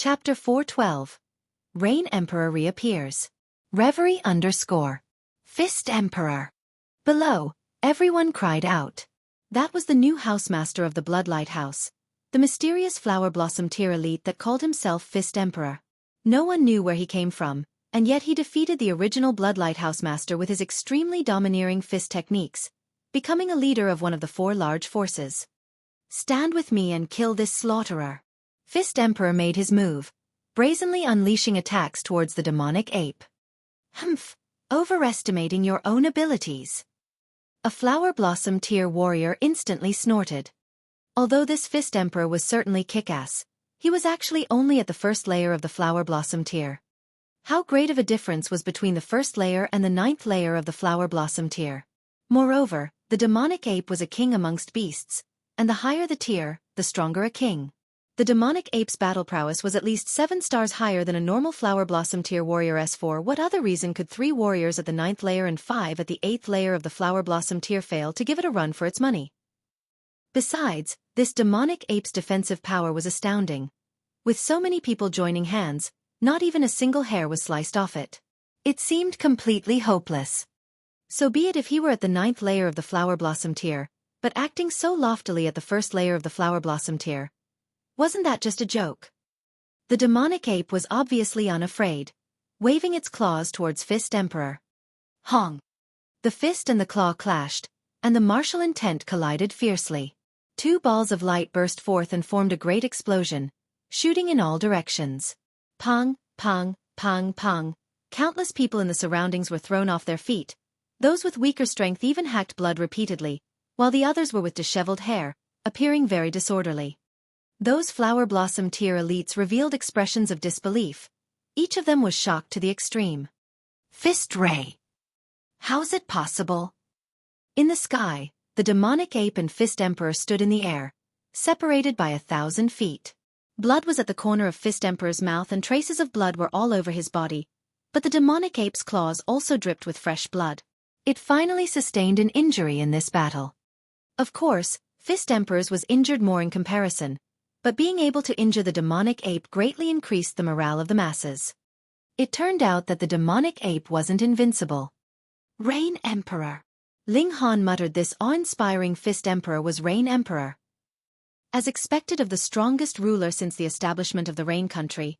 Chapter 412. Rain Emperor reappears. Reverie _ Fist Emperor. Below, everyone cried out. That was the new housemaster of the Bloodlight House, the mysterious flower blossom tier elite that called himself Fist Emperor. No one knew where he came from, and yet he defeated the original Bloodlight Housemaster with his extremely domineering fist techniques, becoming a leader of one of the four large forces. Stand with me and kill this slaughterer. Fist Emperor made his move, brazenly unleashing attacks towards the demonic ape. Humph, overestimating your own abilities. A flower blossom tier warrior instantly snorted. Although this Fist Emperor was certainly kick-ass, he was actually only at the first layer of the flower blossom tier. How great of a difference was between the first layer and the 9th layer of the flower blossom tier. Moreover, the demonic ape was a king amongst beasts, and the higher the tier, the stronger a king. The demonic ape's battle prowess was at least 7 stars higher than a normal flower blossom tier warrior's. For what other reason could 3 warriors at the 9th layer and 5 at the 8th layer of the flower blossom tier fail to give it a run for its money? Besides, this demonic ape's defensive power was astounding. With so many people joining hands, not even a single hair was sliced off it. It seemed completely hopeless. So be it if he were at the 9th layer of the flower blossom tier, but acting so loftily at the first layer of the flower blossom tier. Wasn't that just a joke? The demonic ape was obviously unafraid, waving its claws towards Fist Emperor. Hong! The fist and the claw clashed, and the martial intent collided fiercely. 2 balls of light burst forth and formed a great explosion, shooting in all directions. Pong, pong, pong, pong. Countless people in the surroundings were thrown off their feet. Those with weaker strength even hacked blood repeatedly, while the others were with disheveled hair, appearing very disorderly. Those flower blossom tier elites revealed expressions of disbelief. Each of them was shocked to the extreme. Fist Ray! How's it possible? In the sky, the demonic ape and Fist Emperor stood in the air, separated by 1,000 feet. Blood was at the corner of Fist Emperor's mouth and traces of blood were all over his body, but the demonic ape's claws also dripped with fresh blood. It finally sustained an injury in this battle. Of course, Fist Emperor's was injured more in comparison, but being able to injure the demonic ape greatly increased the morale of the masses. It turned out that the demonic ape wasn't invincible. Rain Emperor. Ling Han muttered this awe-inspiring Fist Emperor was Rain Emperor. As expected of the strongest ruler since the establishment of the Rain Country,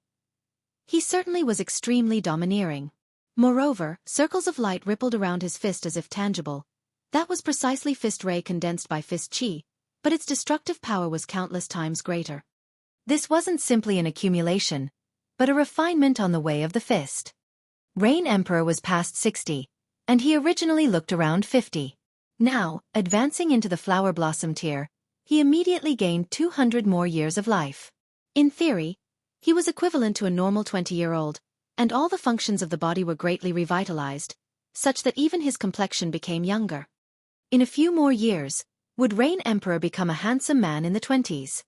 he certainly was extremely domineering. Moreover, circles of light rippled around his fist as if tangible. That was precisely Fist Ray condensed by Fist Chi, but its destructive power was countless times greater. This wasn't simply an accumulation, but a refinement on the way of the fist. Rain Emperor was past 60, and he originally looked around 50. Now, advancing into the flower blossom tier, he immediately gained 200 more years of life. In theory, he was equivalent to a normal 20-year-old, and all the functions of the body were greatly revitalized, such that even his complexion became younger. In a few more years, would Rain Emperor become a handsome man in the 20s?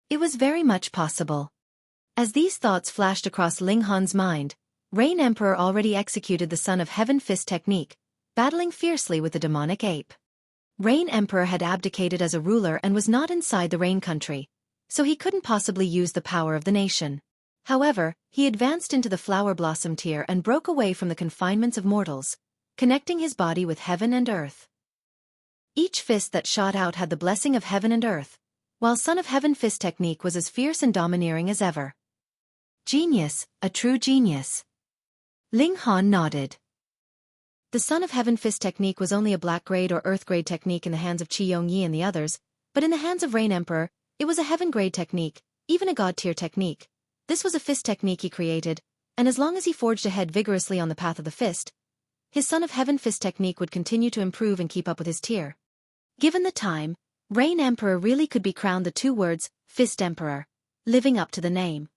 It was very much possible. As these thoughts flashed across Ling Han's mind, Rain Emperor already executed the Son of Heaven fist technique, battling fiercely with the demonic ape. Rain Emperor had abdicated as a ruler and was not inside the Rain Country, so he couldn't possibly use the power of the nation. However, he advanced into the flower blossom tier and broke away from the confinements of mortals, connecting his body with heaven and earth. Each fist that shot out had the blessing of heaven and earth, while Son of Heaven fist technique was as fierce and domineering as ever. Genius, a true genius. Ling Han nodded. The Son of Heaven fist technique was only a black grade or earth grade technique in the hands of Qi Yongyi and the others, but in the hands of Rain Emperor, it was a heaven grade technique, even a god tier technique. This was a fist technique he created, and as long as he forged ahead vigorously on the path of the fist, his Son of Heaven fist technique would continue to improve and keep up with his tier. Given the time, Rain Emperor really could be crowned the 2 words, Fist Emperor, living up to the name.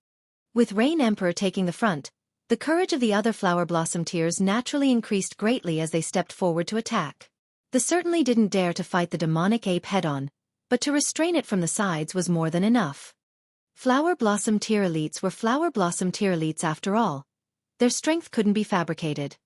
With Rain Emperor taking the front, the courage of the other flower blossom tiers naturally increased greatly as they stepped forward to attack. They certainly didn't dare to fight the demonic ape head-on, but to restrain it from the sides was more than enough. Flower blossom tier elites were flower blossom tier elites after all. Their strength couldn't be fabricated.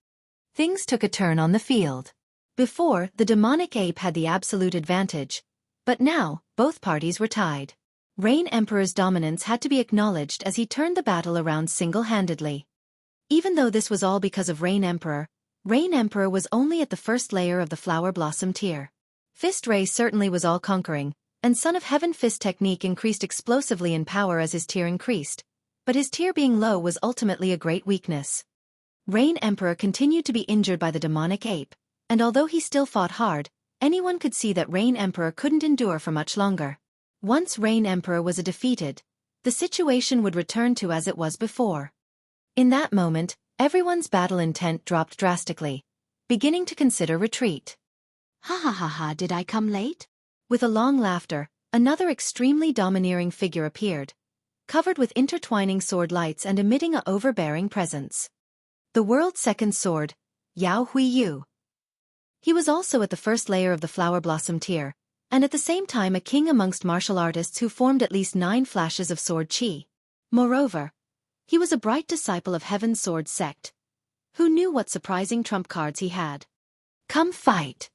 Things took a turn on the field. Before, the demonic ape had the absolute advantage, but now, both parties were tied. Rain Emperor's dominance had to be acknowledged as he turned the battle around single-handedly. Even though this was all because of Rain Emperor was only at the first layer of the Flower Blossom tier. Fist Ray certainly was all-conquering, and Son of Heaven Fist technique increased explosively in power as his tier increased, but his tier being low was ultimately a great weakness. Rain Emperor continued to be injured by the demonic ape, and although he still fought hard, anyone could see that Rain Emperor couldn't endure for much longer. Once Rain Emperor was defeated, the situation would return to as it was before. In that moment, everyone's battle intent dropped drastically, beginning to consider retreat. Ha ha ha ha, did I come late? With a long laughter, another extremely domineering figure appeared, covered with intertwining sword lights and emitting an overbearing presence. The world's second sword, Yao Huiyu. He was also at the first layer of the Flower Blossom tier, and at the same time a king amongst martial artists who formed at least 9 flashes of sword chi. Moreover, he was a bright disciple of Heaven's Sword sect. Who knew what surprising trump cards he had? Come fight!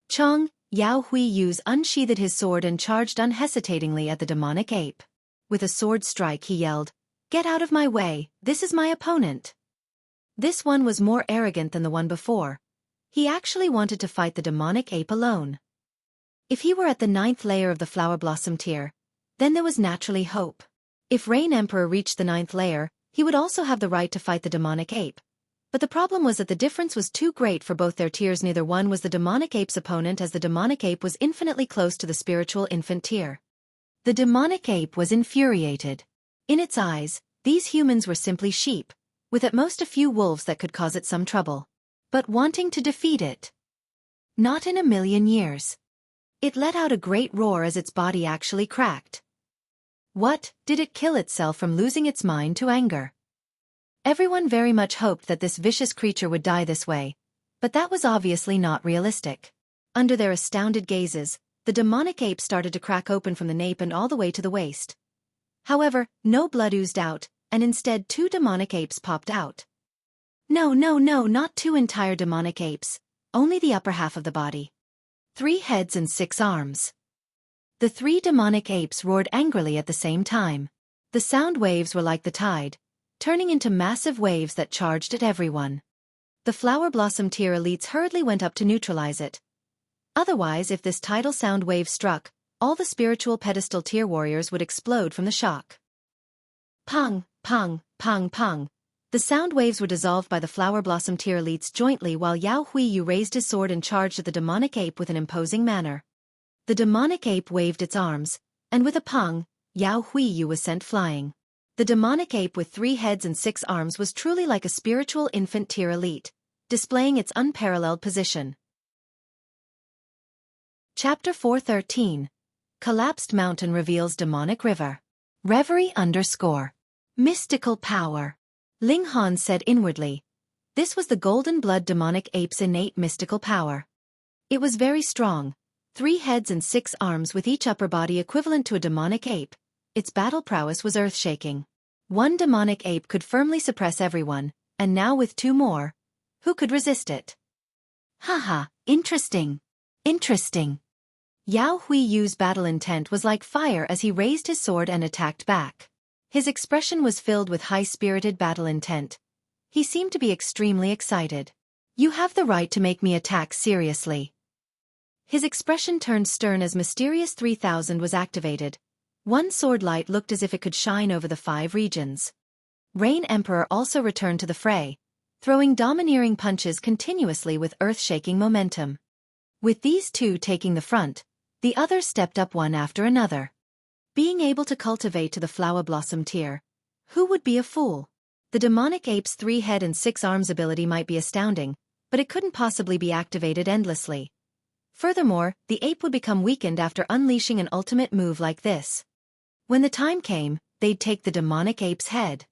Chong, Yao Huiyu's unsheathed his sword and charged unhesitatingly at the demonic ape. With a sword strike he yelled, "Get out of my way, this is my opponent." This one was more arrogant than the one before. He actually wanted to fight the demonic ape alone. If he were at the 9th layer of the Flower Blossom tier, then there was naturally hope. If Rain Emperor reached the 9th layer, he would also have the right to fight the demonic ape. But the problem was that the difference was too great for both their tiers. Neither one was the demonic ape's opponent, as the demonic ape was infinitely close to the spiritual infant tier. The demonic ape was infuriated. In its eyes, these humans were simply sheep, with at most a few wolves that could cause it some trouble. But wanting to defeat it? Not in a million years. It let out a great roar as its body actually cracked. What, did it kill itself from losing its mind to anger? Everyone very much hoped that this vicious creature would die this way, but that was obviously not realistic. Under their astounded gazes, the demonic ape started to crack open from the nape and all the way to the waist. However, no blood oozed out, and instead 2 demonic apes popped out. No, not 2 entire demonic apes, only the upper half of the body. 3 heads and 6 arms. The 3 demonic apes roared angrily at the same time. The sound waves were like the tide, turning into massive waves that charged at everyone. The Flower Blossom tier elites hurriedly went up to neutralize it. Otherwise, if this tidal sound wave struck, all the spiritual pedestal tier warriors would explode from the shock. Pong, pong, pong, pong. The sound waves were dissolved by the Flower Blossom tier elites jointly, while Yao Huiyu raised his sword and charged at the demonic ape with an imposing manner. The demonic ape waved its arms, and with a pong, Yao Huiyu was sent flying. The demonic ape with 3 heads and 6 arms was truly like a spiritual infant tier elite, displaying its unparalleled position. Chapter 413. Collapsed Mountain Reveals Demonic River. Reverie _ Mystical Power. Ling Han said inwardly. This was the golden blood demonic ape's innate mystical power. It was very strong, 3 heads and 6 arms with each upper body equivalent to a demonic ape. Its battle prowess was earth-shaking. One demonic ape could firmly suppress everyone, and now with 2 more, who could resist it? Haha, interesting. Interesting. Yao Huiyu's battle intent was like fire as he raised his sword and attacked back. His expression was filled with high-spirited battle intent. He seemed to be extremely excited. You have the right to make me attack seriously. His expression turned stern as Mysterious 3000 was activated. One sword light looked as if it could shine over the 5 regions. Rain Emperor also returned to the fray, throwing domineering punches continuously with earth-shaking momentum. With these 2 taking the front, the others stepped up one after another. Being able to cultivate to the Flower Blossom tier, who would be a fool? The demonic ape's 3 head and 6 arms ability might be astounding, but it couldn't possibly be activated endlessly. Furthermore, the ape would become weakened after unleashing an ultimate move like this. When the time came, they'd take the demonic ape's head.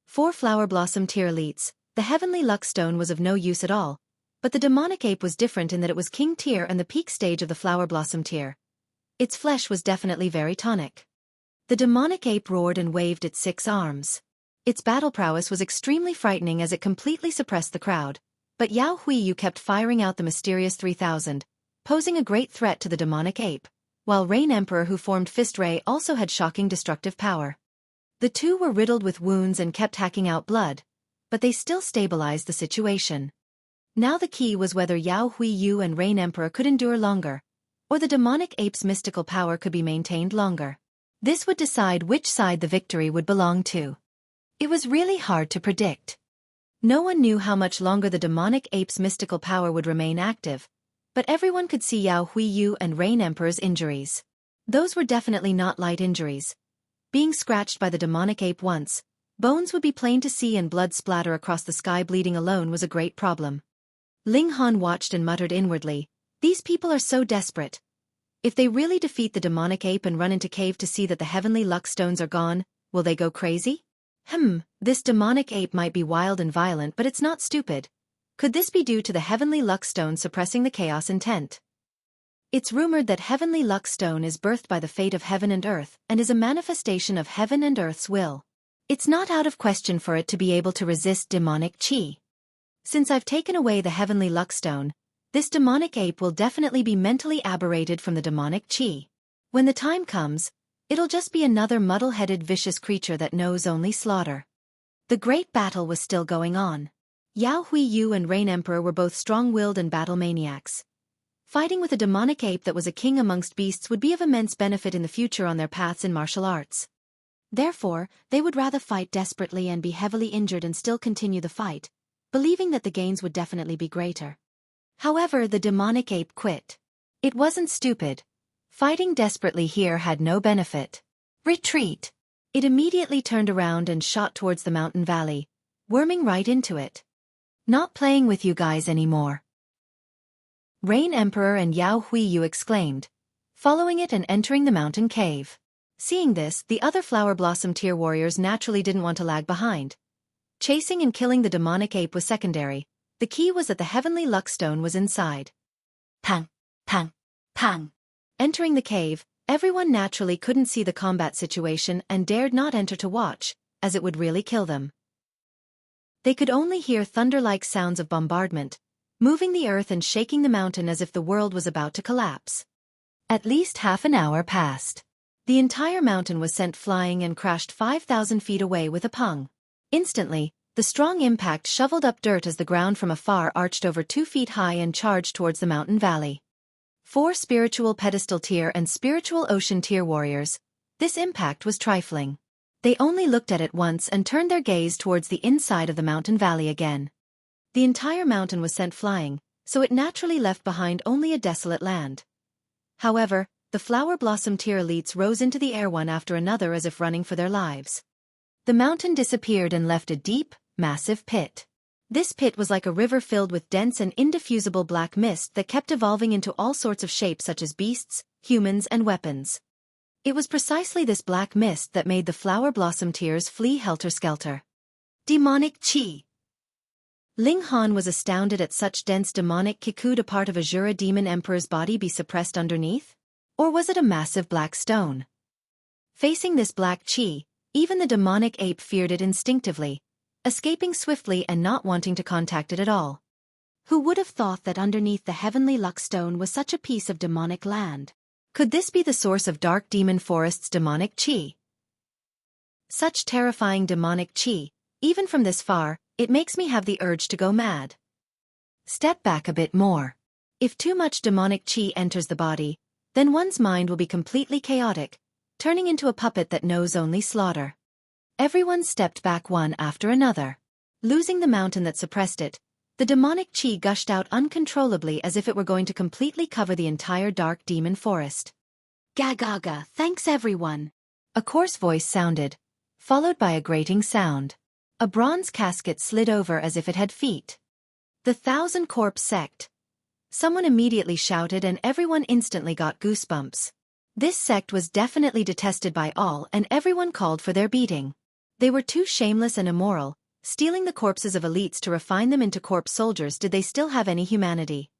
For Flower Blossom tier elites, the Heavenly Luck Stone was of no use at all, but the demonic ape was different in that it was king tier and the peak stage of the Flower Blossom tier. Its flesh was definitely very tonic. The demonic ape roared and waved its 6 arms. Its battle prowess was extremely frightening as it completely suppressed the crowd, but Yao Huiyu kept firing out the Mysterious 3000, posing a great threat to the demonic ape, while Rain Emperor who formed Fist Ray also had shocking destructive power. The two were riddled with wounds and kept hacking out blood, but they still stabilized the situation. Now the key was whether Yao Hui Yu and Rain Emperor could endure longer, or the demonic ape's mystical power could be maintained longer. This would decide which side the victory would belong to. It was really hard to predict. No one knew how much longer the demonic ape's mystical power would remain active, but everyone could see Yao Hui Yu and Rain Emperor's injuries. Those were definitely not light injuries. Being scratched by the demonic ape once, bones would be plain to see and blood splatter across the sky. Bleeding alone was a great problem. Ling Han watched and muttered inwardly, "These people are so desperate. If they really defeat the demonic ape and run into cave to see that the heavenly luck stones are gone, will they go crazy? This demonic ape might be wild and violent, but it's not stupid. Could this be due to the heavenly luck stone suppressing the chaos intent? It's rumored that heavenly luck stone is birthed by the fate of heaven and earth and is a manifestation of heaven and earth's will. It's not out of question for it to be able to resist demonic chi. Since I've taken away the heavenly luck stone, this demonic ape will definitely be mentally aberrated from the demonic chi. When the time comes, it'll just be another muddle-headed vicious creature that knows only slaughter." The great battle was still going on. Yao Hui Yu and Rain Emperor were both strong-willed and battle maniacs. Fighting with a demonic ape that was a king amongst beasts would be of immense benefit in the future on their paths in martial arts. Therefore, they would rather fight desperately and be heavily injured and still continue the fight, believing that the gains would definitely be greater. However, the demonic ape quit. It wasn't stupid. Fighting desperately here had no benefit. Retreat! It immediately turned around and shot towards the mountain valley, worming right into it. "Not playing with you guys anymore," Rain Emperor and Yao Hui Yu exclaimed, following it and entering the mountain cave. Seeing this, the other Flower Blossom tier warriors naturally didn't want to lag behind. Chasing and killing the demonic ape was secondary. The key was that the heavenly luck stone was inside. Pang! Pang! Pang! Entering the cave, everyone naturally couldn't see the combat situation and dared not enter to watch, as it would really kill them. They could only hear thunder-like sounds of bombardment, moving the earth and shaking the mountain as if the world was about to collapse. At least half an hour passed. The entire mountain was sent flying and crashed 5,000 feet away with a pung. Instantly, the strong impact shoveled up dirt as the ground from afar arched over 2 feet high and charged towards the mountain valley. 4 spiritual pedestal tier and spiritual ocean tier warriors. This impact was trifling. They only looked at it once and turned their gaze towards the inside of the mountain valley again. The entire mountain was sent flying, so it naturally left behind only a desolate land. However, the Flower Blossom tier elites rose into the air one after another as if running for their lives. The mountain disappeared and left a deep, massive pit. This pit was like a river filled with dense and indiffusible black mist that kept evolving into all sorts of shapes such as beasts, humans, and weapons. It was precisely this black mist that made the Flower Blossom tiers flee helter-skelter. Demonic Qi! Ling Han was astounded at such dense demonic qi. Could a part of Azura Demon Emperor's body be suppressed underneath? Or was it a massive black stone? Facing this black qi, even the demonic ape feared it instinctively, escaping swiftly and not wanting to contact it at all. Who would have thought that underneath the heavenly luck stone was such a piece of demonic land? Could this be the source of Dark Demon Forest's demonic qi? Such terrifying demonic qi, even from this far, it makes me have the urge to go mad. Step back a bit more. If too much demonic qi enters the body, then one's mind will be completely chaotic, turning into a puppet that knows only slaughter. Everyone stepped back one after another. Losing the mountain that suppressed it, the demonic qi gushed out uncontrollably as if it were going to completely cover the entire Dark Demon Forest. "Gagaga, thanks everyone," a coarse voice sounded, followed by a grating sound. A bronze casket slid over as if it had feet. "The Thousand Corpse Sect." Someone immediately shouted and everyone instantly got goosebumps. This sect was definitely detested by all and everyone called for their beating. They were too shameless and immoral, stealing the corpses of elites to refine them into corpse soldiers. Did they still have any humanity?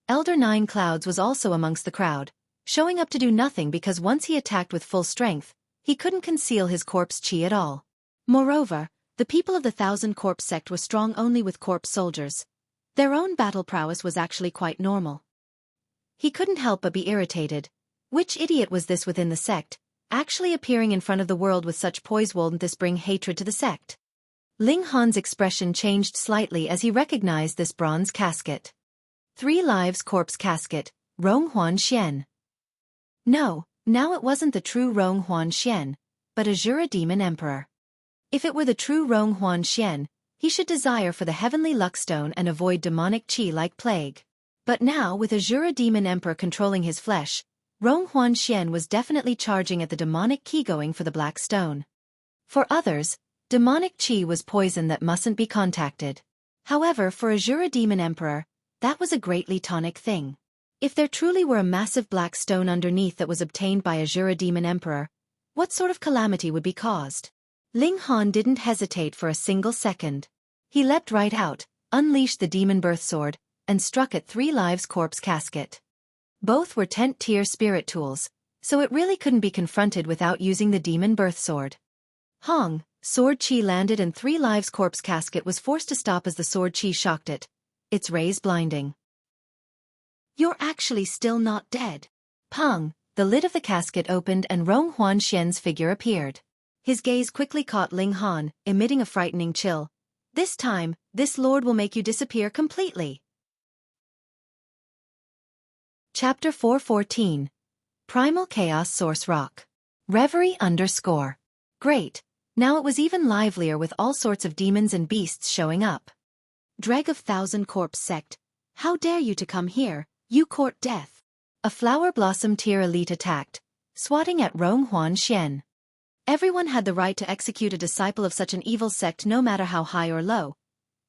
Elder Nine Clouds was also amongst the crowd, showing up to do nothing because once he attacked with full strength, he couldn't conceal his corpse chi at all. Moreover, the people of the Thousand Corpse Sect were strong only with corpse soldiers. Their own battle prowess was actually quite normal. He couldn't help but be irritated. Which idiot was this within the sect, actually appearing in front of the world with such poise? Wouldn't this bring hatred to the sect? Ling Han's expression changed slightly as he recognized this bronze casket. 3 Lives Corpse Casket, Rong Huan Xian. No, now it wasn't the true Rong Huan Xian, but Azura Demon Emperor. If it were the true Rong Huan Xian, he should desire for the heavenly luckstone and avoid demonic qi like plague. But now, with Azura Demon Emperor controlling his flesh, Rong Huan Xian was definitely charging at the demonic qi, going for the black stone. For others, demonic qi was poison that mustn't be contacted. However, for Azura Demon Emperor, that was a greatly tonic thing. If there truly were a massive black stone underneath that was obtained by Azura Demon Emperor, what sort of calamity would be caused? Ling Han didn't hesitate for a single second. He leapt right out, unleashed the Demon Birth Sword, and struck at 3 Lives Corpse Casket. Both were 10th tier spirit tools, so it really couldn't be confronted without using the Demon Birth Sword. Hong, sword chi landed and 3 Lives Corpse Casket was forced to stop as the sword chi shocked it, its rays blinding. You're actually still not dead. Pang, the lid of the casket opened and Rong Huan Xian's figure appeared. His gaze quickly caught Ling Han, emitting a frightening chill. This time, this lord will make you disappear completely. Chapter 414. Primal Chaos Source Rock. Reverie _ Great, now it was even livelier with all sorts of demons and beasts showing up. Dreg of Thousand Corpse Sect, how dare you to come here, you court death. A flower blossom tier elite attacked, swatting at Rong Huan Xian. Everyone had the right to execute a disciple of such an evil sect no matter how high or low.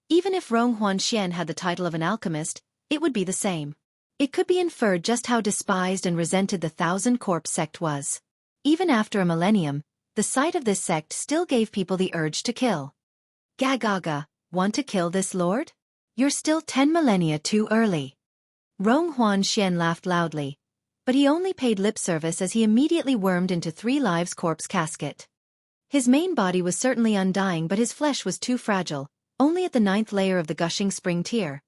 Even if Rong Huan Xian had the title of an alchemist, it would be the same. It could be inferred just how despised and resented the Thousand Corpse sect was. Even after a millennium, the sight of this sect still gave people the urge to kill. Gagaga, want to kill this lord? You're still 10 millennia too early. Rong Huan Xian laughed loudly, but he only paid lip service as he immediately wormed into 3 Lives Corpse Casket. His main body was certainly undying, but his flesh was too fragile, only at the 9th layer of the Gushing Spring tier.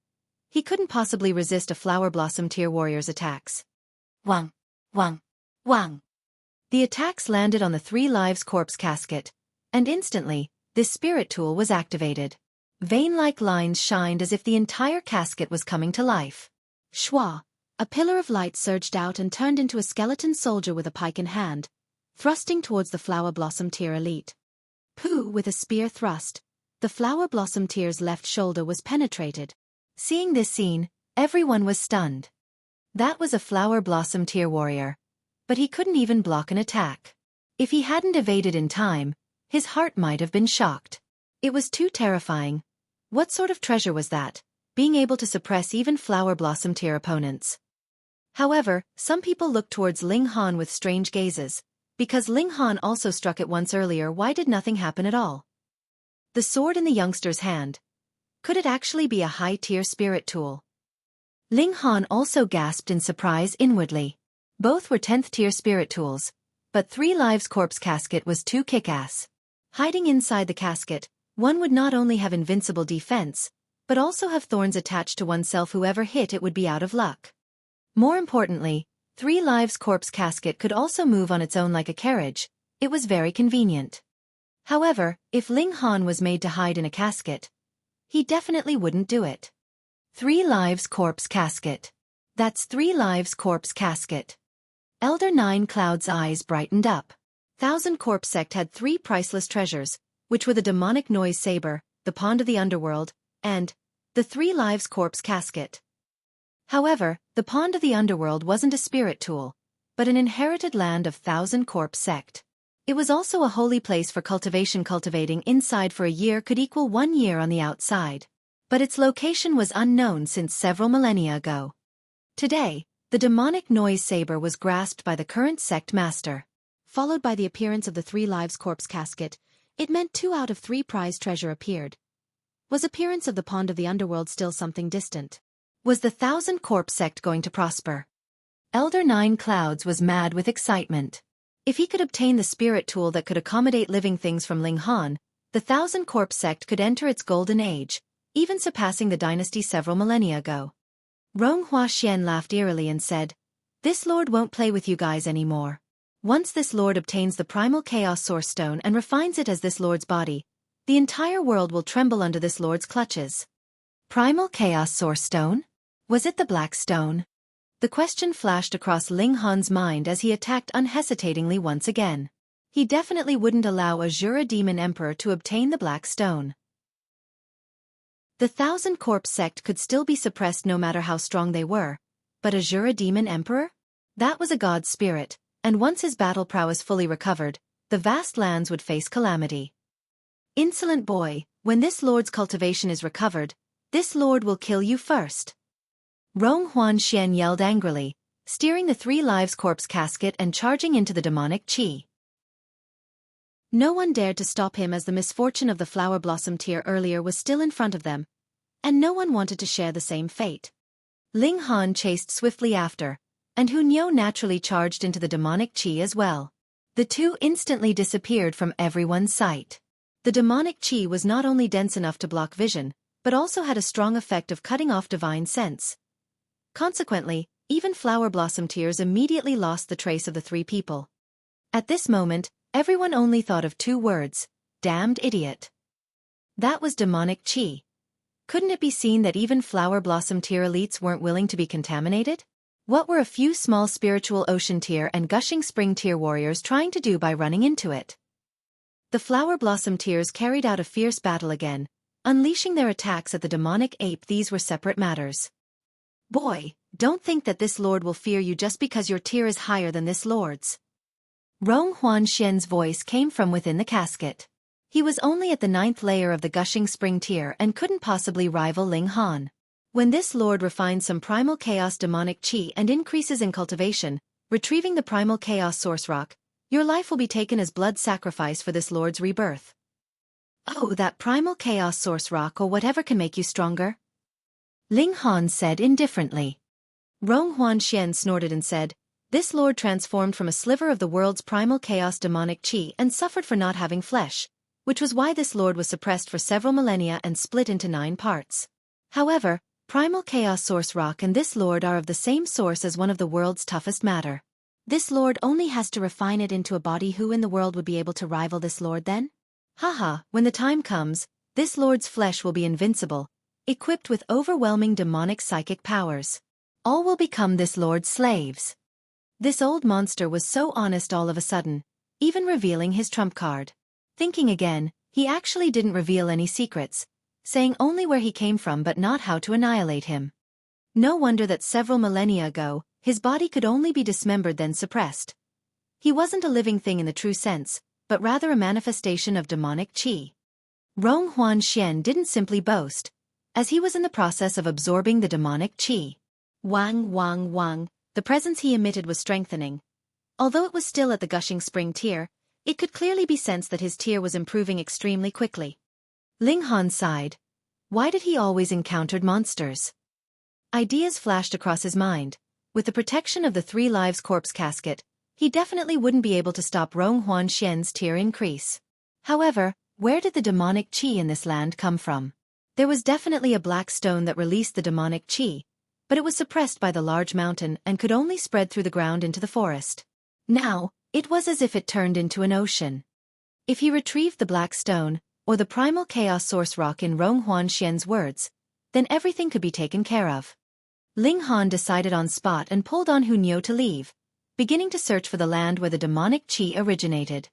He couldn't possibly resist a Flower Blossom tier warrior's attacks. Wang, wang, wang. The attacks landed on the 3 Lives Corpse Casket, and instantly, this spirit tool was activated. Vein-like lines shined as if the entire casket was coming to life. Shwa, a pillar of light surged out and turned into a skeleton soldier with a pike in hand, thrusting towards the Flower Blossom tier elite. Pooh, with a spear thrust, the Flower Blossom tier's left shoulder was penetrated. Seeing this scene, everyone was stunned. That was a Flower Blossom tier warrior, but he couldn't even block an attack. If he hadn't evaded in time, his heart might have been shocked. It was too terrifying. What sort of treasure was that, being able to suppress even Flower Blossom tier opponents? However, some people looked towards Ling Han with strange gazes. Because Ling Han also struck it once earlier, why did nothing happen at all? The sword in the youngster's hand. Could it actually be a high-tier spirit tool? Ling Han also gasped in surprise inwardly. Both were 10th tier spirit tools, but 3 Lives Corpse Casket was too kick-ass. Hiding inside the casket, one would not only have invincible defense, but also have thorns attached to oneself. Whoever hit it would be out of luck. More importantly, 3 Lives Corpse Casket could also move on its own like a carriage. It was very convenient. However, if Ling Han was made to hide in a casket, he definitely wouldn't do it. 3 Lives Corpse Casket. That's 3 Lives Corpse Casket. Elder Nine Cloud's eyes brightened up. Thousand Corpse Sect had 3 priceless treasures, which were the demonic noise saber, the Pond of the Underworld, and the 3 Lives Corpse Casket. However, the Pond of the Underworld wasn't a spirit tool, but an inherited land of Thousand Corpse Sect. It was also a holy place for cultivation. Cultivating inside for a year could equal 1 year on the outside. But its location was unknown since several millennia ago. Today, the demonic noise saber was grasped by the current sect master. Followed by the appearance of the 3 Lives Corpse Casket, it meant 2 out of 3 prize treasure appeared. Was appearance of the Pond of the Underworld still something distant? Was the Thousand Corpse Sect going to prosper? Elder Nine Clouds was mad with excitement. If he could obtain the spirit tool that could accommodate living things from Ling Han, the Thousand Corpse Sect could enter its golden age, even surpassing the dynasty several millennia ago. Rong Hua Xian laughed eerily and said, This lord won't play with you guys anymore. Once this lord obtains the primal chaos source stone and refines it as this lord's body, the entire world will tremble under this lord's clutches. Primal chaos source stone? Was it the black stone? The question flashed across Ling Han's mind as he attacked unhesitatingly once again. He definitely wouldn't allow a Jura demon emperor to obtain the black stone. The Thousand Corpse sect could still be suppressed no matter how strong they were, but a Jura demon emperor? That was a god spirit, and once his battle prowess fully recovered, the vast lands would face calamity. Insolent boy, when this lord's cultivation is recovered, this lord will kill you first. Rong Huanxian yelled angrily, steering the Three Lives corpse casket and charging into the demonic qi. No one dared to stop him as the misfortune of the flower blossom tier earlier was still in front of them, and no one wanted to share the same fate. Ling Han chased swiftly after, and Hunyo naturally charged into the demonic qi as well. The two instantly disappeared from everyone's sight. The demonic qi was not only dense enough to block vision, but also had a strong effect of cutting off divine sense. Consequently, even flower blossom tears immediately lost the trace of the three people. At this moment, everyone only thought of two words: damned idiot. That was demonic qi. Couldn't it be seen that even flower blossom tier elites weren't willing to be contaminated? What were a few small spiritual ocean tier and gushing spring tier warriors trying to do by running into it? The flower blossom tiers carried out a fierce battle again, unleashing their attacks at the demonic ape. These were separate matters. Boy, don't think that this lord will fear you just because your tier is higher than this lord's. Rong Huanxian's voice came from within the casket. He was only at the 9th layer of the gushing spring tier and couldn't possibly rival Ling Han. When this lord refines some primal chaos demonic qi and increases in cultivation, retrieving the primal chaos source rock, your life will be taken as blood sacrifice for this lord's rebirth. Oh, that primal chaos source rock or whatever can make you stronger? Ling Han said indifferently. Rong Huanxian snorted and said, this lord transformed from a sliver of the world's primal chaos demonic qi and suffered for not having flesh, which was why this lord was suppressed for several millennia and split into 9 parts. However, primal chaos source rock and this lord are of the same source as one of the world's toughest matter. This lord only has to refine it into a body. Who in the world would be able to rival this lord then? Haha, when the time comes, this lord's flesh will be invincible, equipped with overwhelming demonic psychic powers. All will become this lord's slaves. This old monster was so honest all of a sudden, even revealing his trump card. Thinking again, he actually didn't reveal any secrets, saying only where he came from but not how to annihilate him. No wonder that several millennia ago, his body could only be dismembered then suppressed. He wasn't a living thing in the true sense, but rather a manifestation of demonic qi. Rong Huanxian didn't simply boast, as he was in the process of absorbing the demonic qi. Wang wang wang, the presence he emitted was strengthening. Although it was still at the gushing spring tier, it could clearly be sensed that his tier was improving extremely quickly. Ling Han sighed. Why did he always encounter monsters? Ideas flashed across his mind. With the protection of the Three Lives corpse casket, he definitely wouldn't be able to stop Rong Huanxian's tier increase. However, where did the demonic qi in this land come from? There was definitely a black stone that released the demonic qi, but it was suppressed by the large mountain and could only spread through the ground into the forest. Now, it was as if it turned into an ocean. If he retrieved the black stone, or the primal chaos source rock in Rong Huanxian's words, then everything could be taken care of. Ling Han decided on spot and pulled on Hunyo to leave, beginning to search for the land where the demonic qi originated.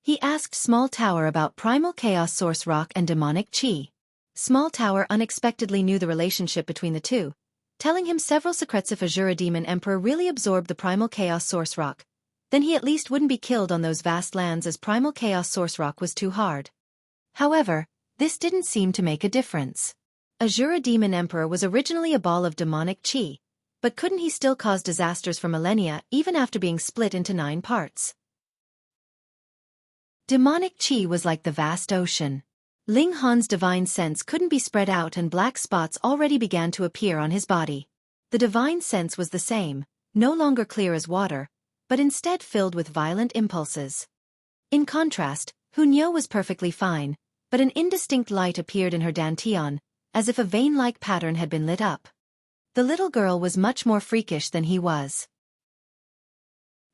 He asked Small Tower about primal chaos source rock and demonic qi. Small Tower unexpectedly knew the relationship between the two, telling him several secrets. If a Jura demon emperor really absorbed the primal chaos source rock, then he at least wouldn't be killed on those vast lands, as primal chaos source rock was too hard. However, this didn't seem to make a difference. A Jura demon emperor was originally a ball of demonic qi, but couldn't he still cause disasters for millennia even after being split into 9 parts? Demonic qi was like the vast ocean. Ling Han's divine sense couldn't be spread out and black spots already began to appear on his body. The divine sense was the same, no longer clear as water, but instead filled with violent impulses. In contrast, Hunyo was perfectly fine, but an indistinct light appeared in her dantian, as if a vein-like pattern had been lit up. The little girl was much more freakish than he was.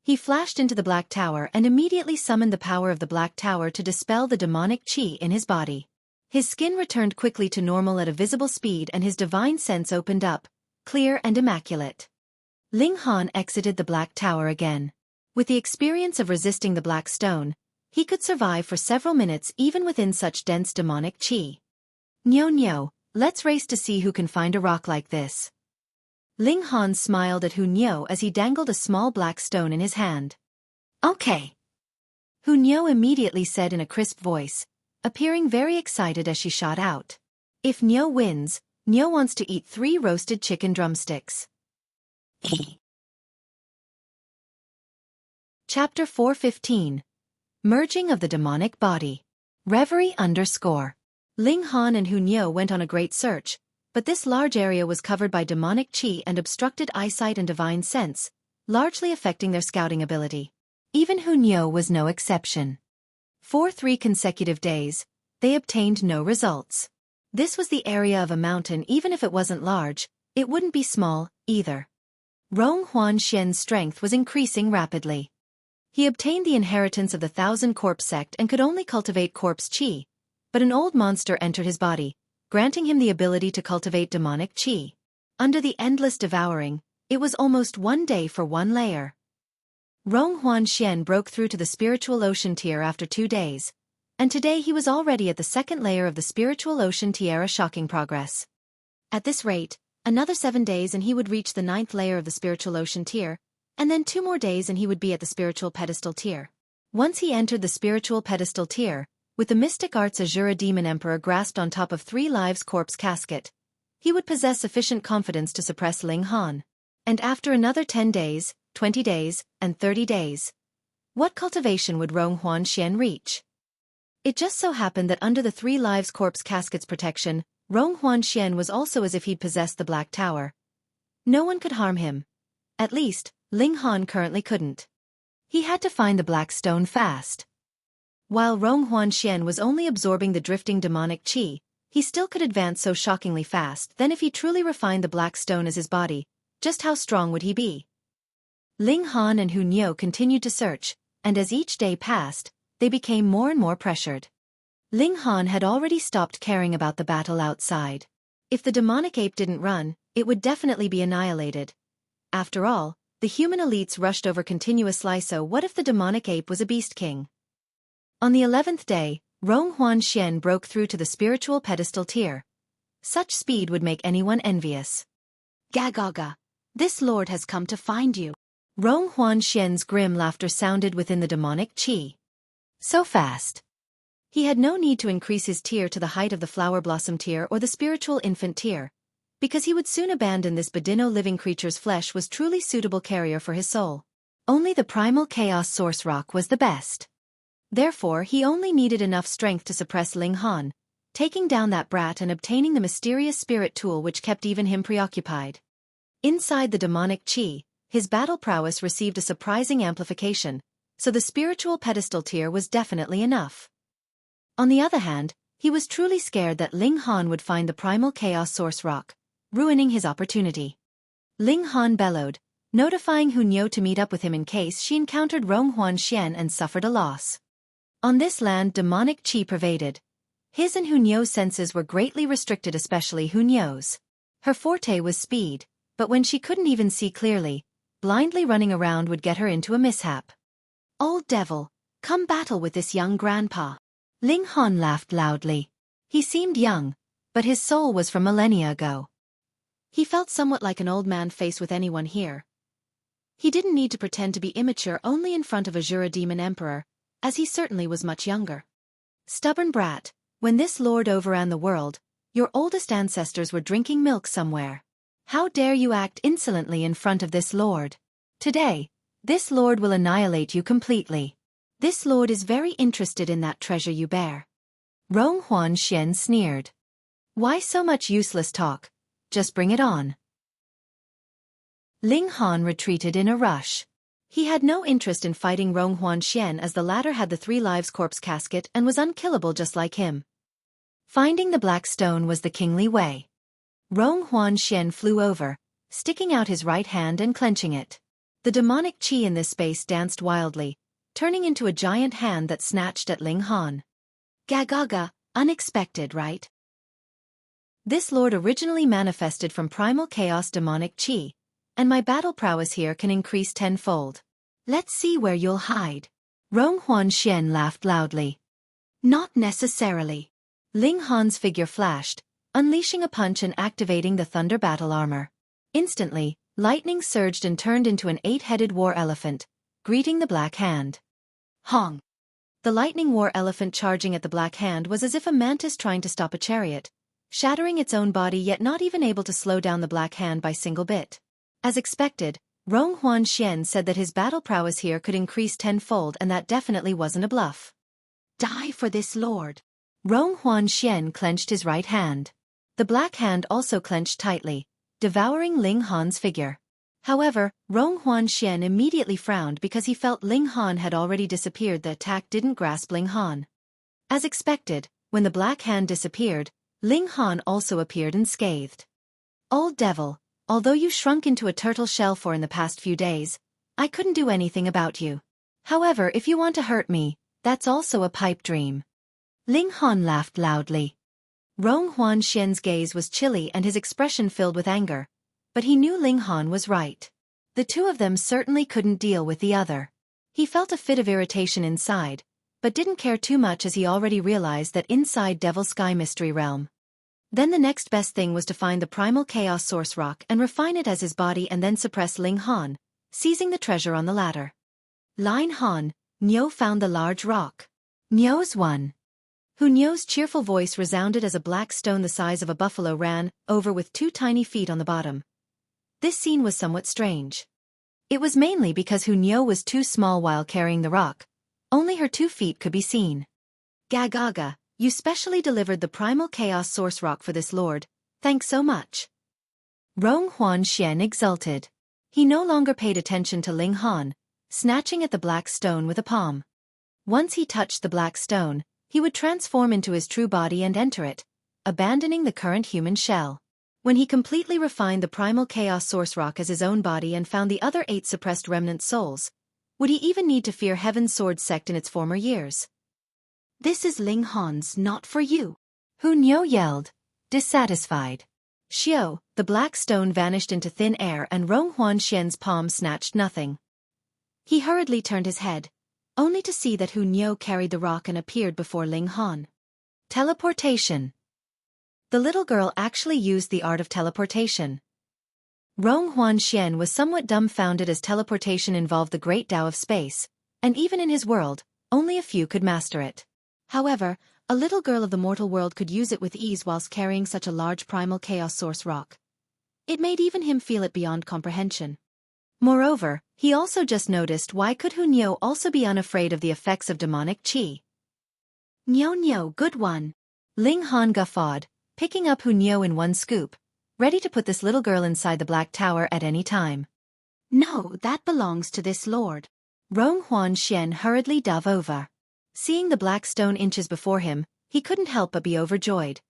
He flashed into the Black Tower and immediately summoned the power of the Black Tower to dispel the demonic qi in his body. His skin returned quickly to normal at a visible speed and his divine sense opened up, clear and immaculate. Ling Han exited the Black Tower again. With the experience of resisting the Black Stone, he could survive for several minutes even within such dense demonic qi. Nyo, let's race to see who can find a rock like this. Ling Han smiled at Hu Nyo as he dangled a small black stone in his hand. Okay. Hu Nyo immediately said in a crisp voice, appearing very excited as she shot out. If Nyo wins, Nyo wants to eat 3 roasted chicken drumsticks. Chapter 4:15. Merging of the Demonic Body. Reverie _ Ling Han and Hu Nyo went on a great search, but this large area was covered by demonic qi and obstructed eyesight and divine sense, largely affecting their scouting ability. Even Hu Nyo was no exception. For 3 consecutive days, they obtained no results. This was the area of a mountain. Even if it wasn't large, it wouldn't be small, either. Rong Huanxian's strength was increasing rapidly. He obtained the inheritance of the 1,000 Corpse sect and could only cultivate corpse qi, but an old monster entered his body, granting him the ability to cultivate demonic qi. Under the endless devouring, it was almost 1 day for 1 layer. Rong Huanxian broke through to the spiritual ocean tier after 2 days, and today he was already at the 2nd layer of the spiritual ocean tier. Shocking progress. At this rate, another 7 days and he would reach the 9th layer of the spiritual ocean tier, and then 2 more days and he would be at the spiritual pedestal tier. Once he entered the spiritual pedestal tier, with the mystic arts Azura Demon Emperor grasped on top of 3 lives corpse casket, he would possess sufficient confidence to suppress Ling Han. And after another 10 days, 20 days, and 30 days, what cultivation would Rong Huanxian reach? It just so happened that under the 3 lives corpse casket's protection, Rong Huanxian was also as if he'd possessed the Black Tower. No one could harm him. At least, Ling Han currently couldn't. He had to find the Black Stone fast. While Rong Huanxian was only absorbing the drifting demonic qi, he still could advance so shockingly fast. Then if he truly refined the Black Stone as his body, just how strong would he be? Ling Han and Hu Nyo continued to search, and as each day passed, they became more and more pressured. Ling Han had already stopped caring about the battle outside. If the demonic ape didn't run, it would definitely be annihilated. After all, the human elites rushed over continuously, so what if the demonic ape was a beast king? On the 11th day, Rong Huanxian broke through to the spiritual pedestal tier. Such speed would make anyone envious. Gagaga! This lord has come to find you. Rong Huanxian's grim laughter sounded within the demonic qi. So fast. He had no need to increase his tier to the height of the flower blossom tier or the spiritual infant tier, because he would soon abandon this Bedino living creature's flesh was truly suitable carrier for his soul. Only the primal chaos source rock was the best. Therefore he only needed enough strength to suppress Ling Han, taking down that brat and obtaining the mysterious spirit tool which kept even him preoccupied. Inside the demonic qi, his battle prowess received a surprising amplification, so the spiritual pedestal tier was definitely enough. On the other hand, he was truly scared that Ling Han would find the primal chaos source rock, ruining his opportunity. Ling Han bellowed, notifying Hu Nyo to meet up with him in case she encountered Rong Huanxian and suffered a loss. On this land demonic qi pervaded. His and Hu Nyo's senses were greatly restricted, especially Hu Nyo's. Her forte was speed, but when she couldn't even see clearly, blindly running around would get her into a mishap. Old devil, come battle with this young grandpa. Ling Han laughed loudly. He seemed young, but his soul was from millennia ago. He felt somewhat like an old man faced with anyone here. He didn't need to pretend to be immature only in front of Azura Demon Emperor, as he certainly was much younger. Stubborn brat, when this lord overran the world, your oldest ancestors were drinking milk somewhere. How dare you act insolently in front of this lord? Today, this lord will annihilate you completely. This lord is very interested in that treasure you bear. Rong Huanxian sneered. Why so much useless talk? Just bring it on. Ling Han retreated in a rush. He had no interest in fighting Rong Huanxian as the latter had the 3 lives corpse casket and was unkillable just like him. Finding the black stone was the kingly way. Rong Huanxian flew over, sticking out his right hand and clenching it. The demonic chi in this space danced wildly, turning into a giant hand that snatched at Ling Han. Gagaga, unexpected, right? This lord originally manifested from primal chaos demonic chi, and my battle prowess here can increase tenfold. Let's see where you'll hide. Rong Huanxian laughed loudly. Not necessarily. Ling Han's figure flashed, unleashing a punch and activating the thunder battle armor. Instantly, lightning surged and turned into an 8-headed war elephant, greeting the Black Hand. Hong! The lightning war elephant charging at the Black Hand was as if a mantis trying to stop a chariot, shattering its own body yet not even able to slow down the Black Hand by single bit. As expected, Rong Huanxian said that his battle prowess here could increase tenfold, and that definitely wasn't a bluff. Die for this lord. Rong Huanxian clenched his right hand. The Black Hand also clenched tightly, devouring Ling Han's figure. However, Rong Huanxian immediately frowned because he felt Ling Han had already disappeared. The attack didn't grasp Ling Han. As expected, when the Black Hand disappeared, Ling Han also appeared unscathed. Old devil, although you shrunk into a turtle shell in the past few days, I couldn't do anything about you. However, if you want to hurt me, that's also a pipe dream. Ling Han laughed loudly. Rong Huanxian's gaze was chilly and his expression filled with anger, but he knew Ling Han was right. The two of them certainly couldn't deal with the other. He felt a fit of irritation inside, but didn't care too much as he already realized that inside Devil Sky Mystery Realm. Then the next best thing was to find the primal chaos source rock and refine it as his body and then suppress Ling Han, seizing the treasure on the ladder. Line Han, Niu found the large rock. Niu's won. Niu's cheerful voice resounded as a black stone the size of a buffalo ran over with 2 tiny feet on the bottom. This scene was somewhat strange. It was mainly because Niu was too small while carrying the rock. Only her 2 feet could be seen. Gagaga, you specially delivered the primal chaos source rock for this lord, thanks so much. Rong Huanxian exulted. He no longer paid attention to Ling Han, snatching at the black stone with a palm. Once he touched the black stone, he would transform into his true body and enter it, abandoning the current human shell. When he completely refined the primal chaos source rock as his own body and found the other 8 suppressed remnant souls, would he even need to fear Heaven's Sword sect in its former years? This is Ling Han's, not for you. Niu yelled, dissatisfied. Xiao, the black stone vanished into thin air and Rong Huanxian's palm snatched nothing. He hurriedly turned his head, only to see that Niu carried the rock and appeared before Ling Han. Teleportation. The little girl actually used the art of teleportation. Rong Huanxian was somewhat dumbfounded as teleportation involved the great Tao of space, and even in his world, only a few could master it. However, a little girl of the mortal world could use it with ease whilst carrying such a large primal chaos source rock. It made even him feel it beyond comprehension. Moreover, he also just noticed why could Niu also be unafraid of the effects of demonic chi. Niu, good one. Ling Han guffawed, picking up Niu in one scoop, ready to put this little girl inside the Black Tower at any time. No, that belongs to this lord. Rong Huanxian hurriedly dove over. Seeing the black stone inches before him, he couldn't help but be overjoyed.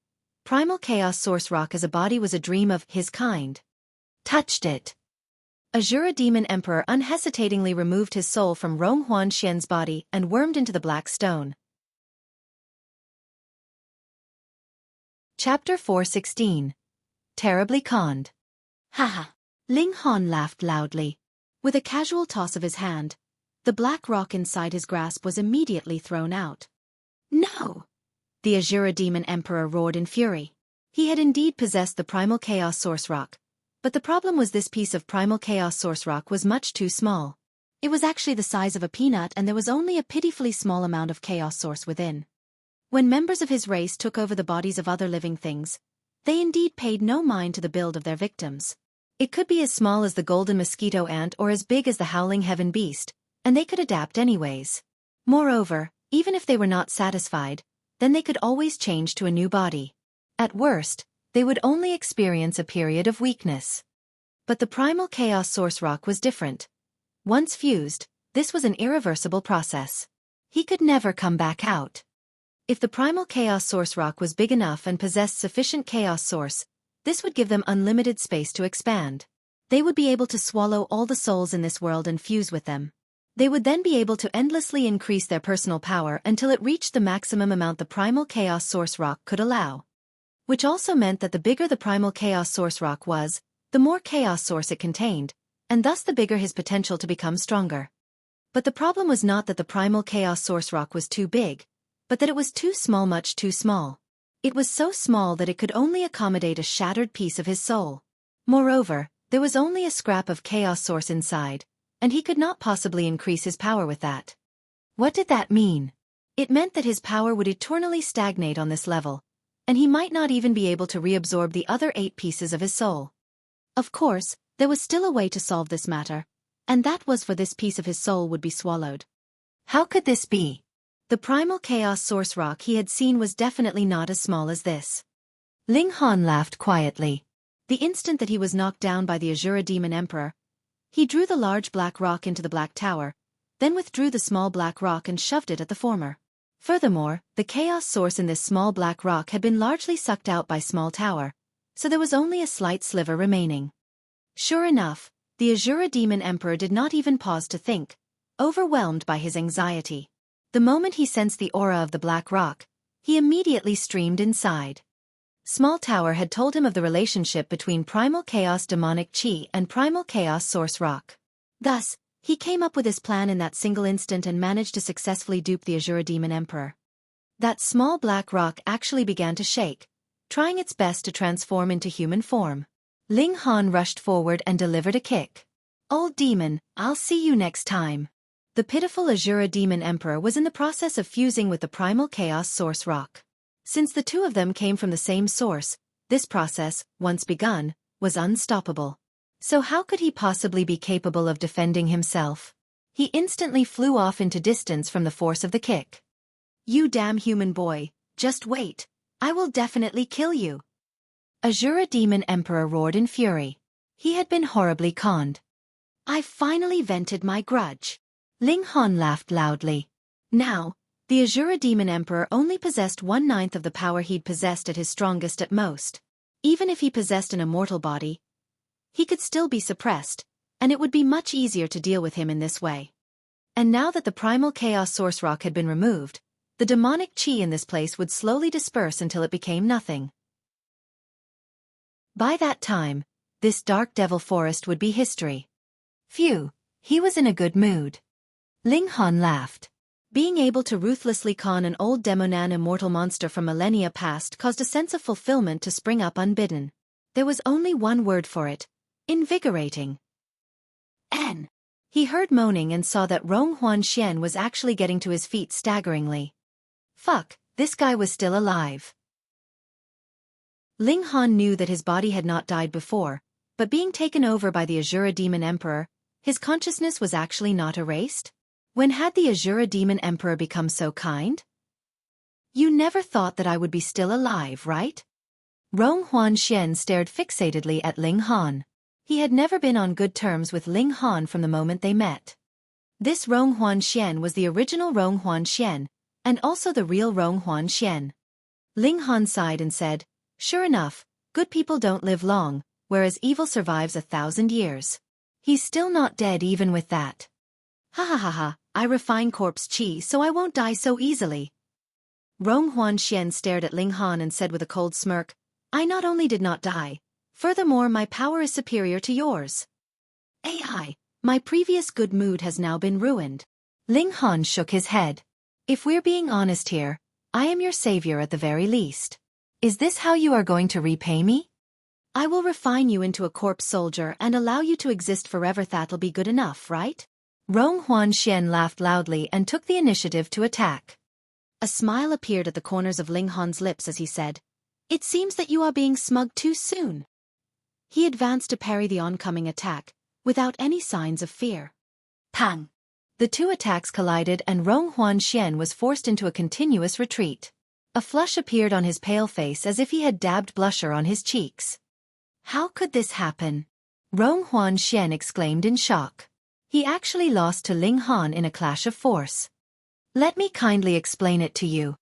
Primal chaos source rock as a body was a dream of his kind. Touched it. Azura Demon Emperor unhesitatingly removed his soul from Rong Huanxian's body and wormed into the black stone. Chapter 416. Terribly conned. Haha. Ling Han laughed loudly. With a casual toss of his hand, the black rock inside his grasp was immediately thrown out. No! The Azura Demon Emperor roared in fury. He had indeed possessed the primal chaos source rock, but the problem was this piece of primal chaos source rock was much too small. It was actually the size of a peanut and there was only a pitifully small amount of chaos source within. When members of his race took over the bodies of other living things, they indeed paid no mind to the build of their victims. It could be as small as the golden mosquito ant or as big as the howling heaven beast, and they could adapt anyways. Moreover, even if they were not satisfied, then they could always change to a new body. At worst, they would only experience a period of weakness. But the primal chaos source rock was different. Once fused, this was an irreversible process. He could never come back out. If the primal chaos source rock was big enough and possessed sufficient chaos source, this would give them unlimited space to expand. They would be able to swallow all the souls in this world and fuse with them. They would then be able to endlessly increase their personal power until it reached the maximum amount the primal chaos source rock could allow. Which also meant that the bigger the primal chaos source rock was, the more chaos source it contained, and thus the bigger his potential to become stronger. But the problem was not that the primal chaos source rock was too big, but that it was too small, much too small. It was so small that it could only accommodate a shattered piece of his soul. Moreover, there was only a scrap of chaos source inside, and he could not possibly increase his power with that. What did that mean? It meant that his power would eternally stagnate on this level, and he might not even be able to reabsorb the other 8 pieces of his soul. Of course, there was still a way to solve this matter, and that was for this piece of his soul would be swallowed. How could this be? The primal chaos source rock he had seen was definitely not as small as this. Ling Han laughed quietly. The instant that he was knocked down by the Azura Demon Emperor, he drew the large black rock into the black tower, then withdrew the small black rock and shoved it at the former. Furthermore, the chaos source in this small black rock had been largely sucked out by small tower, so there was only a slight sliver remaining. Sure enough, the Azura Demon Emperor did not even pause to think, overwhelmed by his anxiety. The moment he sensed the aura of the black rock, he immediately streamed inside. Small Tower had told him of the relationship between Primal Chaos Demonic Chi and Primal Chaos Source Rock. Thus, he came up with his plan in that single instant and managed to successfully dupe the Azura Demon Emperor. That small black rock actually began to shake, trying its best to transform into human form. Ling Han rushed forward and delivered a kick. "Old demon, I'll see you next time." The pitiful Azura Demon Emperor was in the process of fusing with the Primal Chaos Source Rock. Since the two of them came from the same source, this process, once begun, was unstoppable. So how could he possibly be capable of defending himself? He instantly flew off into distance from the force of the kick. "You damn human boy, just wait. I will definitely kill you." Azura Demon Emperor roared in fury. He had been horribly conned. "I've finally vented my grudge." Ling Han laughed loudly. Now, the Azura Demon Emperor only possessed 1/9 of the power he'd possessed at his strongest at most. Even if he possessed an immortal body, he could still be suppressed, and it would be much easier to deal with him in this way. And now that the Primal Chaos Source Rock had been removed, the demonic chi in this place would slowly disperse until it became nothing. By that time, this dark devil forest would be history. Phew, he was in a good mood. Ling Han laughed. Being able to ruthlessly con an old demonan immortal monster from millennia past caused a sense of fulfillment to spring up unbidden. There was only one word for it: invigorating. N. He heard moaning and saw that Rong Huanxian was actually getting to his feet staggeringly. Fuck, this guy was still alive. Ling Han knew that his body had not died before, but being taken over by the Azura Demon Emperor, his consciousness was actually not erased. When had the Azura Demon Emperor become so kind? "You never thought that I would be still alive, right?" Rong Huanxian stared fixatedly at Ling Han. He had never been on good terms with Ling Han from the moment they met. This Rong Huanxian was the original Rong Huanxian, and also the real Rong Huanxian. Ling Han sighed and said, "Sure enough, good people don't live long, whereas evil survives 1,000 years. He's still not dead even with that. Ha ha ha ha, I refine corpse chi so I won't die so easily." Rong Huanxian stared at Ling Han and said with a cold smirk, "I not only did not die, furthermore my power is superior to yours." "AI, my previous good mood has now been ruined." Ling Han shook his head. "If we're being honest here, I am your savior at the very least. Is this how you are going to repay me? I will refine you into a corpse soldier and allow you to exist forever. That'll be good enough, right?" Rong Huanxian laughed loudly and took the initiative to attack. A smile appeared at the corners of Ling Han's lips as he said, "It seems that you are being smug too soon." He advanced to parry the oncoming attack, without any signs of fear. Pang! The two attacks collided and Rong Huanxian was forced into a continuous retreat. A flush appeared on his pale face as if he had dabbed blusher on his cheeks. "How could this happen?" Rong Huanxian exclaimed in shock. He actually lost to Ling Han in a clash of force. "Let me kindly explain it to you."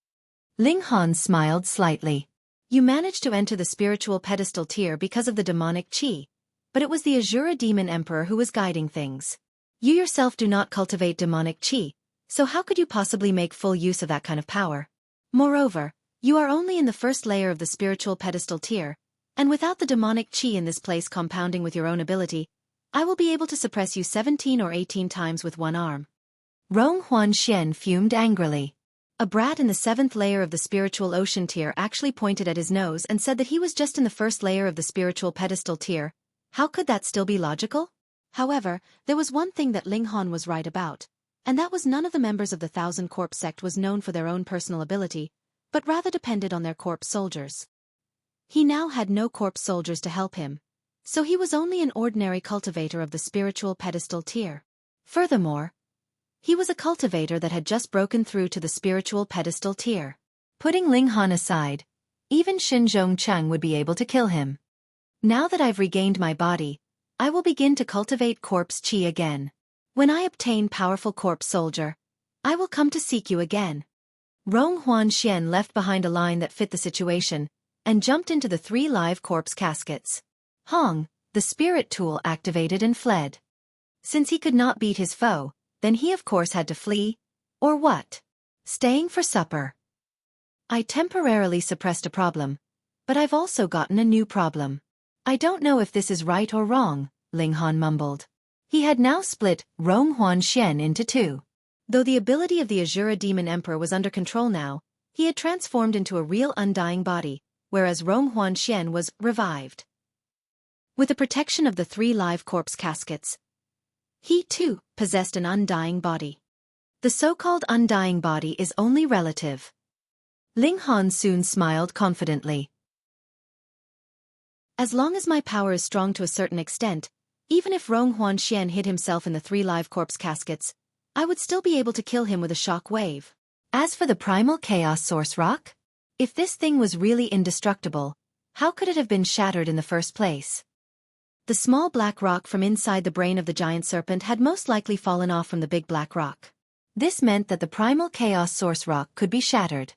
Ling Han smiled slightly. "You managed to enter the spiritual pedestal tier because of the demonic chi, but it was the Azura Demon Emperor who was guiding things. You yourself do not cultivate demonic chi, so how could you possibly make full use of that kind of power? Moreover, you are only in the first layer of the spiritual pedestal tier, and without the demonic chi in this place compounding with your own ability, I will be able to suppress you 17 or 18 times with one arm. Rong Huanxian fumed angrily. A brat in the 7th layer of the spiritual ocean tier actually pointed at his nose and said that he was just in the first layer of the spiritual pedestal tier. How could that still be logical? However, there was one thing that Ling Han was right about, and that was none of the members of the Thousand Corpse sect was known for their own personal ability, but rather depended on their corpse soldiers. He now had no corpse soldiers to help him, so he was only an ordinary cultivator of the spiritual pedestal tier. Furthermore, he was a cultivator that had just broken through to the spiritual pedestal tier. Putting Ling Han aside, even Xin Zhongcheng would be able to kill him. Now that I've regained my body, I will begin to cultivate corpse chi again. When I obtain powerful corpse soldier, I will come to seek you again. Rong Huanxian left behind a line that fit the situation, and jumped into the 3 live corpse caskets. Hong, the spirit tool activated and fled. Since he could not beat his foe, then he of course had to flee, or what? Staying for supper. I temporarily suppressed a problem, but I've also gotten a new problem. I don't know if this is right or wrong, Ling Han mumbled. He had now split Rong Huanxian into 2. Though the ability of the Azura Demon Emperor was under control now, he had transformed into a real undying body, whereas Rong Huanxian was revived. With the protection of the 3 live corpse caskets, he too possessed an undying body. The so-called undying body is only relative. Ling Han soon smiled confidently. As long as my power is strong to a certain extent, even if Rong Huanxian hid himself in the 3 live corpse caskets, I would still be able to kill him with a shock wave. As for the primal chaos source rock, if this thing was really indestructible, how could it have been shattered in the first place? The small black rock from inside the brain of the giant serpent had most likely fallen off from the big black rock. This meant that the primal chaos source rock could be shattered.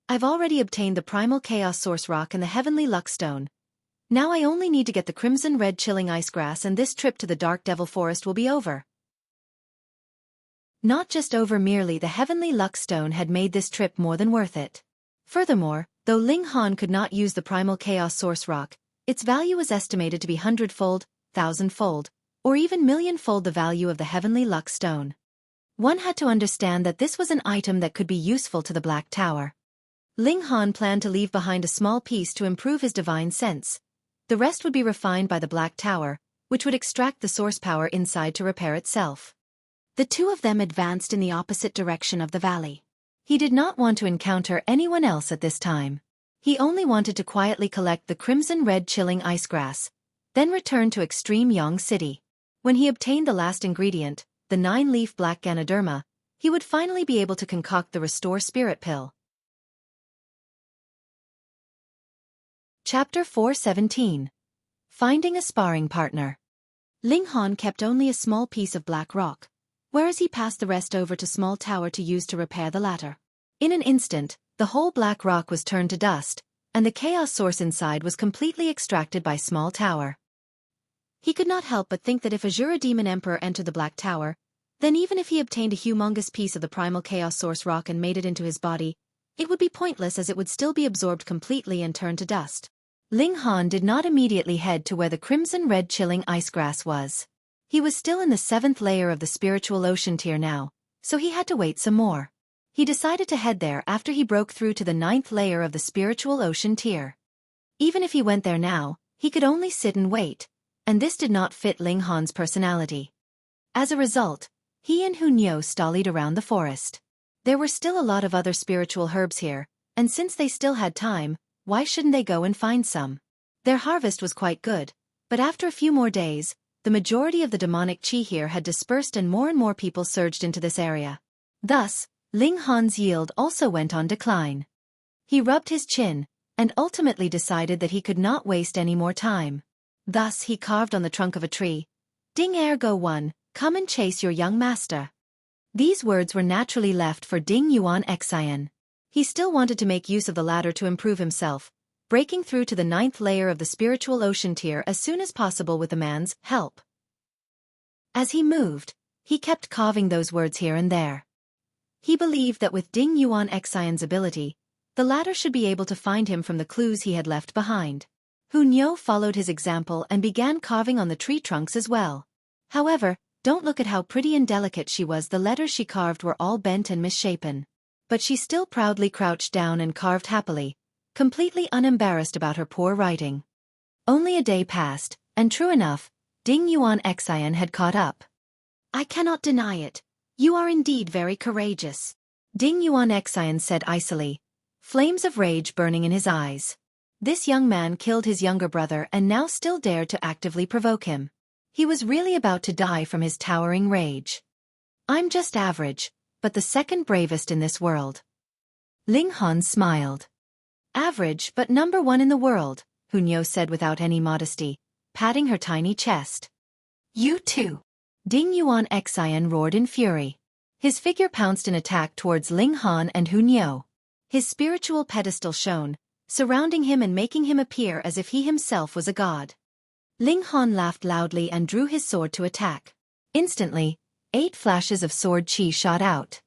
I've already obtained the primal chaos source rock and the heavenly Lux stone. Now I only need to get the crimson red chilling ice grass and this trip to the dark devil forest will be over. Not just over, merely the heavenly Lux stone had made this trip more than worth it. Furthermore, though Ling Han could not use the primal chaos source rock, its value was estimated to be 100-fold, 1,000-fold, or even million-fold the value of the heavenly Lux stone. One had to understand that this was an item that could be useful to the Black Tower. Ling Han planned to leave behind a small piece to improve his divine sense. The rest would be refined by the Black Tower, which would extract the source power inside to repair itself. The 2 of them advanced in the opposite direction of the valley. He did not want to encounter anyone else at this time. He only wanted to quietly collect the crimson red chilling ice grass, then return to Extreme Yang City. When he obtained the last ingredient, the 9-leaf black Ganoderma, he would finally be able to concoct the Restore Spirit Pill. Chapter 417. Finding a Sparring Partner. Ling Han kept only a small piece of black rock, whereas he passed the rest over to Small Tower to use to repair the latter. In an instant, the whole black rock was turned to dust, and the chaos source inside was completely extracted by Small Tower. He could not help but think that if Azura Demon Emperor entered the Black Tower, then even if he obtained a humongous piece of the primal chaos source rock and made it into his body, it would be pointless as it would still be absorbed completely and turned to dust. Ling Han did not immediately head to where the crimson red chilling ice grass was. He was still in the 7th layer of the spiritual ocean tier now, so he had to wait some more. He decided to head there after he broke through to the 9th layer of the spiritual ocean tier. Even if he went there now, he could only sit and wait, and this did not fit Ling Han's personality. As a result, he and Hunyo stollied around the forest. There were still a lot of other spiritual herbs here, and since they still had time, why shouldn't they go and find some? Their harvest was quite good, but after a few more days, the majority of the demonic chi here had dispersed and more people surged into this area. Thus, Ling Han's yield also went on decline. He rubbed his chin, and ultimately decided that he could not waste any more time. Thus he carved on the trunk of a tree, "Ding Ergo 1, come and chase your young master." These words were naturally left for Ding Yuan Xian. He still wanted to make use of the latter to improve himself, breaking through to the 9th layer of the spiritual ocean tier as soon as possible with the man's help. As he moved, he kept carving those words here and there. He believed that with Ding Yuan Xian's ability, the latter should be able to find him from the clues he had left behind. Hunyo followed his example and began carving on the tree trunks as well. However, don't look at how pretty and delicate she was. The letters she carved were all bent and misshapen. But she still proudly crouched down and carved happily, completely unembarrassed about her poor writing. Only a day passed, and true enough, Ding Yuan Xian had caught up. I cannot deny it. You are indeed very courageous. Ding Yuan Xian said icily, flames of rage burning in his eyes. This young man killed his younger brother and now still dared to actively provoke him. He was really about to die from his towering rage. I'm just average, but the second bravest in this world. Ling Han smiled. Average but number 1 in the world, Hunyo said without any modesty, patting her tiny chest. You too. Ding Yuan Xian roared in fury. His figure pounced in attack towards Ling Han and Hunyo. His spiritual pedestal shone, surrounding him and making him appear as if he himself was a god. Ling Han laughed loudly and drew his sword to attack. Instantly, 8 flashes of sword chi shot out.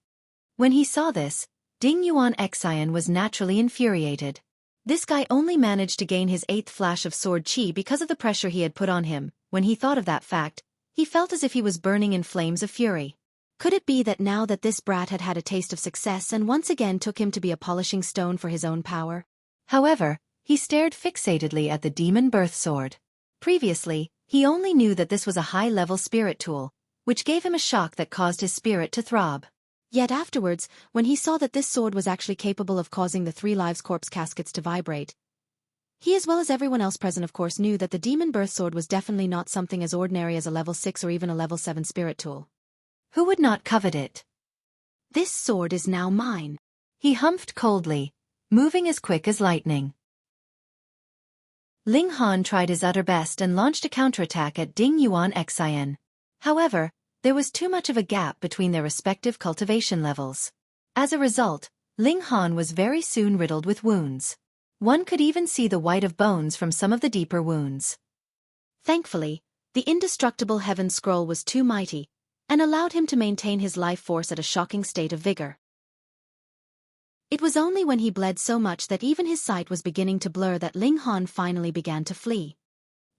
When he saw this, Ding Yuan Xian was naturally infuriated. This guy only managed to gain his 8th flash of sword chi because of the pressure he had put on him. When he thought of that fact, he felt as if he was burning in flames of fury. Could it be that now that this brat had had a taste of success and once again took him to be a polishing stone for his own power? However, he stared fixatedly at the demon birth sword. Previously, he only knew that this was a high-level spirit tool, which gave him a shock that caused his spirit to throb. Yet afterwards, when he saw that this sword was actually capable of causing the 3 lives corpse caskets to vibrate, he as well as everyone else present of course knew that the demon birth sword was definitely not something as ordinary as a level 6 or even a level 7 spirit tool. Who would not covet it? This sword is now mine. He humphed coldly, moving as quick as lightning. Ling Han tried his utter best and launched a counterattack at Ding Yuan Xian. However, there was too much of a gap between their respective cultivation levels. As a result, Ling Han was very soon riddled with wounds. One could even see the white of bones from some of the deeper wounds. Thankfully, the indestructible heaven scroll was too mighty, and allowed him to maintain his life force at a shocking state of vigor. It was only when he bled so much that even his sight was beginning to blur that Ling Han finally began to flee.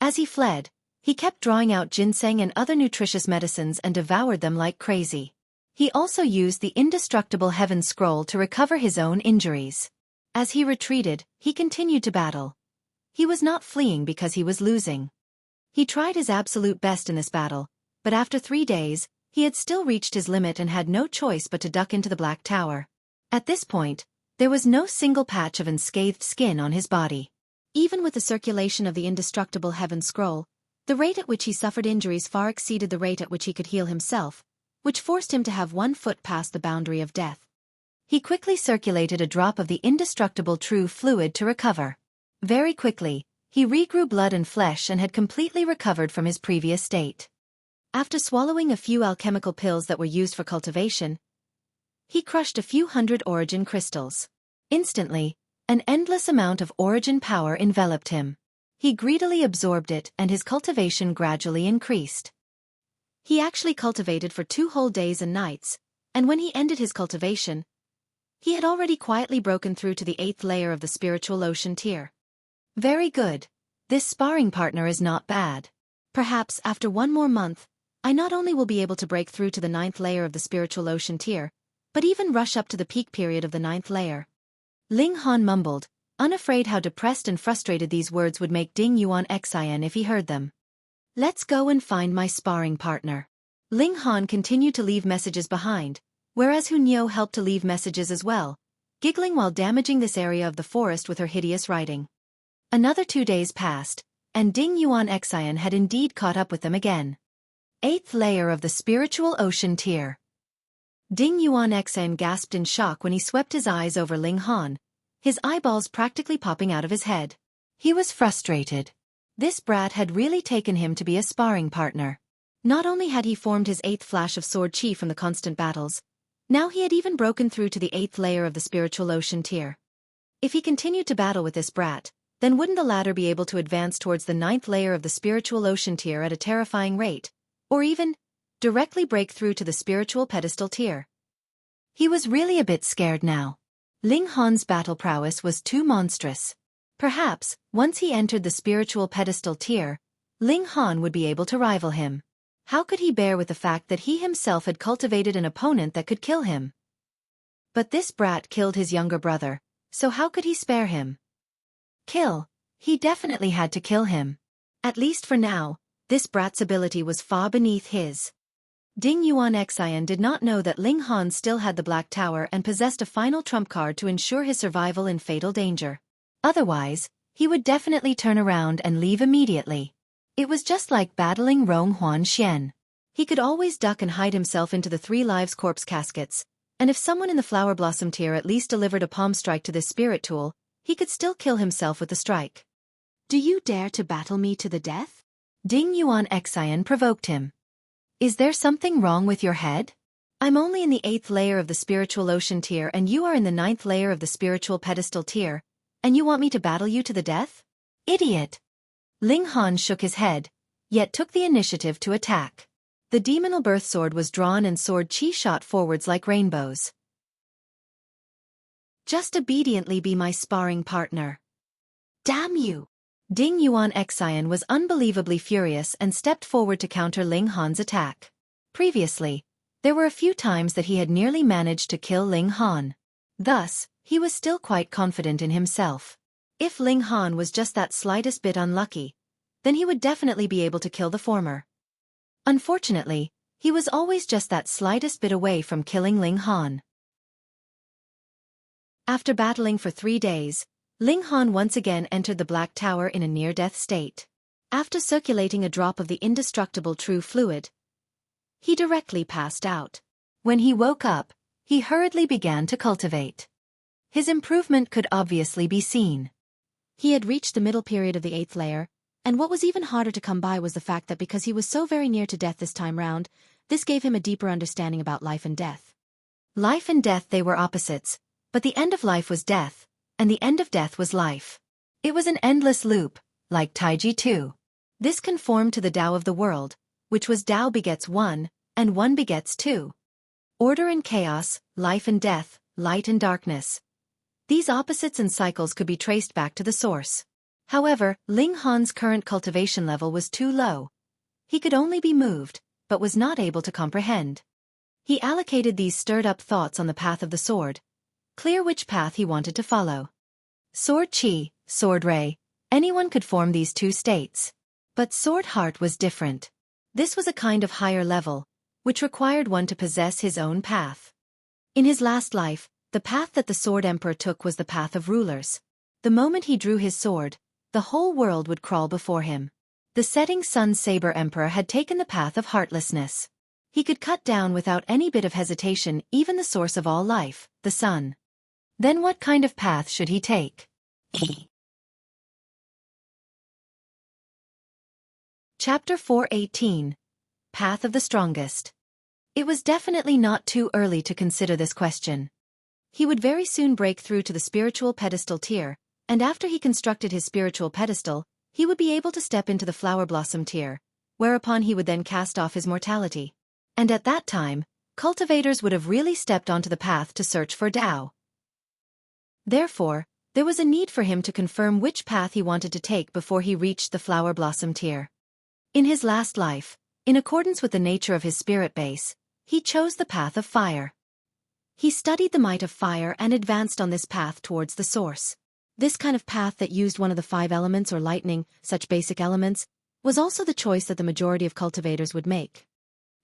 As he fled, he kept drawing out ginseng and other nutritious medicines and devoured them like crazy. He also used the indestructible heaven scroll to recover his own injuries. As he retreated, he continued to battle. He was not fleeing because he was losing. He tried his absolute best in this battle, but after 3 days, he had still reached his limit and had no choice but to duck into the Black Tower. At this point, there was no single patch of unscathed skin on his body. Even with the circulation of the indestructible heaven scroll, the rate at which he suffered injuries far exceeded the rate at which he could heal himself, which forced him to have 1 foot past the boundary of death. He quickly circulated a drop of the indestructible true fluid to recover. Very quickly, he regrew blood and flesh and had completely recovered from his previous state. After swallowing a few alchemical pills that were used for cultivation, he crushed a few hundred origin crystals. Instantly, an endless amount of origin power enveloped him. He greedily absorbed it and his cultivation gradually increased. He actually cultivated for 2 whole days and nights, and when he ended his cultivation, he had already quietly broken through to the 8th layer of the spiritual ocean tier. Very good. This sparring partner is not bad. Perhaps after 1 more month, I not only will be able to break through to the 9th layer of the spiritual ocean tier, but even rush up to the peak period of the 9th layer. Ling Han mumbled, unafraid how depressed and frustrated these words would make Ding Yuan Xian if he heard them. Let's go and find my sparring partner. Ling Han continued to leave messages behind, whereas Hunyo helped to leave messages as well, giggling while damaging this area of the forest with her hideous writing. Another 2 days passed, and Ding Yuan Xian had indeed caught up with them again. 8th layer of the spiritual ocean tier. Ding Yuan Xian gasped in shock when he swept his eyes over Ling Han, his eyeballs practically popping out of his head. He was frustrated. This brat had really taken him to be a sparring partner. Not only had he formed his 8th flash of sword chi from the constant battles, now he had even broken through to the 8th layer of the spiritual ocean tier. If he continued to battle with this brat, then wouldn't the latter be able to advance towards the 9th layer of the spiritual ocean tier at a terrifying rate, or even directly break through to the spiritual pedestal tier? He was really a bit scared now. Ling Han's battle prowess was too monstrous. Perhaps, once he entered the spiritual pedestal tier, Ling Han would be able to rival him. How could he bear with the fact that he himself had cultivated an opponent that could kill him? But this brat killed his younger brother, so how could he spare him? Kill. He definitely had to kill him. At least for now, this brat's ability was far beneath his. Ding Yuan Xian did not know that Ling Han still had the Black Tower and possessed a final trump card to ensure his survival in fatal danger. Otherwise, he would definitely turn around and leave immediately. It was just like battling Rong Huan Xian. He could always duck and hide himself into the 3 lives corpse caskets, and if someone in the Flower Blossom tier at least delivered a palm strike to this spirit tool, he could still kill himself with the strike. Do you dare to battle me to the death? Ding Yuan Xian provoked him. Is there something wrong with your head? I'm only in the 8th layer of the spiritual ocean tier and you are in the 9th layer of the spiritual pedestal tier, and you want me to battle you to the death? Idiot! Ling Han shook his head, yet took the initiative to attack. The demonal birth sword was drawn and sword chi shot forwards like rainbows. Just obediently be my sparring partner. Damn you! Ding Yuan Xian was unbelievably furious and stepped forward to counter Ling Han's attack. Previously, there were a few times that he had nearly managed to kill Ling Han. Thus, he was still quite confident in himself. If Ling Han was just that slightest bit unlucky, then he would definitely be able to kill the former. Unfortunately, he was always just that slightest bit away from killing Ling Han. After battling for 3 days, Ling Han once again entered the Black Tower in a near-death state. After circulating a drop of the indestructible true fluid, he directly passed out. When he woke up, he hurriedly began to cultivate. His improvement could obviously be seen. He had reached the middle period of the 8th layer, and what was even harder to come by was the fact that because he was so very near to death this time round, this gave him a deeper understanding about life and death. Life and death, they were opposites, but the end of life was death, and the end of death was life. It was an endless loop, like Taiji 2. This conformed to the Tao of the world, which was Tao begets 1, and 1 begets 2. Order and chaos, life and death, light and darkness. These opposites and cycles could be traced back to the source. However, Ling Han's current cultivation level was too low. He could only be moved, but was not able to comprehend. He allocated these stirred-up thoughts on the path of the sword, clear which path he wanted to follow. Sword Chi, Sword Ray, anyone could form these 2 states. But Sword Heart was different. This was a kind of higher level, which required one to possess his own path. In his last life, the path that the Sword Emperor took was the path of rulers. The moment he drew his sword, the whole world would crawl before him. The setting sun Saber Emperor had taken the path of heartlessness. He could cut down without any bit of hesitation even the source of all life, the sun. Then what kind of path should he take? Chapter 418. Path of the Strongest. It was definitely not too early to consider this question. He would very soon break through to the spiritual pedestal tier, and after he constructed his spiritual pedestal, he would be able to step into the flower blossom tier, whereupon he would then cast off his mortality. And at that time, cultivators would have really stepped onto the path to search for Tao. Therefore, there was a need for him to confirm which path he wanted to take before he reached the flower blossom tier. In his last life, in accordance with the nature of his spirit base, he chose the path of fire. He studied the might of fire and advanced on this path towards the source. This kind of path that used one of the 5 elements or lightning, such basic elements, was also the choice that the majority of cultivators would make.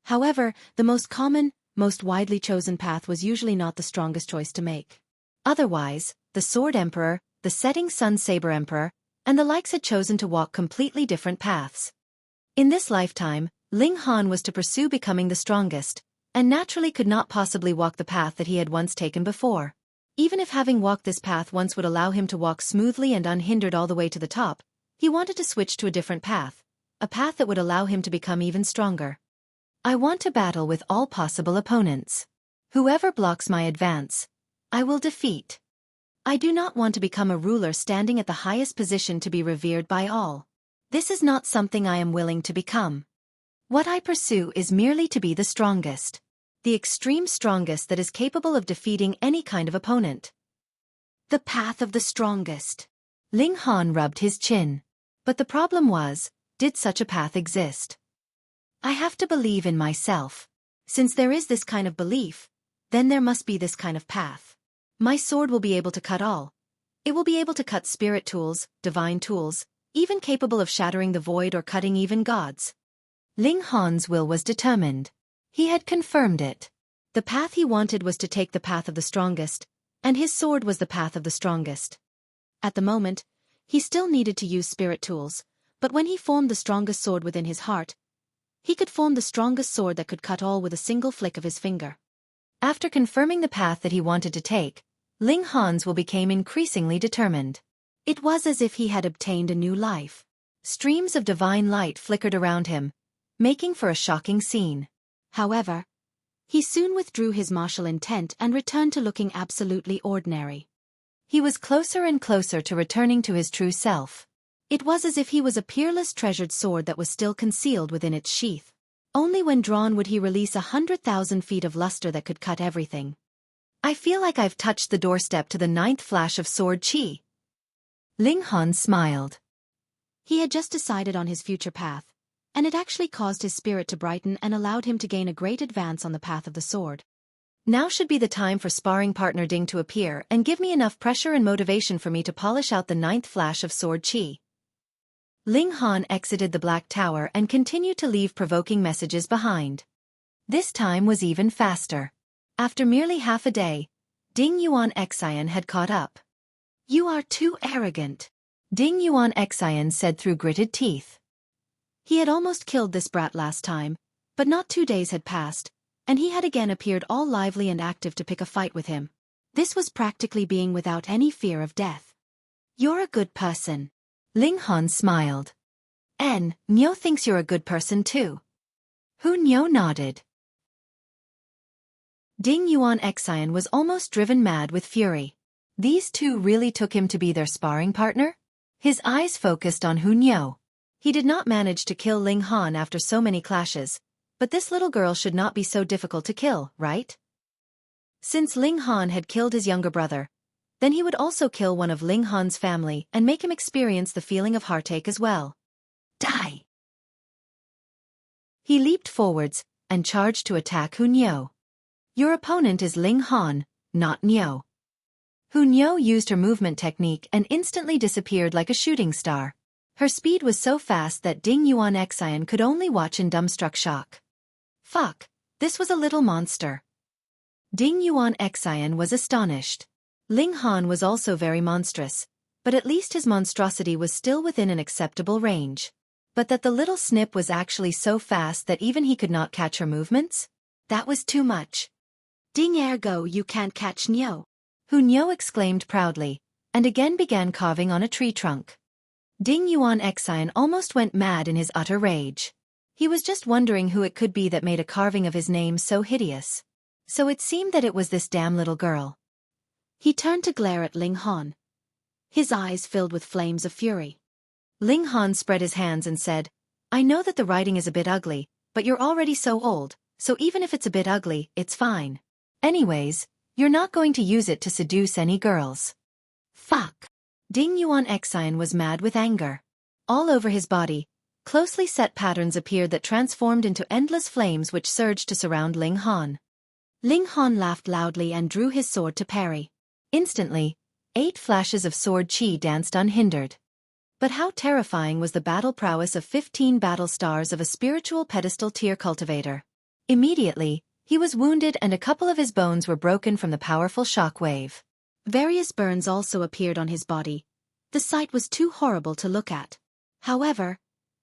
However, the most common, most widely chosen path was usually not the strongest choice to make. Otherwise, the Sword Emperor, the setting sun Saber Emperor, and the likes had chosen to walk completely different paths. In this lifetime, Ling Han was to pursue becoming the strongest, and naturally could not possibly walk the path that he had once taken before. Even if having walked this path once would allow him to walk smoothly and unhindered all the way to the top, he wanted to switch to a different path, a path that would allow him to become even stronger. I want to battle with all possible opponents. Whoever blocks my advance, I will defeat. I do not want to become a ruler standing at the highest position to be revered by all. This is not something I am willing to become. What I pursue is merely to be the strongest. The extreme strongest that is capable of defeating any kind of opponent. The path of the strongest. Ling Han rubbed his chin. But the problem was, did such a path exist? I have to believe in myself. Since there is this kind of belief, then there must be this kind of path. My sword will be able to cut all. It will be able to cut spirit tools, divine tools, even capable of shattering the void or cutting even gods. Ling Han's will was determined. He had confirmed it. The path he wanted was to take the path of the strongest, and his sword was the path of the strongest. At the moment, he still needed to use spirit tools, but when he formed the strongest sword within his heart, he could form the strongest sword that could cut all with a single flick of his finger. After confirming the path that he wanted to take, Ling Han's will became increasingly determined. It was as if he had obtained a new life. Streams of divine light flickered around him, making for a shocking scene. However, he soon withdrew his martial intent and returned to looking absolutely ordinary. He was closer and closer to returning to his true self. It was as if he was a peerless treasured sword that was still concealed within its sheath. Only when drawn would he release 100,000 feet of luster that could cut everything. I feel like I've touched the doorstep to the 9th flash of sword chi. Ling Han smiled. He had just decided on his future path, and it actually caused his spirit to brighten and allowed him to gain a great advance on the path of the sword. Now should be the time for sparring partner Ding to appear and give me enough pressure and motivation for me to polish out the 9th flash of sword chi. Ling Han exited the Black Tower and continued to leave provoking messages behind. This time was even faster. After merely half a day, Ding Yuan Xian had caught up. You are too arrogant, Ding Yuan Xian said through gritted teeth. He had almost killed this brat last time, but not 2 days had passed, and he had again appeared all lively and active to pick a fight with him. This was practically being without any fear of death. You're a good person. Ling Han smiled. Niu thinks you're a good person too. Hu Niu nodded. Ding Yuan Xian was almost driven mad with fury. These two really took him to be their sparring partner? His eyes focused on Hu Niu. He did not manage to kill Ling Han after so many clashes, but this little girl should not be so difficult to kill, right? Since Ling Han had killed his younger brother, then he would also kill one of Ling Han's family and make him experience the feeling of heartache as well. Die! He leaped forwards and charged to attack Hu Niu. Your opponent is Ling Han, not Niu. Hu Niu used her movement technique and instantly disappeared like a shooting star. Her speed was so fast that Ding Yuan Xian could only watch in dumbstruck shock. Fuck, this was a little monster. Ding Yuan Xian was astonished. Ling Han was also very monstrous, but at least his monstrosity was still within an acceptable range. But that the little snip was actually so fast that even he could not catch her movements? That was too much. Ding ergo you can't catch Niu. Hu Niu exclaimed proudly, and again began carving on a tree trunk. Ding Yuan Xian almost went mad in his utter rage. He was just wondering who it could be that made a carving of his name so hideous. So it seemed that it was this damn little girl. He turned to glare at Ling Han. His eyes filled with flames of fury. Ling Han spread his hands and said, I know that the writing is a bit ugly, but you're already so old, so even if it's a bit ugly, it's fine. Anyways, you're not going to use it to seduce any girls. Fuck. Ding Yuan Xian was mad with anger. All over his body, closely set patterns appeared that transformed into endless flames which surged to surround Ling Han. Ling Han laughed loudly and drew his sword to parry. Instantly, 8 flashes of sword chi danced unhindered. But how terrifying was the battle prowess of 15 battle stars of a spiritual pedestal tier cultivator. Immediately, he was wounded and a couple of his bones were broken from the powerful shock wave. Various burns also appeared on his body. The sight was too horrible to look at. However,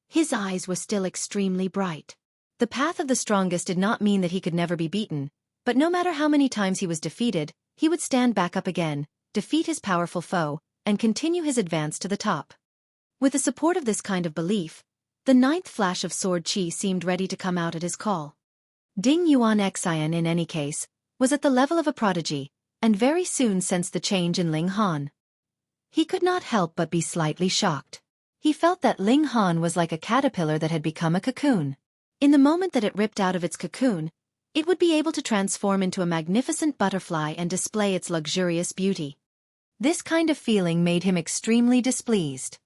his eyes were still extremely bright. The path of the strongest did not mean that he could never be beaten, but no matter how many times he was defeated, he would stand back up again, defeat his powerful foe, and continue his advance to the top. With the support of this kind of belief, the 9th flash of sword chi seemed ready to come out at his call. Ding Yuan Xian in any case, was at the level of a prodigy, and very soon sensed the change in Ling Han. He could not help but be slightly shocked. He felt that Ling Han was like a caterpillar that had become a cocoon. In the moment that it ripped out of its cocoon, it would be able to transform into a magnificent butterfly and display its luxurious beauty. This kind of feeling made him extremely displeased.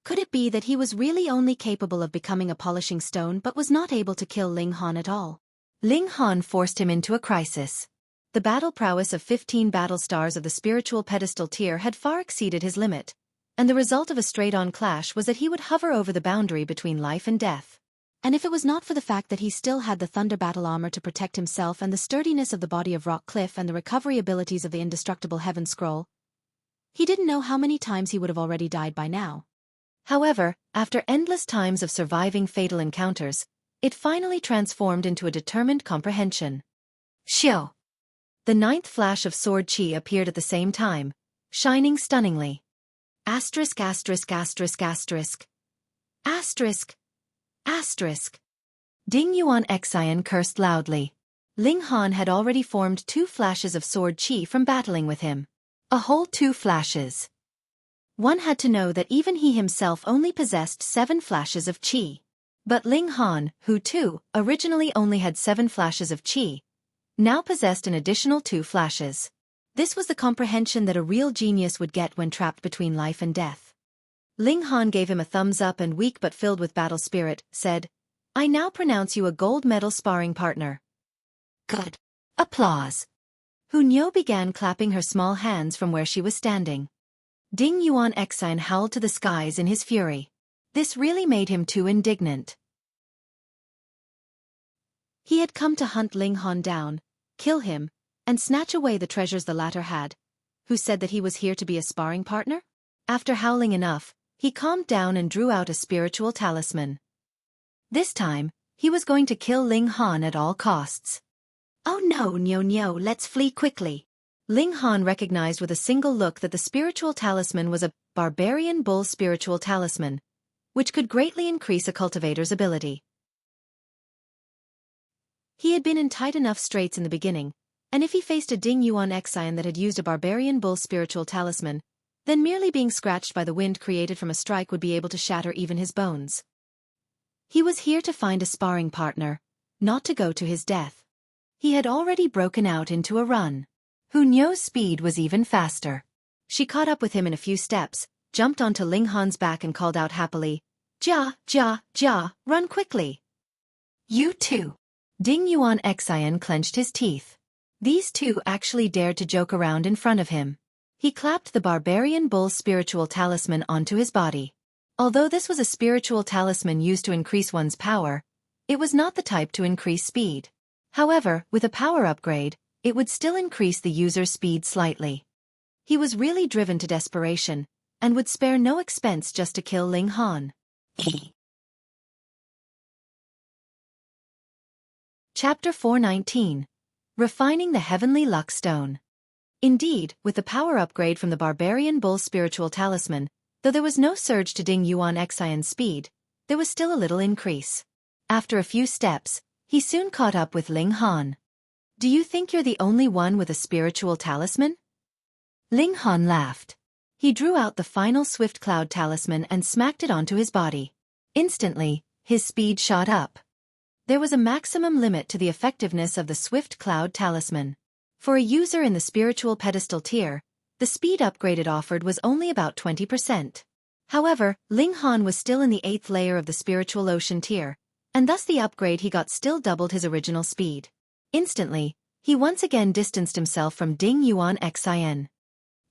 Could it be that he was really only capable of becoming a polishing stone but was not able to kill Ling Han at all? Ling Han forced him into a crisis. The battle prowess of 15 battle stars of the spiritual pedestal tier had far exceeded his limit, and the result of a straight-on clash was that he would hover over the boundary between life and death. And if it was not for the fact that he still had the thunder battle armor to protect himself and the sturdiness of the body of rock cliff and the recovery abilities of the indestructible heaven scroll, he didn't know how many times he would have already died by now. However, after endless times of surviving fatal encounters, it finally transformed into a determined comprehension. Xiao! The 9th flash of sword chi appeared at the same time, shining stunningly. Asterisk asterisk asterisk asterisk. Asterisk. Asterisk. Ding Yuan Xian cursed loudly. Ling Han had already formed 2 flashes of sword chi from battling with him. A whole 2 flashes. One had to know that even he himself only possessed 7 flashes of chi. But Ling Han, who too, originally only had 7 flashes of chi, now possessed an additional 2 flashes. This was the comprehension that a real genius would get when trapped between life and death. Ling Han gave him a thumbs up and, weak but filled with battle spirit, said, "I now pronounce you a gold medal sparring partner." Good. Applause. Hunyo began clapping her small hands from where she was standing. Ding Yuan Xian howled to the skies in his fury. This really made him too indignant. He had come to hunt Ling Han down, kill him, and snatch away the treasures the latter had. Who said that he was here to be a sparring partner? After howling enough, he calmed down and drew out a spiritual talisman. This time, he was going to kill Ling Han at all costs. "Oh no, no, let's flee quickly." Ling Han recognized with a single look that the spiritual talisman was a barbarian bull spiritual talisman, which could greatly increase a cultivator's ability. He had been in tight enough straits in the beginning, and if he faced a Ding Yuan Xian that had used a barbarian bull spiritual talisman, then merely being scratched by the wind created from a strike would be able to shatter even his bones. He was here to find a sparring partner, not to go to his death. He had already broken out into a run. Hunyo's speed was even faster. She caught up with him in a few steps, jumped onto Ling Han's back and called out happily, "Ja, ja, ja, run quickly." "You too." Ding Yuan Xian clenched his teeth. These two actually dared to joke around in front of him. He clapped the barbarian bull's spiritual talisman onto his body. Although this was a spiritual talisman used to increase one's power, it was not the type to increase speed. However, with a power upgrade, it would still increase the user's speed slightly. He was really driven to desperation, and would spare no expense just to kill Ling Han. Chapter 419. Refining the Heavenly Luck Stone. Indeed, with the power upgrade from the Barbarian Bull Spiritual Talisman, though there was no surge to Ding Yuan Xian's speed, there was still a little increase. After a few steps, he soon caught up with Ling Han. "Do you think you're the only one with a spiritual talisman?" Ling Han laughed. He drew out the final Swift Cloud talisman and smacked it onto his body. Instantly, his speed shot up. There was a maximum limit to the effectiveness of the Swift Cloud talisman. For a user in the spiritual pedestal tier, the speed upgrade it offered was only about 20%. However, Ling Han was still in the 8th layer of the spiritual ocean tier, and thus the upgrade he got still doubled his original speed. Instantly, he once again distanced himself from Ding Yuan Xian.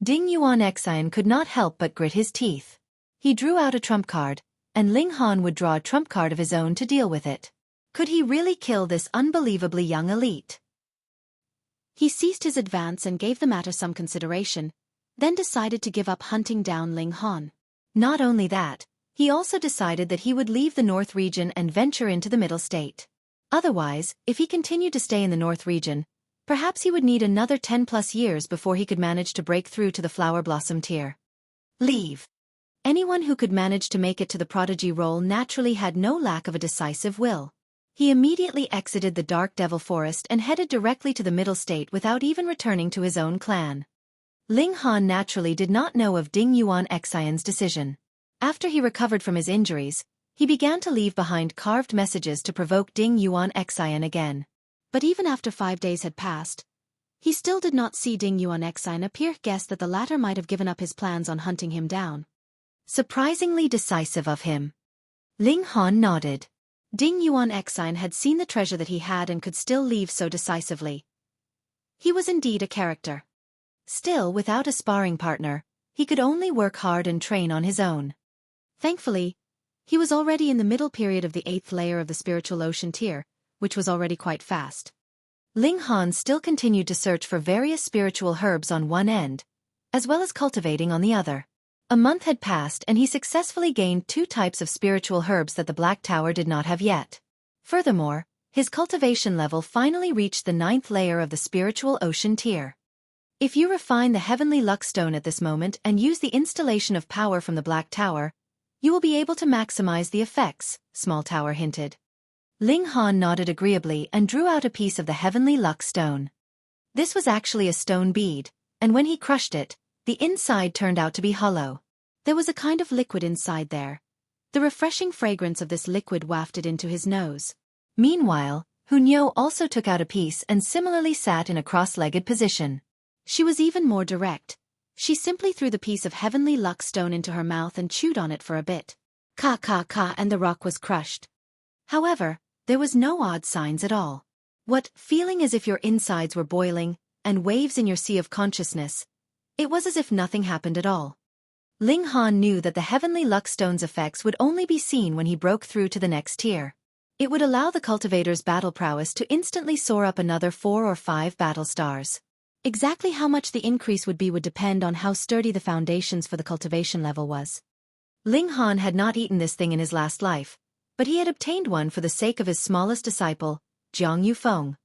Ding Yuan Xian could not help but grit his teeth. He drew out a trump card, and Ling Han would draw a trump card of his own to deal with it. Could he really kill this unbelievably young elite? He ceased his advance and gave the matter some consideration, then decided to give up hunting down Ling Han. Not only that, he also decided that he would leave the North region and venture into the Middle State. Otherwise, if he continued to stay in the North region, perhaps he would need another 10+ years before he could manage to break through to the Flower Blossom tier. Leave. Anyone who could manage to make it to the prodigy role naturally had no lack of a decisive will. He immediately exited the Dark Devil Forest and headed directly to the Middle State without even returning to his own clan. Ling Han naturally did not know of Ding Yuan Xian's decision. After he recovered from his injuries, he began to leave behind carved messages to provoke Ding Yuan Xian again. But even after 5 days had passed, he still did not see Ding Yuan Xian appear. Guessed that the latter might have given up his plans on hunting him down. Surprisingly decisive of him. Ling Han nodded. Ding Yuan Xian had seen the treasure that he had and could still leave so decisively. He was indeed a character. Still, without a sparring partner, he could only work hard and train on his own. Thankfully, he was already in the middle period of the 8th layer of the spiritual ocean tier, which was already quite fast. Ling Han still continued to search for various spiritual herbs on one end, as well as cultivating on the other. A month had passed and he successfully gained 2 types of spiritual herbs that the Black Tower did not have yet. Furthermore, his cultivation level finally reached the 9th layer of the spiritual ocean tier. If you refine the heavenly Lux Stone at this moment and use the installation of power from the Black Tower, you will be able to maximize the effects, Small Tower hinted. Ling Han nodded agreeably and drew out a piece of the heavenly Lux Stone. This was actually a stone bead, and when he crushed it, the inside turned out to be hollow. There was a kind of liquid inside there. The refreshing fragrance of this liquid wafted into his nose. Meanwhile, Hunyou also took out a piece and similarly sat in a cross-legged position. She was even more direct. She simply threw the piece of heavenly Lux Stone into her mouth and chewed on it for a bit. Ka, and the rock was crushed. However, there was no odd signs at all. What, feeling as if your insides were boiling, and waves in your sea of consciousness, it was as if nothing happened at all. Ling Han knew that the heavenly Lux Stone's effects would only be seen when he broke through to the next tier. It would allow the cultivator's battle prowess to instantly soar up another 4 or 5 battle stars. Exactly how much the increase would depend on how sturdy the foundations for the cultivation level was. Ling Han had not eaten this thing in his last life, but he had obtained one for the sake of his smallest disciple, Jiang Yufeng.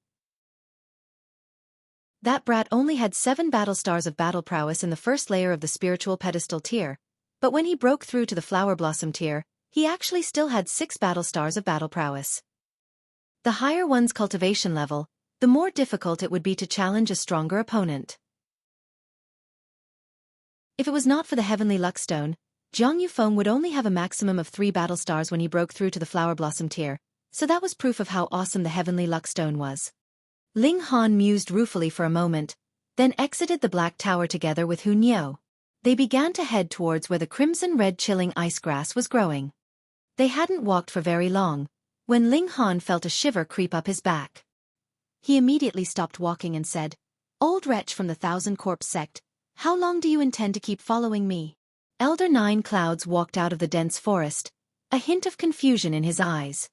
That brat only had 7 battle stars of battle prowess in the first layer of the spiritual pedestal tier, but when he broke through to the flower blossom tier, he actually still had 6 battle stars of battle prowess. The higher one's cultivation level, the more difficult it would be to challenge a stronger opponent. If it was not for the heavenly Lux Stone, Jiang Yufeng would only have a maximum of 3 battle stars when he broke through to the flower blossom tier, so that was proof of how awesome the heavenly Lux Stone was. Ling Han mused ruefully for a moment, then exited the Black Tower together with Hunyou. They began to head towards where the crimson-red chilling ice grass was growing. They hadn't walked for very long, when Ling Han felt a shiver creep up his back. He immediately stopped walking and said, "Old wretch from the Thousand Corpse sect, how long do you intend to keep following me?" Elder Nine Clouds walked out of the dense forest, a hint of confusion in his eyes.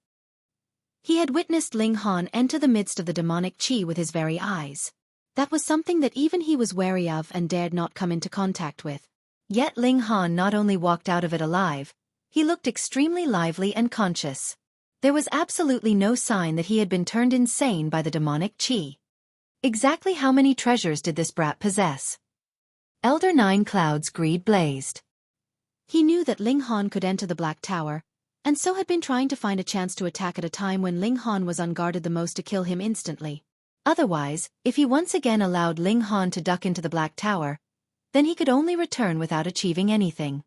He had witnessed Ling Han enter the midst of the demonic qi with his very eyes. That was something that even he was wary of and dared not come into contact with. Yet Ling Han not only walked out of it alive, he looked extremely lively and conscious. There was absolutely no sign that he had been turned insane by the demonic qi. Exactly how many treasures did this brat possess? Elder Nine Clouds' greed blazed. He knew that Ling Han could enter the Black Tower, and so had been trying to find a chance to attack at a time when Ling Han was unguarded the most to kill him instantly. Otherwise, if he once again allowed Ling Han to duck into the Black Tower, then he could only return without achieving anything.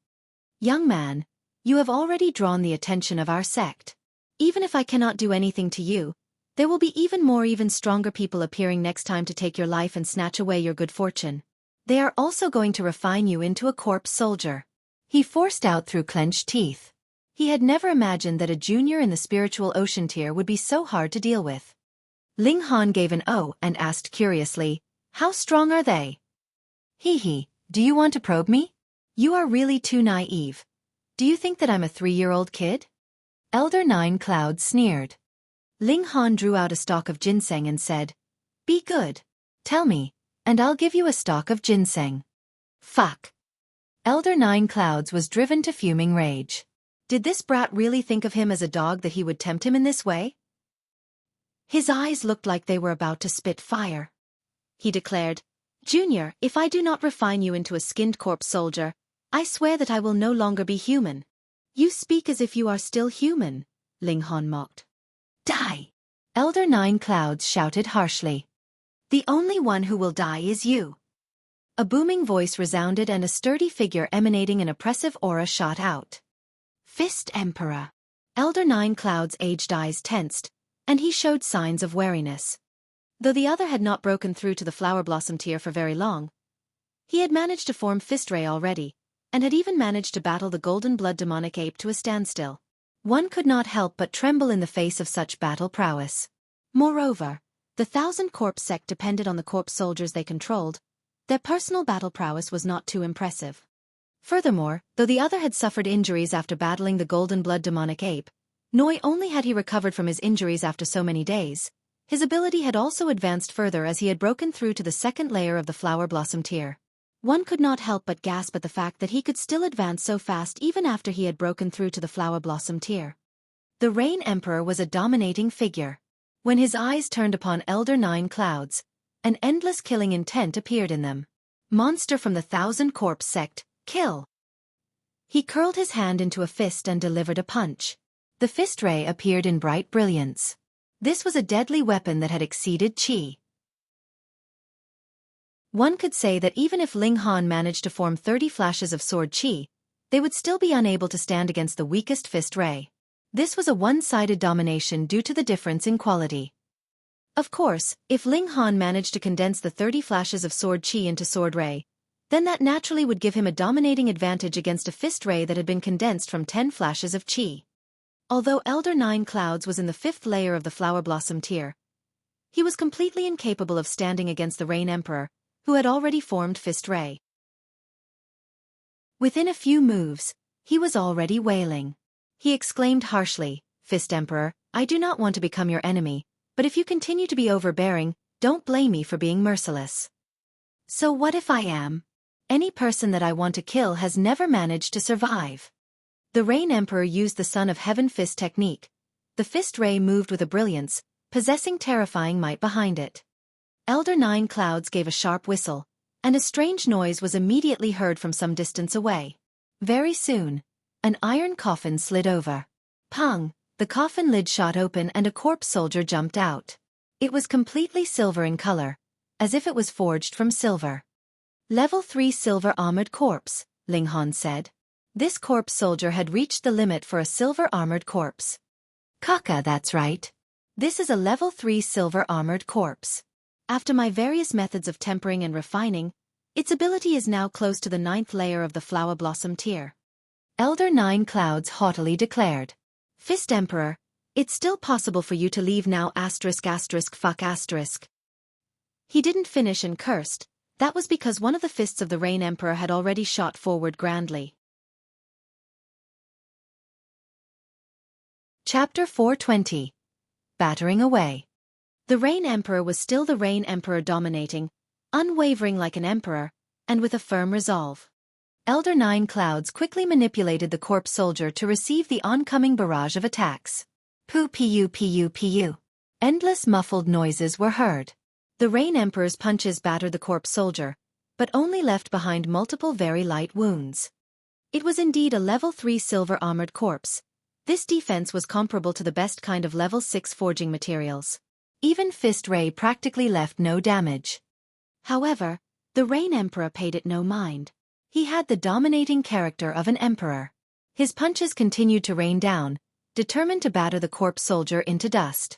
Young man, you have already drawn the attention of our sect. Even if I cannot do anything to you, there will be even stronger people appearing next time to take your life and snatch away your good fortune. They are also going to refine you into a corpse soldier. He forced out through clenched teeth. He had never imagined that a junior in the spiritual ocean tier would be so hard to deal with. Ling Han gave an "oh" and asked curiously, "How strong are they?" "Hee, do you want to probe me? You are really too naive. Do you think that I'm a 3-year-old kid?" Elder Nine Clouds sneered. Ling Han drew out a stalk of ginseng and said, "Be good. Tell me, and I'll give you a stalk of ginseng." Fuck. Elder Nine Clouds was driven to fuming rage. Did this brat really think of him as a dog that he would tempt him in this way? His eyes looked like they were about to spit fire. He declared, "Junior, if I do not refine you into a skinned corpse soldier, I swear that I will no longer be human." "You speak as if you are still human," Ling Han mocked. "Die!" Elder Nine Clouds shouted harshly. The only one who will die is you. A booming voice resounded and a sturdy figure emanating an oppressive aura shot out. Fist Emperor. Elder Nine Clouds' aged eyes tensed, and he showed signs of wariness. Though the other had not broken through to the flower blossom tier for very long, he had managed to form Fist Ray already, and had even managed to battle the golden blood demonic ape to a standstill. One could not help but tremble in the face of such battle prowess. Moreover, the 1,000 Corpse sect depended on the corpse soldiers they controlled. Their personal battle prowess was not too impressive. Furthermore, though the other had suffered injuries after battling the golden blood demonic ape, not only had he recovered from his injuries after so many days, his ability had also advanced further as he had broken through to the second layer of the flower blossom tier. One could not help but gasp at the fact that he could still advance so fast even after he had broken through to the flower blossom tier. The Rain Emperor was a dominating figure. When his eyes turned upon Elder Nine Clouds, an endless killing intent appeared in them. Monster from the 1,000 Corpse sect, kill! He curled his hand into a fist and delivered a punch. The fist ray appeared in bright brilliance. This was a deadly weapon that had exceeded Qi. One could say that even if Ling Han managed to form 30 flashes of sword Qi, they would still be unable to stand against the weakest fist ray. This was a one-sided domination due to the difference in quality. Of course, if Ling Han managed to condense the 30 flashes of sword Qi into sword ray, then that naturally would give him a dominating advantage against a fist ray that had been condensed from 10 flashes of Qi. Although Elder Nine Clouds was in the 5th layer of the flower blossom tier, he was completely incapable of standing against the Rain Emperor, who had already formed Fist Ray. Within a few moves, he was already wailing. He exclaimed harshly, Fist Emperor, I do not want to become your enemy, but if you continue to be overbearing, don't blame me for being merciless. So what if I am? Any person that I want to kill has never managed to survive. The Rain Emperor used the Son of Heaven Fist technique. The Fist Ray moved with a brilliance, possessing terrifying might behind it. Elder Nine Clouds gave a sharp whistle, and a strange noise was immediately heard from some distance away. Very soon, an iron coffin slid over. Pung! The coffin lid shot open and a corpse soldier jumped out. It was completely silver in color, as if it was forged from silver. Level 3 silver armored corpse, Ling Han said. This corpse soldier had reached the limit for a silver armored corpse. Kaka, that's right. This is a level 3 silver armored corpse. After my various methods of tempering and refining, its ability is now close to the 9th layer of the flower blossom tier. Elder Nine Clouds haughtily declared. Fist Emperor, it's still possible for you to leave now *****. He didn't finish and cursed. That was because one of the fists of the Rain Emperor had already shot forward grandly. Chapter 420. Battering Away. The Rain Emperor was still the Rain Emperor, dominating, unwavering like an emperor, and with a firm resolve. Elder Nine Clouds quickly manipulated the corpse soldier to receive the oncoming barrage of attacks. Pu. Endless muffled noises were heard. The Rain Emperor's punches battered the corpse soldier, but only left behind multiple very light wounds. It was indeed a level 3 silver armored corpse. This defense was comparable to the best kind of level 6 forging materials. Even Fist Ray practically left no damage. However, the Rain Emperor paid it no mind. He had the dominating character of an emperor. His punches continued to rain down, determined to batter the corpse soldier into dust.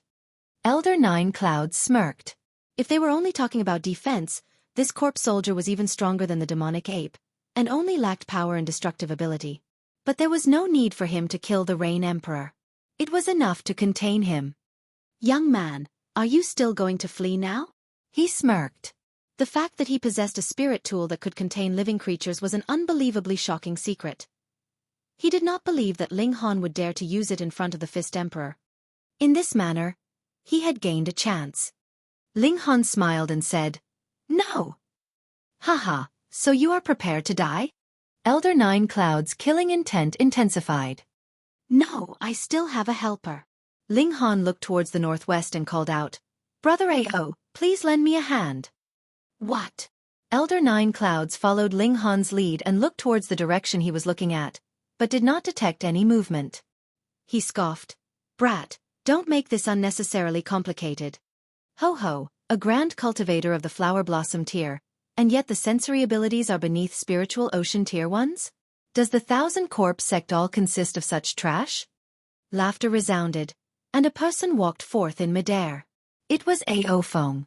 Elder Nine Clouds smirked. If they were only talking about defense, this corpse soldier was even stronger than the demonic ape, and only lacked power and destructive ability. But there was no need for him to kill the Rain Emperor. It was enough to contain him. Young man, are you still going to flee now? He smirked. The fact that he possessed a spirit tool that could contain living creatures was an unbelievably shocking secret. He did not believe that Ling Han would dare to use it in front of the Fist Emperor. In this manner, he had gained a chance. Ling Han smiled and said, No. Haha, so you are prepared to die? Elder Nine Clouds' killing intent intensified. No, I still have a helper. Ling Han looked towards the northwest and called out, Brother Ao, please lend me a hand. What? Elder Nine Clouds followed Ling Han's lead and looked towards the direction he was looking at, but did not detect any movement. He scoffed. Brat, Don't make this unnecessarily complicated. Ho ho, a grand cultivator of the flower blossom tier, and yet the sensory abilities are beneath spiritual ocean tier ones? Does the Thousand Corpse sect all consist of such trash? Laughter resounded, and a person walked forth in midair. It was Xiaofan.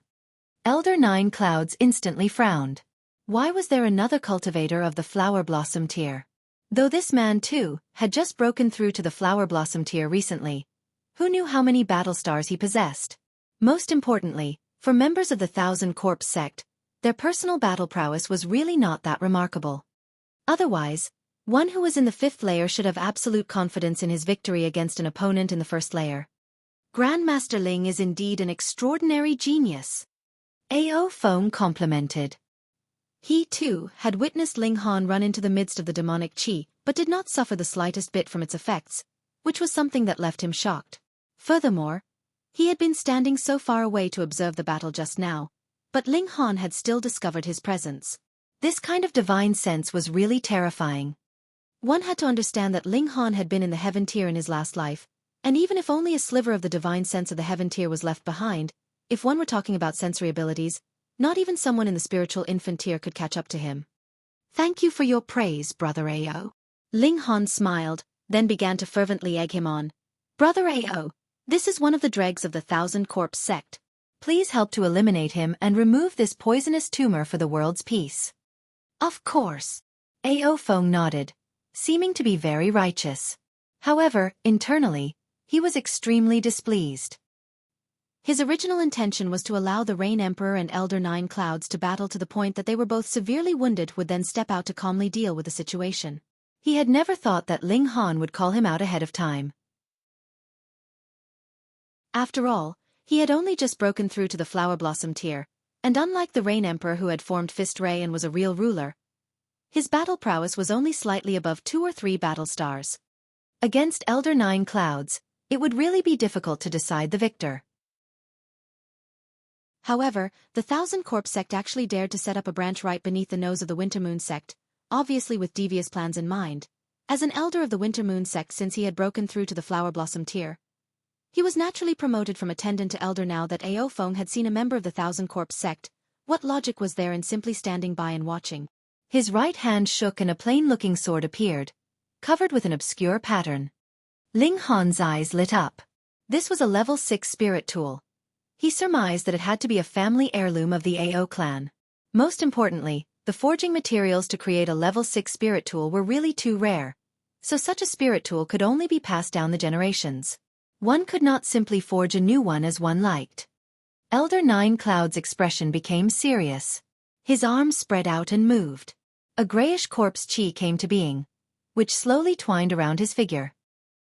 Elder Nine Clouds instantly frowned. Why was there another cultivator of the flower blossom tier? Though this man, too, had just broken through to the flower blossom tier recently, who knew how many battle stars he possessed? Most importantly, for members of the Thousand Corpse sect, their personal battle prowess was really not that remarkable. Otherwise, one who was in the 5th layer should have absolute confidence in his victory against an opponent in the 1st layer. Grandmaster Ling is indeed an extraordinary genius. Xiaofan complimented. He, too, had witnessed Ling Han run into the midst of the demonic qi, but did not suffer the slightest bit from its effects, which was something that left him shocked. Furthermore, he had been standing so far away to observe the battle just now, but Ling Han had still discovered his presence. This kind of divine sense was really terrifying. One had to understand that Ling Han had been in the heaven tier in his last life, and even if only a sliver of the divine sense of the heaven tier was left behind, if one were talking about sensory abilities, not even someone in the spiritual infant tier could catch up to him. Thank you for your praise, Brother Ao. Ling Han smiled, then began to fervently egg him on. Brother Ao, this is one of the dregs of the Thousand Corpse sect. Please help to eliminate him and remove this poisonous tumor for the world's peace. Of course. Xiaofan nodded, seeming to be very righteous. However, internally, he was extremely displeased. His original intention was to allow the Rain Emperor and Elder Nine Clouds to battle to the point that they were both severely wounded, would then step out to calmly deal with the situation. He had never thought that Ling Han would call him out ahead of time. After all, he had only just broken through to the Flower Blossom tier, and unlike the Rain Emperor who had formed Fist Ray and was a real ruler, his battle prowess was only slightly above 2 or 3 battle stars. Against Elder Nine Clouds, it would really be difficult to decide the victor. However, the Thousand Corpse sect actually dared to set up a branch right beneath the nose of the Winter Moon sect, obviously with devious plans in mind. As an elder of the Winter Moon sect since he had broken through to the Flower Blossom tier, he was naturally promoted from attendant to elder. Now that Xiaofan had seen a member of the Thousand Corpse sect, what logic was there in simply standing by and watching? His right hand shook and a plain-looking sword appeared, covered with an obscure pattern. Ling Han's eyes lit up. This was a level 6 spirit tool. He surmised that it had to be a family heirloom of the Ao clan. Most importantly, the forging materials to create a level 6 spirit tool were really too rare, so such a spirit tool could only be passed down the generations. One could not simply forge a new one as one liked. Elder Nine Clouds' expression became serious. His arms spread out and moved. A grayish corpse chi came to being, which slowly twined around his figure.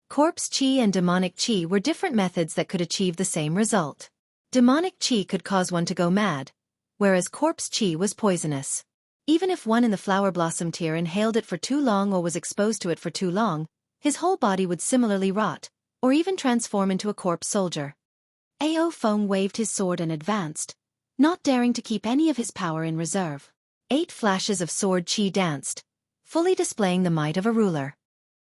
Corpse chi and demonic chi were different methods that could achieve the same result. Demonic chi could cause one to go mad, whereas corpse chi was poisonous. Even if one in the Flower Blossom tier inhaled it for too long or was exposed to it for too long, his whole body would similarly rot, or even transform into a corpse soldier. Xiaofan waved his sword and advanced, not daring to keep any of his power in reserve. 8 flashes of sword chi danced, fully displaying the might of a ruler.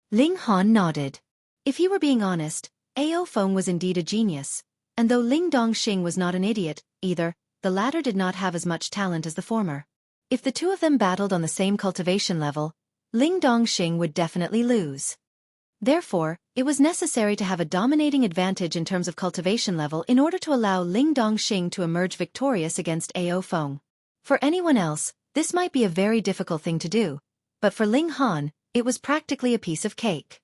Ling Han nodded. If he were being honest, Xiaofan was indeed a genius, and though Ling Dongxing was not an idiot, either, the latter did not have as much talent as the former. If the two of them battled on the same cultivation level, Ling Dongxing would definitely lose. Therefore, it was necessary to have a dominating advantage in terms of cultivation level in order to allow Ling Dongxing to emerge victorious against Xiaofan. For anyone else, this might be a very difficult thing to do, but for Ling Han, it was practically a piece of cake.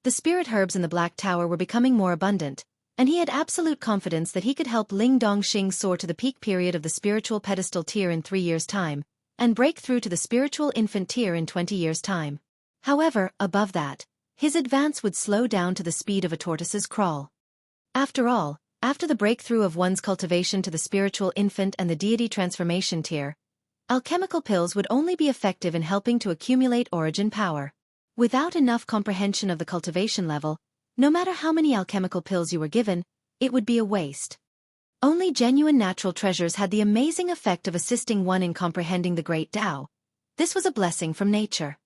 The spirit herbs in the Black Tower were becoming more abundant, and he had absolute confidence that he could help Ling Dongxing soar to the peak period of the spiritual pedestal tier in 3 years' time, and break through to the spiritual infant tier in 20 years' time. However, above that, his advance would slow down to the speed of a tortoise's crawl. After all, after the breakthrough of one's cultivation to the spiritual infant and the deity transformation tier, alchemical pills would only be effective in helping to accumulate origin power. Without enough comprehension of the cultivation level, no matter how many alchemical pills you were given, it would be a waste. Only genuine natural treasures had the amazing effect of assisting one in comprehending the great Tao. This was a blessing from nature.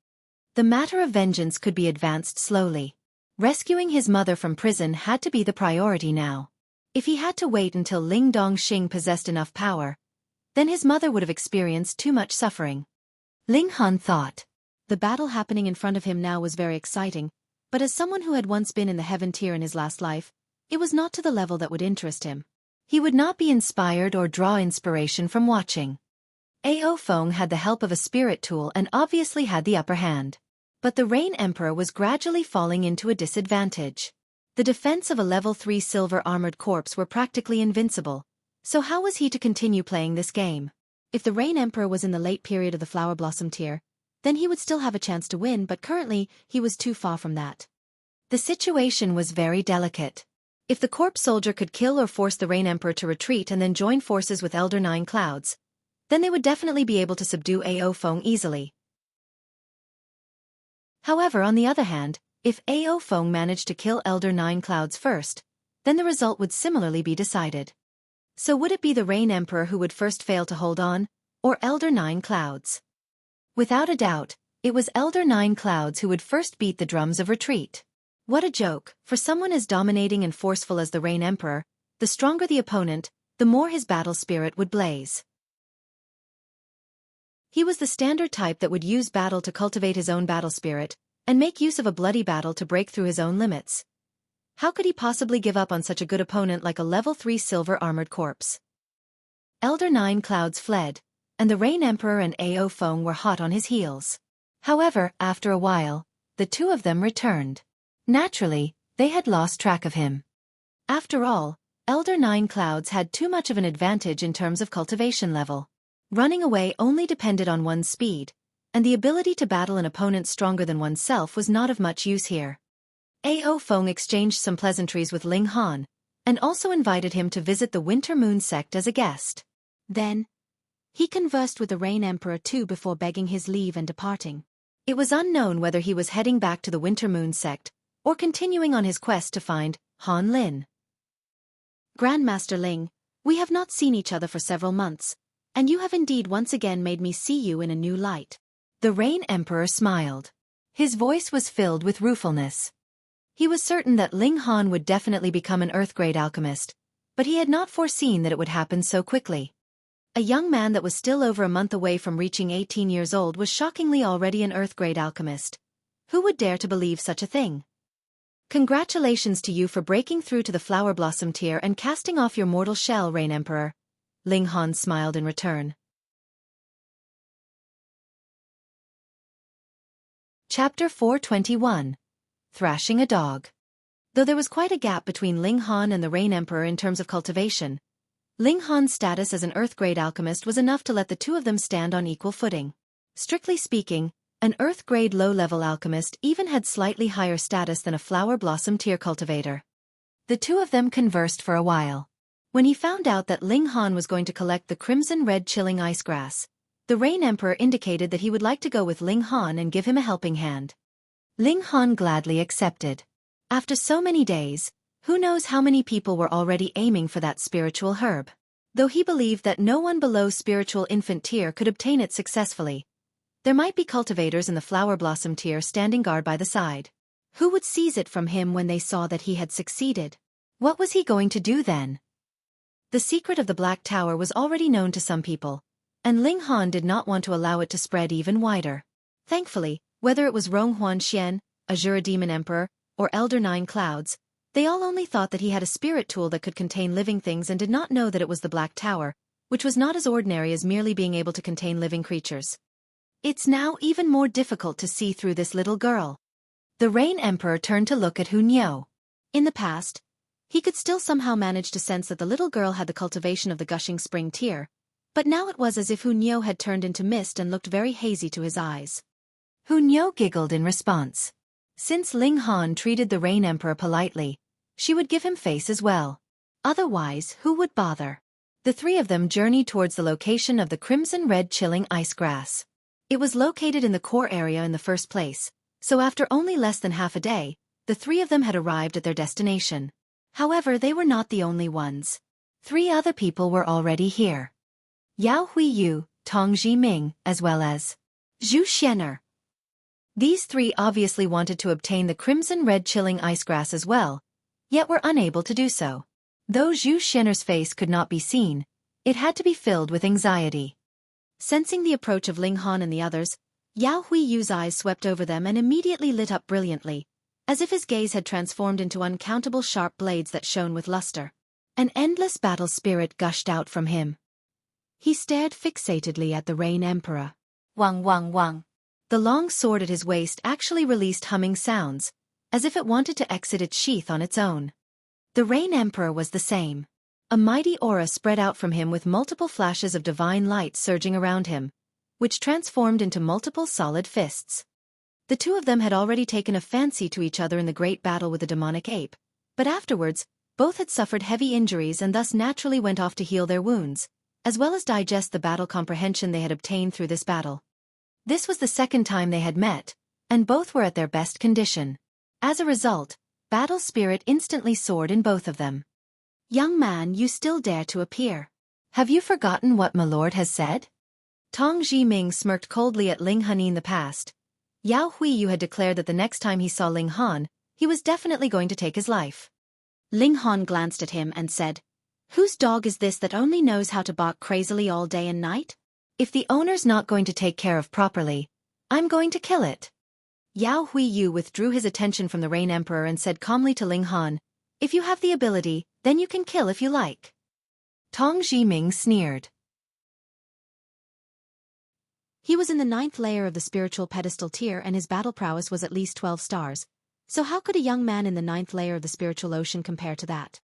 The matter of vengeance could be advanced slowly. Rescuing his mother from prison had to be the priority now. If he had to wait until Ling Dongxing possessed enough power, then his mother would have experienced too much suffering. Ling Han thought. The battle happening in front of him now was very exciting, but as someone who had once been in the heaven tier in his last life, it was not to the level that would interest him. He would not be inspired or draw inspiration from watching. Ao Feng had the help of a spirit tool and obviously had the upper hand. But the Rain Emperor was gradually falling into a disadvantage. The defense of a level 3 silver-armored corpse were practically invincible, so how was he to continue playing this game? If the Rain Emperor was in the late period of the Flower Blossom tier, then he would still have a chance to win, but currently, he was too far from that. The situation was very delicate. If the corpse soldier could kill or force the Rain Emperor to retreat and then join forces with Elder Nine Clouds, then they would definitely be able to subdue Ao Feng easily. However, on the other hand, if Ao Feng managed to kill Elder Nine Clouds first, then the result would similarly be decided. So would it be the Rain Emperor who would first fail to hold on, or Elder Nine Clouds? Without a doubt, it was Elder Nine Clouds who would first beat the drums of retreat. What a joke, for someone as dominating and forceful as the Rain Emperor, the stronger the opponent, the more his battle spirit would blaze. He was the standard type that would use battle to cultivate his own battle spirit, and make use of a bloody battle to break through his own limits. How could he possibly give up on such a good opponent like a level 3 silver-armored corpse? Elder Nine Clouds fled, and the Rain Emperor and Ao Feng were hot on his heels. However, after a while, the two of them returned. Naturally, they had lost track of him. After all, Elder Nine Clouds had too much of an advantage in terms of cultivation level. Running away only depended on one's speed, and the ability to battle an opponent stronger than oneself was not of much use here. Ao Feng exchanged some pleasantries with Ling Han, and also invited him to visit the Winter Moon sect as a guest. Then, he conversed with the Rain Emperor too before begging his leave and departing. It was unknown whether he was heading back to the Winter Moon sect, or continuing on his quest to find Han Lin. Grandmaster Ling, we have not seen each other for several months, and you have indeed once again made me see you in a new light. The Rain Emperor smiled. His voice was filled with ruefulness. He was certain that Ling Han would definitely become an Earth-grade alchemist, but he had not foreseen that it would happen so quickly. A young man that was still over a month away from reaching 18 years old was shockingly already an Earth-grade alchemist. Who would dare to believe such a thing? Congratulations to you for breaking through to the Flower Blossom tier and casting off your mortal shell, Rain Emperor. Ling Han smiled in return. Chapter 421. Thrashing a Dog. Though there was quite a gap between Ling Han and the Rain Emperor in terms of cultivation, Ling Han's status as an Earth-grade alchemist was enough to let the two of them stand on equal footing. Strictly speaking, an Earth-grade low-level alchemist even had slightly higher status than a Flower Blossom tier cultivator. The two of them conversed for a while. When he found out that Ling Han was going to collect the crimson-red chilling ice grass, the Rain Emperor indicated that he would like to go with Ling Han and give him a helping hand. Ling Han gladly accepted. After so many days, who knows how many people were already aiming for that spiritual herb. Though he believed that no one below spiritual infant tier could obtain it successfully, there might be cultivators in the Flower Blossom tier standing guard by the side. Who would seize it from him when they saw that he had succeeded? What was he going to do then? The secret of the Black Tower was already known to some people, and Ling Han did not want to allow it to spread even wider. Thankfully, whether it was Rong Huanxian, Azura Demon Emperor, or Elder Nine Clouds, they all only thought that he had a spirit tool that could contain living things and did not know that it was the Black Tower, which was not as ordinary as merely being able to contain living creatures. It's now even more difficult to see through this little girl. The Rain Emperor turned to look at Hunyao. In the past, he could still somehow manage to sense that the little girl had the cultivation of the Gushing Spring tier, but now it was as if Hunyao had turned into mist and looked very hazy to his eyes. Hunyao giggled in response. Since Ling Han treated the Rain Emperor politely, she would give him face as well. Otherwise, who would bother? The three of them journeyed towards the location of the crimson-red chilling ice grass. It was located in the core area in the first place, so after only less than half a day, the three of them had arrived at their destination. However, they were not the only ones. 3 other people were already here. Yao Huiyu, Tong Jiming, as well as Zhu Xianer. These three obviously wanted to obtain the crimson-red chilling ice grass as well, yet were unable to do so. Though Zhu Xian'er's face could not be seen, it had to be filled with anxiety. Sensing the approach of Ling Han and the others, Yao Huiyu's eyes swept over them and immediately lit up brilliantly, as if his gaze had transformed into uncountable sharp blades that shone with luster. An endless battle spirit gushed out from him. He stared fixatedly at the Rain Emperor. Wang wang wang. The long sword at his waist actually released humming sounds, as if it wanted to exit its sheath on its own. The Rain Emperor was the same. A mighty aura spread out from him with multiple flashes of divine light surging around him, which transformed into multiple solid fists. The two of them had already taken a fancy to each other in the great battle with the demonic ape, but afterwards, both had suffered heavy injuries and thus naturally went off to heal their wounds, as well as digest the battle comprehension they had obtained through this battle. This was the second time they had met, and both were at their best condition. As a result, battle spirit instantly soared in both of them. Young man, you still dare to appear. Have you forgotten what my lord has said? Tong Zhiming smirked coldly at Ling Han in the past. Yao Huiyu had declared that the next time he saw Ling Han, he was definitely going to take his life. Ling Han glanced at him and said, "Whose dog is this that only knows how to bark crazily all day and night? If the owner's not going to take care of properly, I'm going to kill it." Yao Huiyu withdrew his attention from the Rain Emperor and said calmly to Ling Han, "If you have the ability, then you can kill if you like." Tong Zhiming sneered. He was in the 9th layer of the spiritual pedestal tier and his battle prowess was at least 12 stars. So how could a young man in the 9th layer of the spiritual ocean compare to that?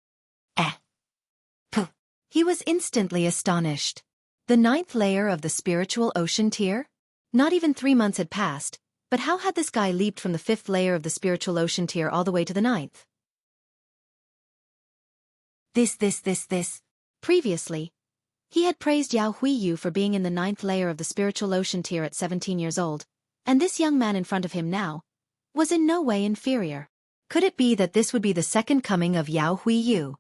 Puh. He was instantly astonished. The 9th layer of the spiritual ocean tier? Not even 3 months had passed, but how had this guy leaped from the 5th layer of the spiritual ocean tier all the way to the 9th? This. Previously, he had praised Yao Huiyu for being in the 9th layer of the spiritual ocean tier at 17 years old, and this young man in front of him now was in no way inferior. Could it be that this would be the second coming of Yao Huiyu?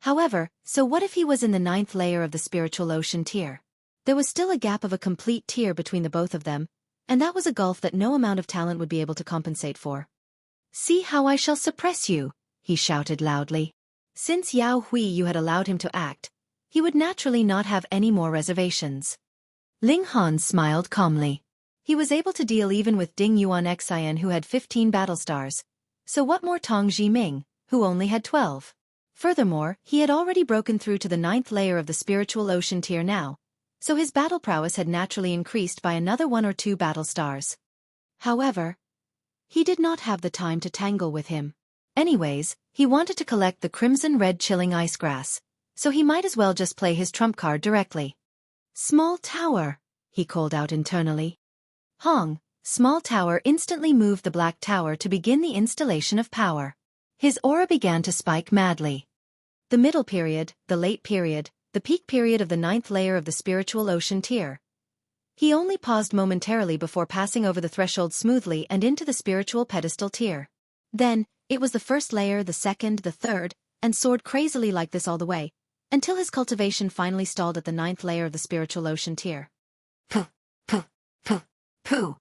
However, so what if he was in the 9th layer of the spiritual ocean tier? There was still a gap of a complete tier between the both of them, and that was a gulf that no amount of talent would be able to compensate for. "See how I shall suppress you," he shouted loudly. Since Yao Huiyu had allowed him to act, he would naturally not have any more reservations. Ling Han smiled calmly. He was able to deal even with Ding Yuan Xian who had 15 battle stars. So what more Tong Zhiming, who only had 12? Furthermore, he had already broken through to the 9th layer of the spiritual ocean tier now, so his battle prowess had naturally increased by another 1 or 2 battle stars. However, he did not have the time to tangle with him. Anyways, he wanted to collect the crimson-red chilling ice grass, so he might as well just play his trump card directly. "Small tower," he called out internally. Hong, small tower instantly moved the black tower to begin the installation of power. His aura began to spike madly. The middle period, the late period, the peak period of the 9th layer of the spiritual ocean tier. He only paused momentarily before passing over the threshold smoothly and into the spiritual pedestal tier. Then, it was the 1st layer, the 2nd, the 3rd, and soared crazily like this all the way, until his cultivation finally stalled at the 9th layer of the spiritual ocean tier. Pooh.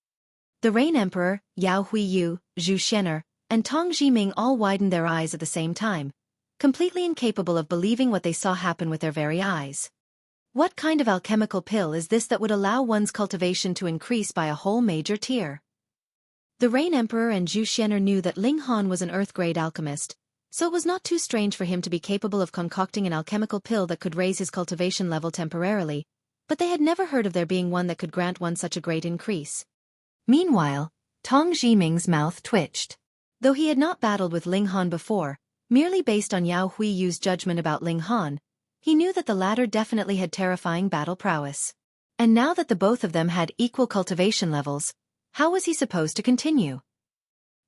The Rain Emperor, Yao Huiyu, Zhu Xian'er, and Tong Zhiming all widened their eyes at the same time, completely incapable of believing what they saw happen with their very eyes. What kind of alchemical pill is this that would allow one's cultivation to increase by a whole major tier? The Rain Emperor and Zhu Xian'er knew that Ling Han was an earth-grade alchemist, so it was not too strange for him to be capable of concocting an alchemical pill that could raise his cultivation level temporarily, but they had never heard of there being one that could grant one such a great increase. Meanwhile, Tong Zhiming's mouth twitched. Though he had not battled with Ling Han before, merely based on Yao Huiyu's judgment about Ling Han, he knew that the latter definitely had terrifying battle prowess. And now that the both of them had equal cultivation levels, how was he supposed to continue?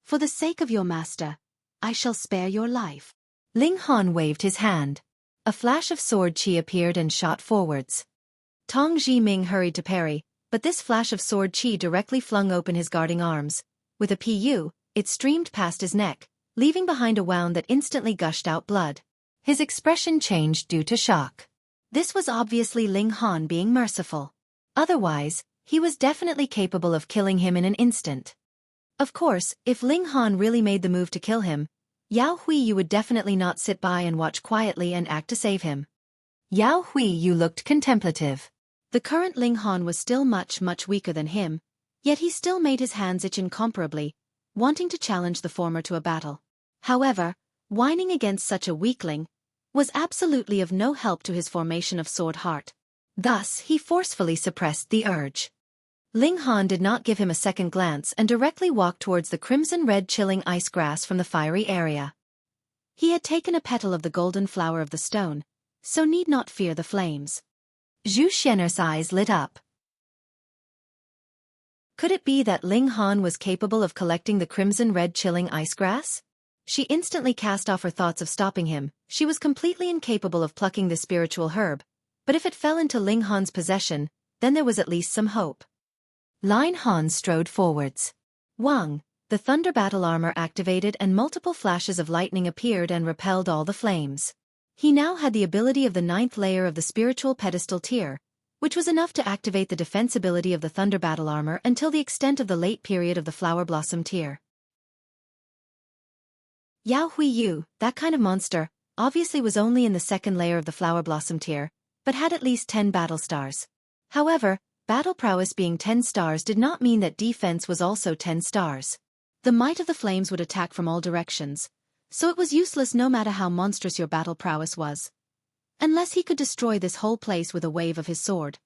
"For the sake of your master, I shall spare your life." Ling Han waved his hand. A flash of sword chi appeared and shot forwards. Tong Zhiming hurried to parry, but this flash of sword chi directly flung open his guarding arms. With a pu, it streamed past his neck, leaving behind a wound that instantly gushed out blood. His expression changed due to shock. This was obviously Ling Han being merciful. Otherwise, he was definitely capable of killing him in an instant. Of course, if Ling Han really made the move to kill him, Yao Huiyu would definitely not sit by and watch quietly and act to save him. Yao Huiyu looked contemplative. The current Ling Han was still much weaker than him, yet he still made his hands itch incomparably, wanting to challenge the former to a battle. However, whining against such a weakling was absolutely of no help to his formation of sword heart. Thus, he forcefully suppressed the urge. Ling Han did not give him a second glance and directly walked towards the crimson-red chilling ice grass from the fiery area. He had taken a petal of the golden flower of the stone, so need not fear the flames. Zhu Xian'er's eyes lit up. Could it be that Ling Han was capable of collecting the crimson-red chilling ice grass? She instantly cast off her thoughts of stopping him. She was completely incapable of plucking this spiritual herb, but if it fell into Ling Han's possession, then there was at least some hope. Ling Han strode forwards. Wang, the thunder battle armor activated and multiple flashes of lightning appeared and repelled all the flames. He now had the ability of the 9th layer of the spiritual pedestal tier, which was enough to activate the defensibility of the thunder battle armor until the extent of the late period of the flower blossom tier. Yao Huiyu, that kind of monster, obviously was only in the 2nd layer of the flower blossom tier, but had at least 10 battle stars. However, battle prowess being 10 stars did not mean that defense was also 10 stars. The might of the flames would attack from all directions, so it was useless no matter how monstrous your battle prowess was, unless he could destroy this whole place with a wave of his sword.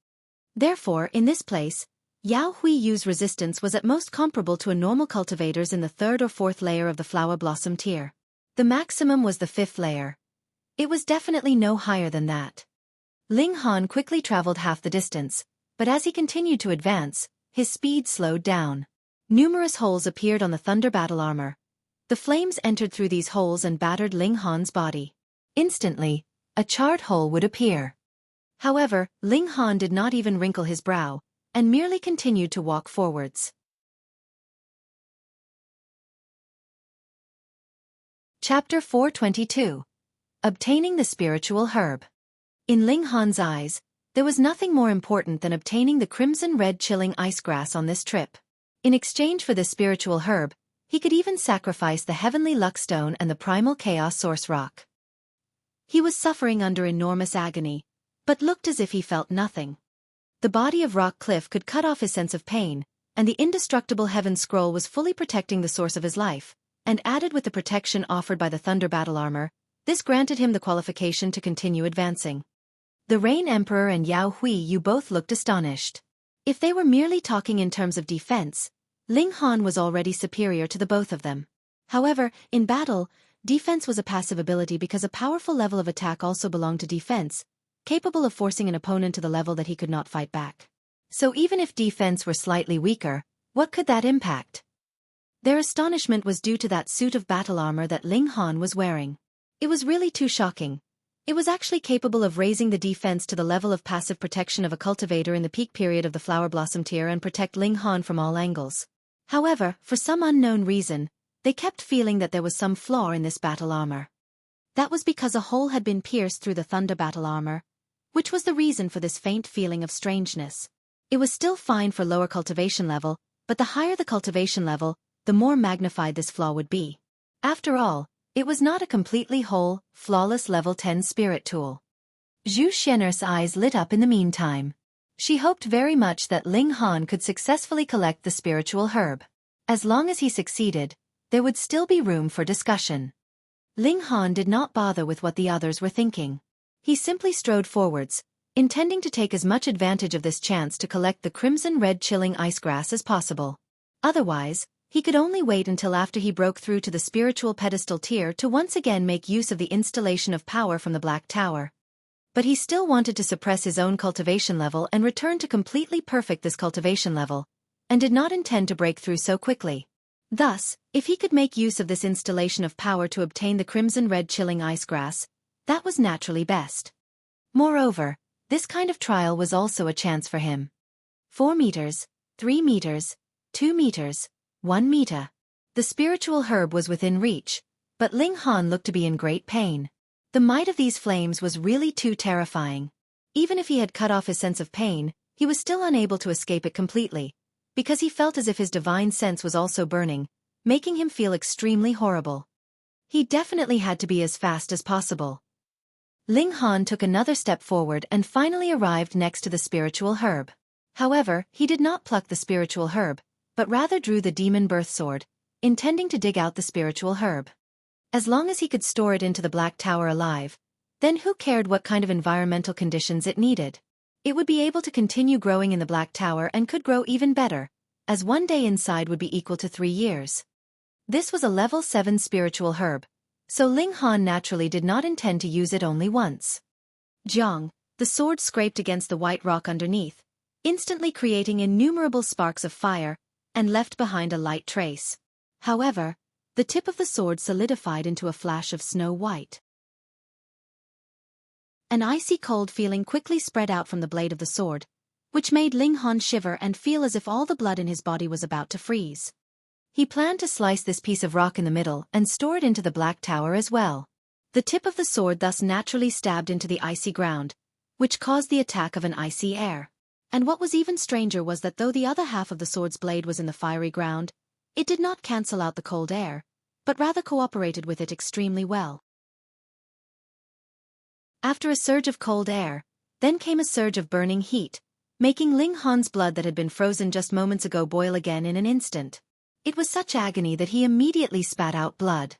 Therefore, in this place, Yao Huiyu's resistance was at most comparable to a normal cultivator's in the 3rd or 4th layer of the flower blossom tier. The maximum was the 5th layer. It was definitely no higher than that. Ling Han quickly traveled half the distance, but as he continued to advance, his speed slowed down. Numerous holes appeared on the thunder battle armor. The flames entered through these holes and battered Ling Han's body. Instantly, a charred hole would appear. However, Ling Han did not even wrinkle his brow, and merely continued to walk forwards. Chapter 422. Obtaining the Spiritual Herb. In Ling Han's eyes, there was nothing more important than obtaining the crimson-red chilling ice grass on this trip. In exchange for this spiritual herb, he could even sacrifice the heavenly luck stone and the primal chaos source rock. He was suffering under enormous agony, but looked as if he felt nothing. The body of rock cliff could cut off his sense of pain, and the indestructible heaven scroll was fully protecting the source of his life, and added with the protection offered by the thunder battle armor, this granted him the qualification to continue advancing. The Rain Emperor and Yao Huiyu both looked astonished. If they were merely talking in terms of defense, Ling Han was already superior to the both of them. However, in battle, defense was a passive ability because a powerful level of attack also belonged to defense, capable of forcing an opponent to the level that he could not fight back. So even if defense were slightly weaker, what could that impact? Their astonishment was due to that suit of battle armor that Ling Han was wearing. It was really too shocking. It was actually capable of raising the defense to the level of passive protection of a cultivator in the peak period of the flower blossom tier and protect Ling Han from all angles. However, for some unknown reason, they kept feeling that there was some flaw in this battle armor. That was because a hole had been pierced through the thunder battle armor, which was the reason for this faint feeling of strangeness. It was still fine for lower cultivation level, but the higher the cultivation level, the more magnified this flaw would be. After all, it was not a completely whole, flawless level 10 spirit tool. Zhu Xian'er's eyes lit up in the meantime. She hoped very much that Ling Han could successfully collect the spiritual herb. As long as he succeeded, there would still be room for discussion. Ling Han did not bother with what the others were thinking. He simply strode forwards, intending to take as much advantage of this chance to collect the crimson-red chilling ice grass as possible. Otherwise, he could only wait until after he broke through to the spiritual pedestal tier to once again make use of the installation of power from the Black Tower. But he still wanted to suppress his own cultivation level and return to completely perfect this cultivation level, and did not intend to break through so quickly. Thus, if he could make use of this installation of power to obtain the crimson-red chilling ice grass, that was naturally best. Moreover, this kind of trial was also a chance for him. 4 meters, 3 meters, 2 meters, 1 meter. The spiritual herb was within reach, but Ling Han looked to be in great pain. The might of these flames was really too terrifying. Even if he had cut off his sense of pain, he was still unable to escape it completely, because he felt as if his divine sense was also burning, making him feel extremely horrible. He definitely had to be as fast as possible. Ling Han took another step forward and finally arrived next to the spiritual herb. However, he did not pluck the spiritual herb, but rather drew the demon birth sword, intending to dig out the spiritual herb. As long as he could store it into the Black Tower alive, then who cared what kind of environmental conditions it needed? It would be able to continue growing in the Black Tower and could grow even better, as one day inside would be equal to 3 years. This was a level 7 spiritual herb, so Ling Han naturally did not intend to use it only once. Jiang, the sword scraped against the white rock underneath, instantly creating innumerable sparks of fire, and left behind a light trace. However, the tip of the sword solidified into a flash of snow white. An icy cold feeling quickly spread out from the blade of the sword, which made Ling Han shiver and feel as if all the blood in his body was about to freeze. He planned to slice this piece of rock in the middle and store it into the Black Tower as well. The tip of the sword thus naturally stabbed into the icy ground, which caused the attack of an icy air. And what was even stranger was that though the other half of the sword's blade was in the fiery ground, it did not cancel out the cold air, but rather cooperated with it extremely well. After a surge of cold air, then came a surge of burning heat, making Ling Han's blood that had been frozen just moments ago boil again in an instant. It was such agony that he immediately spat out blood.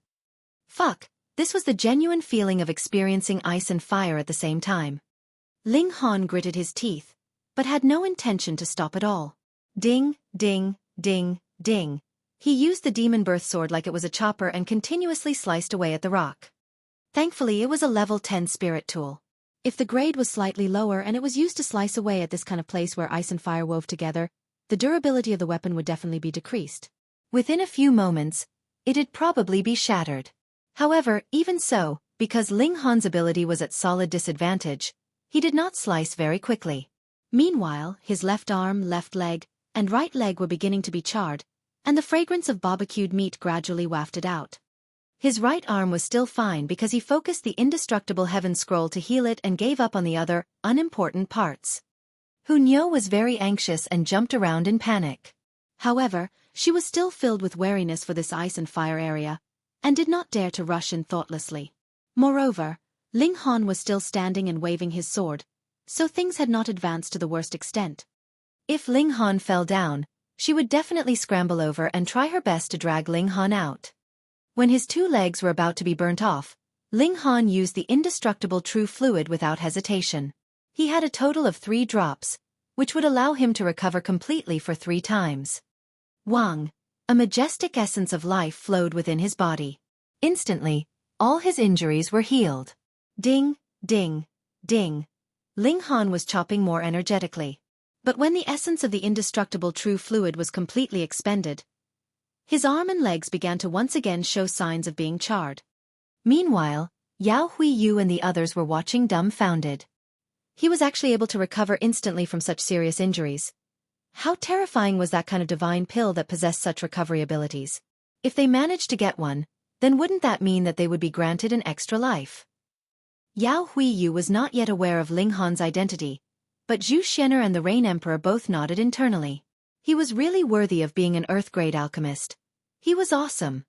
Fuck, this was the genuine feeling of experiencing ice and fire at the same time. Ling Han gritted his teeth, but had no intention to stop at all. Ding, ding, ding, ding. He used the demon birth sword like it was a chopper and continuously sliced away at the rock. Thankfully, it was a level 10 spirit tool. If the grade was slightly lower and it was used to slice away at this kind of place where ice and fire wove together, the durability of the weapon would definitely be decreased. Within a few moments, it'd probably be shattered. However, even so, because Ling Han's ability was at solid disadvantage, he did not slice very quickly. Meanwhile, his left arm, left leg, and right leg were beginning to be charred, and the fragrance of barbecued meat gradually wafted out. His right arm was still fine because he focused the indestructible heaven scroll to heal it and gave up on the other, unimportant parts. Hunyo was very anxious and jumped around in panic. However, she was still filled with wariness for this ice and fire area, and did not dare to rush in thoughtlessly. Moreover, Ling Han was still standing and waving his sword, so things had not advanced to the worst extent. If Ling Han fell down, she would definitely scramble over and try her best to drag Ling Han out. When his 2 legs were about to be burnt off, Ling Han used the indestructible true fluid without hesitation. He had a total of 3 drops, which would allow him to recover completely for 3 times. Wang, a majestic essence of life flowed within his body. Instantly, all his injuries were healed. Ding, ding, ding. Ling Han was chopping more energetically. But when the essence of the indestructible true fluid was completely expended, his arm and legs began to once again show signs of being charred. Meanwhile, Yao Huiyu and the others were watching dumbfounded. He was actually able to recover instantly from such serious injuries. How terrifying was that kind of divine pill that possessed such recovery abilities? If they managed to get one, then wouldn't that mean that they would be granted an extra life? Yao Huiyu was not yet aware of Ling Han's identity, but Zhu Xian'er and the Rain Emperor both nodded internally. He was really worthy of being an Earth-grade alchemist. He was awesome.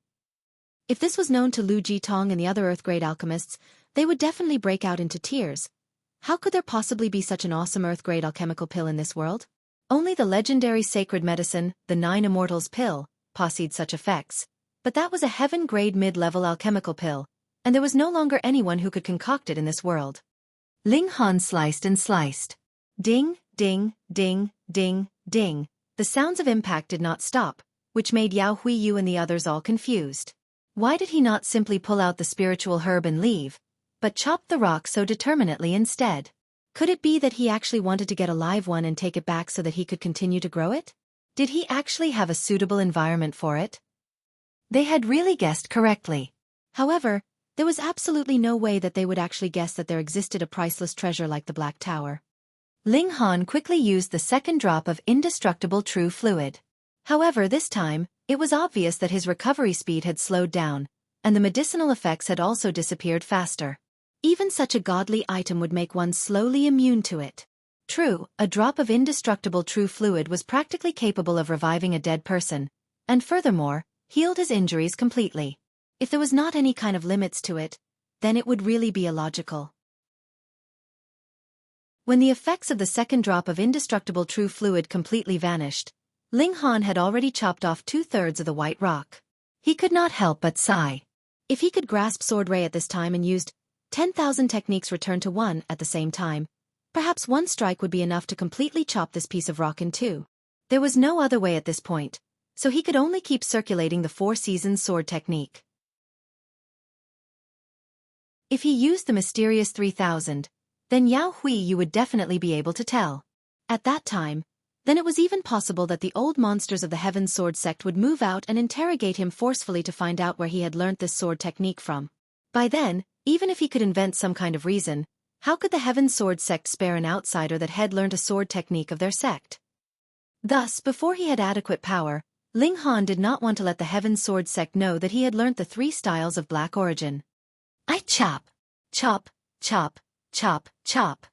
If this was known to Lu Jitong and the other Earth-grade alchemists, they would definitely break out into tears. How could there possibly be such an awesome Earth-grade alchemical pill in this world? Only the legendary sacred medicine, the 9 Immortals pill, possessed such effects. But that was a heaven-grade mid-level alchemical pill, and there was no longer anyone who could concoct it in this world. Ling Han sliced and sliced. Ding, ding, ding, ding, ding. The sounds of impact did not stop, which made Yao Huiyu and the others all confused. Why did he not simply pull out the spiritual herb and leave, but chopped the rock so determinately instead? Could it be that he actually wanted to get a live one and take it back so that he could continue to grow it? Did he actually have a suitable environment for it? They had really guessed correctly. However, there was absolutely no way that they would actually guess that there existed a priceless treasure like the Black Tower. Ling Han quickly used the second drop of indestructible true fluid. However, this time, it was obvious that his recovery speed had slowed down, and the medicinal effects had also disappeared faster. Even such a godly item would make one slowly immune to it. True, a drop of indestructible true fluid was practically capable of reviving a dead person, and furthermore, healed his injuries completely. If there was not any kind of limits to it, then it would really be illogical. When the effects of the second drop of indestructible true fluid completely vanished, Ling Han had already chopped off 2/3 of the white rock. He could not help but sigh. If he could grasp Sword Ray at this time and used 10,000 techniques returned to one at the same time, perhaps one strike would be enough to completely chop this piece of rock in two. There was no other way at this point, so he could only keep circulating the 4 seasons sword technique. If he used the mysterious 3,000, then Yao Huiyu would definitely be able to tell. At that time, then it was even possible that the old monsters of the Heaven Sword sect would move out and interrogate him forcefully to find out where he had learnt this sword technique from. By then, even if he could invent some kind of reason, how could the Heaven Sword sect spare an outsider that had learned a sword technique of their sect? Thus, before he had adequate power, Ling Han did not want to let the Heaven Sword sect know that he had learnt the 3 styles of black origin. I chop, chop, chop, chop, chop.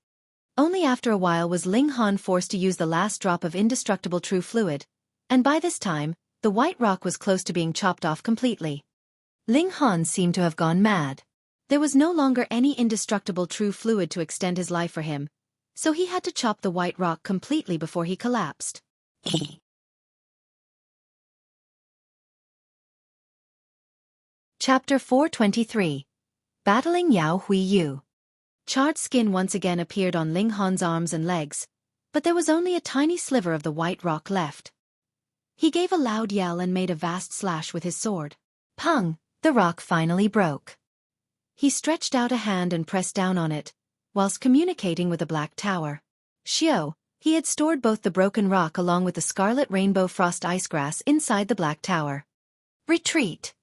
Only after a while was Ling Han forced to use the last drop of indestructible true fluid, and by this time, the white rock was close to being chopped off completely. Ling Han seemed to have gone mad. There was no longer any indestructible true fluid to extend his life for him, so he had to chop the white rock completely before he collapsed. Chapter 423. Battling Yao Huiyu. Charred skin once again appeared on Ling Han's arms and legs, but there was only a tiny sliver of the white rock left. He gave a loud yell and made a vast slash with his sword. Pung! The rock finally broke. He stretched out a hand and pressed down on it, whilst communicating with the Black Tower. Xiao, he had stored both the broken rock along with the scarlet rainbow frost icegrass inside the Black Tower. Retreat!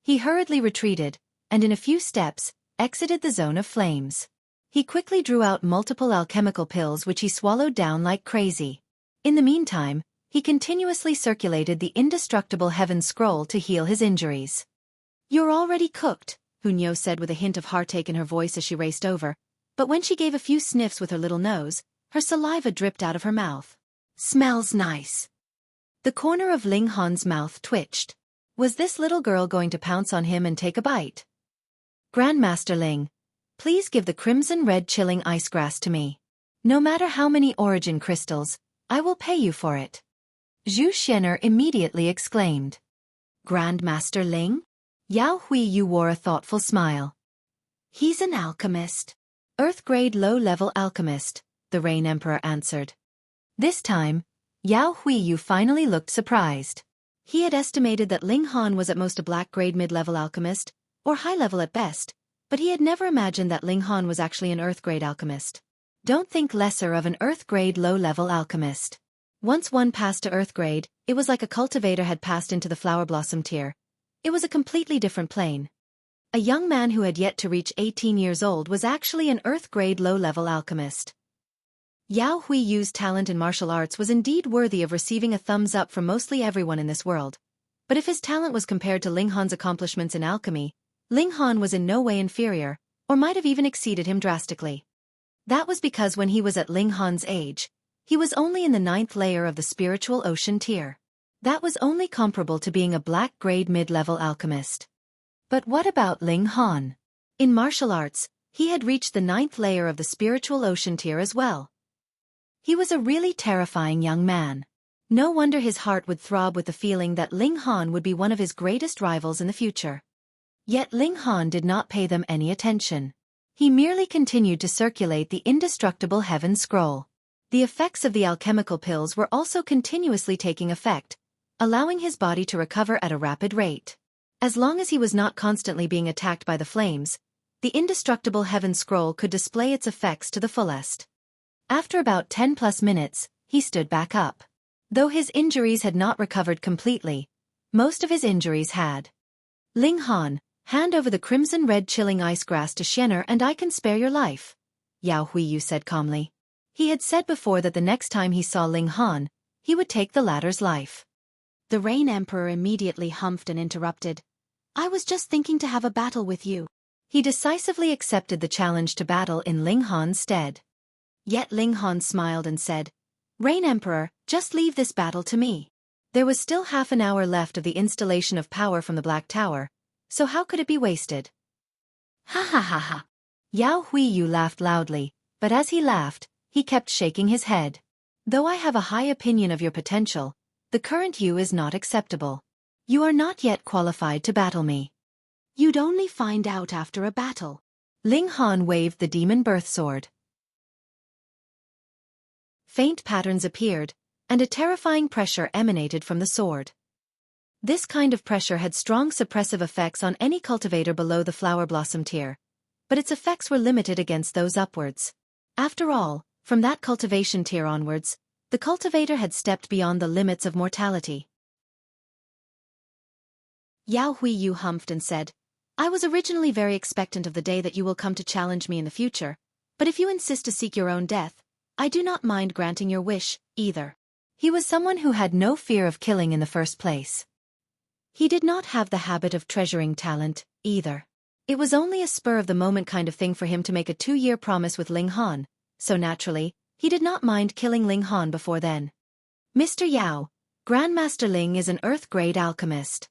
He hurriedly retreated, and in a few steps, exited the zone of flames. He quickly drew out multiple alchemical pills which he swallowed down like crazy. In the meantime, he continuously circulated the indestructible Heaven Scroll to heal his injuries. You're already cooked, Hunyo said with a hint of heartache in her voice as she raced over, but when she gave a few sniffs with her little nose, her saliva dripped out of her mouth. Smells nice. The corner of Ling Han's mouth twitched. Was this little girl going to pounce on him and take a bite? Grandmaster Ling, please give the crimson red chilling ice grass to me. No matter how many origin crystals, I will pay you for it. Zhu Xian'er immediately exclaimed. Grandmaster Ling? Yao Huiyu wore a thoughtful smile. He's an alchemist. Earth-grade low-level alchemist, the Rain Emperor answered. This time, Yao Huiyu finally looked surprised. He had estimated that Ling Han was at most a black-grade mid-level alchemist, or high-level at best, but he had never imagined that Ling Han was actually an Earth-grade alchemist. Don't think lesser of an Earth-grade low-level alchemist. Once one passed to Earth-grade, it was like a cultivator had passed into the flower blossom tier. It was a completely different plane. A young man who had yet to reach 18 years old was actually an Earth-grade low-level alchemist. Yao Huiyu's talent in martial arts was indeed worthy of receiving a thumbs up from mostly everyone in this world. But if his talent was compared to Ling Han's accomplishments in alchemy, Ling Han was in no way inferior, or might have even exceeded him drastically. That was because when he was at Ling Han's age, he was only in the 9th layer of the spiritual ocean tier. That was only comparable to being a black-grade mid-level alchemist. But what about Ling Han? In martial arts, he had reached the 9th layer of the spiritual ocean tier as well. He was a really terrifying young man. No wonder his heart would throb with the feeling that Ling Han would be one of his greatest rivals in the future. Yet Ling Han did not pay them any attention. He merely continued to circulate the indestructible Heaven Scroll. The effects of the alchemical pills were also continuously taking effect, allowing his body to recover at a rapid rate. As long as he was not constantly being attacked by the flames, the indestructible Heaven Scroll could display its effects to the fullest. After about 10+ minutes, he stood back up. Though his injuries had not recovered completely, most of his injuries had. Ling Han, hand over the crimson red chilling ice grass to Xian'er and I can spare your life, Yao Huiyu said calmly. He had said before that the next time he saw Ling Han, he would take the latter's life. The Rain Emperor immediately humphed and interrupted. I was just thinking to have a battle with you. He decisively accepted the challenge to battle in Ling Han's stead. Yet Ling Han smiled and said, "Rain Emperor, just leave this battle to me." There was still half an hour left of the installation of power from the Black Tower, so how could it be wasted? Ha ha ha ha. Yao Huiyu laughed loudly, but as he laughed, he kept shaking his head. Though I have a high opinion of your potential, the current you is not acceptable. You are not yet qualified to battle me. You'd only find out after a battle. Ling Han waved the demon birth sword. Faint patterns appeared, and a terrifying pressure emanated from the sword. This kind of pressure had strong suppressive effects on any cultivator below the flower blossom tier, but its effects were limited against those upwards. After all, from that cultivation tier onwards, the cultivator had stepped beyond the limits of mortality. Yao Huiyu humphed and said, "I was originally very expectant of the day that you will come to challenge me in the future, but if you insist to seek your own death, I do not mind granting your wish, either." He was someone who had no fear of killing in the first place. He did not have the habit of treasuring talent, either. It was only a spur-of-the-moment kind of thing for him to make a 2-year promise with Ling Han, so naturally, he did not mind killing Ling Han before then. "Mr. Yao, Grandmaster Ling is an Earth-grade alchemist,"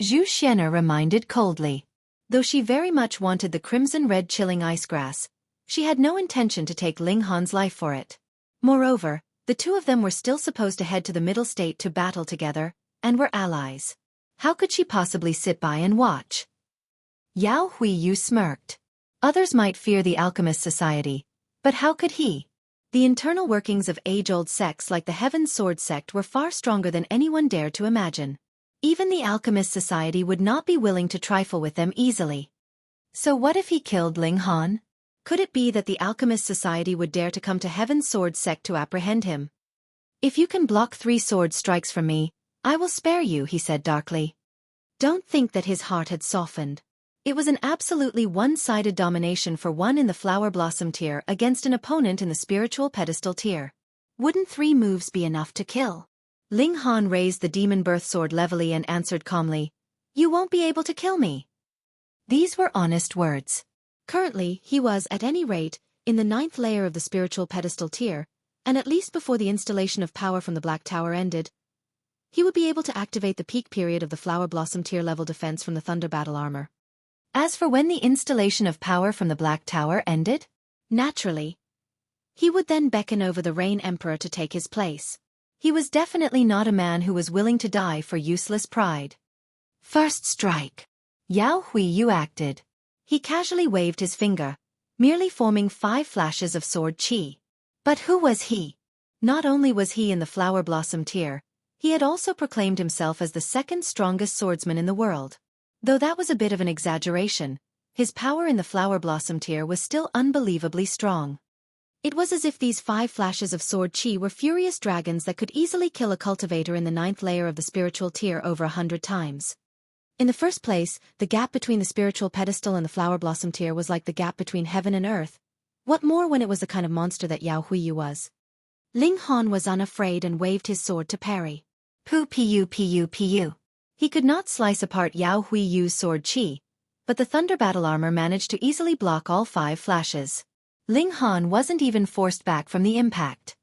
Zhu Xian'er reminded coldly. Though she very much wanted the crimson-red chilling ice grass, she had no intention to take Ling Han's life for it. Moreover, the two of them were still supposed to head to the Middle State to battle together, and were allies. How could she possibly sit by and watch? Yao Huiyu smirked. Others might fear the Alchemist Society, but how could he? The internal workings of age-old sects like the Heaven Sword sect were far stronger than anyone dared to imagine. Even the Alchemist Society would not be willing to trifle with them easily. So what if he killed Ling Han? Could it be that the Alchemist Society would dare to come to Heaven Sword sect to apprehend him? "If you can block 3 sword strikes from me, I will spare you," he said darkly. Don't think that his heart had softened. It was an absolutely one-sided domination for one in the flower blossom tier against an opponent in the spiritual pedestal tier. Wouldn't 3 moves be enough to kill? Ling Han raised the demon birth sword levelly and answered calmly, "You won't be able to kill me." These were honest words. Currently, he was, at any rate, in the 9th layer of the spiritual pedestal tier, and at least before the installation of power from the Black Tower ended, he would be able to activate the peak period of the flower blossom tier level defense from the thunder battle armor. As for when the installation of power from the Black Tower ended, naturally, he would then beckon over the Rain Emperor to take his place. He was definitely not a man who was willing to die for useless pride. First strike. Yao Huiyu acted. He casually waved his finger, merely forming 5 flashes of sword chi. But who was he? Not only was he in the flower blossom tier, he had also proclaimed himself as the 2nd strongest swordsman in the world. Though that was a bit of an exaggeration, his power in the flower blossom tier was still unbelievably strong. It was as if these 5 flashes of sword chi were furious dragons that could easily kill a cultivator in the 9th layer of the spiritual tier over 100 times. In the first place, the gap between the spiritual pedestal and the flower blossom tier was like the gap between heaven and earth. What more when it was the kind of monster that Yao Huiyu was? Ling Han was unafraid and waved his sword to parry. Pu. He could not slice apart Yao Huiyu's sword chi, but the thunder battle armor managed to easily block all 5 flashes. Ling Han wasn't even forced back from the impact.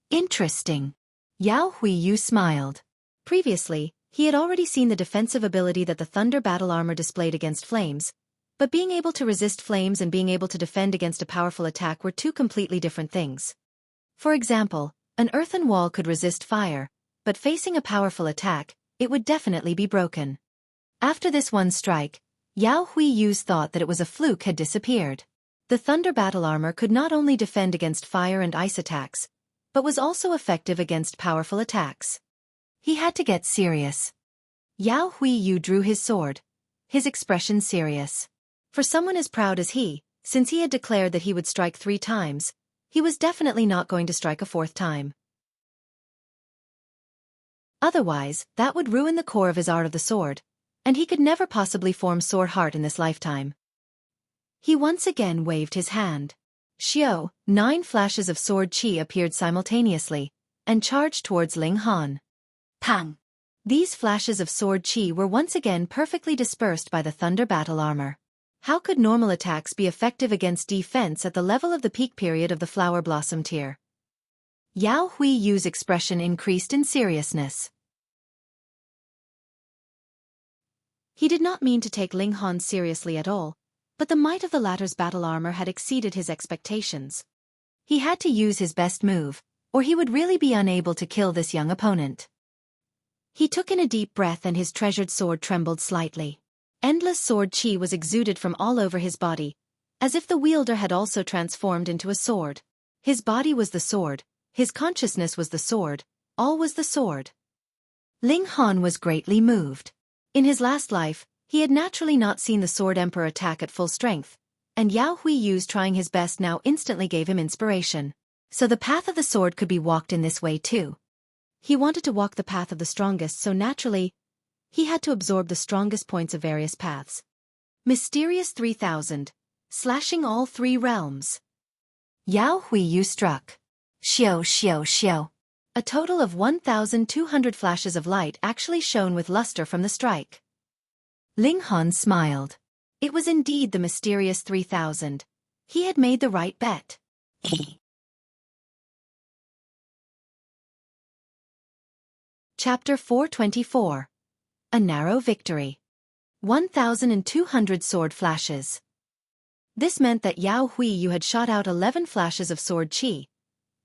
Interesting. Yao Huiyu smiled. Previously, he had already seen the defensive ability that the thunder battle armor displayed against flames, but being able to resist flames and being able to defend against a powerful attack were 2 completely different things. For example, an earthen wall could resist fire, but facing a powerful attack, it would definitely be broken. After this one strike, Yao Huiyu's thought that it was a fluke had disappeared. The thunder battle armor could not only defend against fire and ice attacks, but was also effective against powerful attacks. He had to get serious. Yao Huiyu drew his sword, his expression serious. For someone as proud as he, since he had declared that he would strike 3 times, he was definitely not going to strike a 4th time. Otherwise, that would ruin the core of his art of the sword, and he could never possibly form sword heart in this lifetime. He once again waved his hand. Xiao, 9 flashes of sword chi appeared simultaneously, and charged towards Ling Han. Pang! These flashes of sword chi were once again perfectly dispersed by the thunder battle armor. How could normal attacks be effective against defense at the level of the peak period of the flower blossom tier? Yao Huiyu's expression increased in seriousness. He did not mean to take Ling Han seriously at all, but the might of the latter's battle armor had exceeded his expectations. He had to use his best move, or he would really be unable to kill this young opponent. He took in a deep breath and his treasured sword trembled slightly. Endless sword chi was exuded from all over his body, as if the wielder had also transformed into a sword. His body was the sword, his consciousness was the sword, all was the sword. Ling Han was greatly moved. In his last life, he had naturally not seen the Sword Emperor attack at full strength, and Yao Huiyu's trying his best now instantly gave him inspiration. So the path of the sword could be walked in this way too. He wanted to walk the path of the strongest, so naturally, he had to absorb the strongest points of various paths. Mysterious 3000, slashing all three realms. Yao Huiyu struck. Xiao xiao xiao. A total of 1,200 flashes of light actually shone with luster from the strike. Ling Han smiled. It was indeed the mysterious 3000. He had made the right bet. Chapter 424. A narrow victory. 1,200 sword flashes. This meant that Yao Huiyu had shot out 11 flashes of sword chi.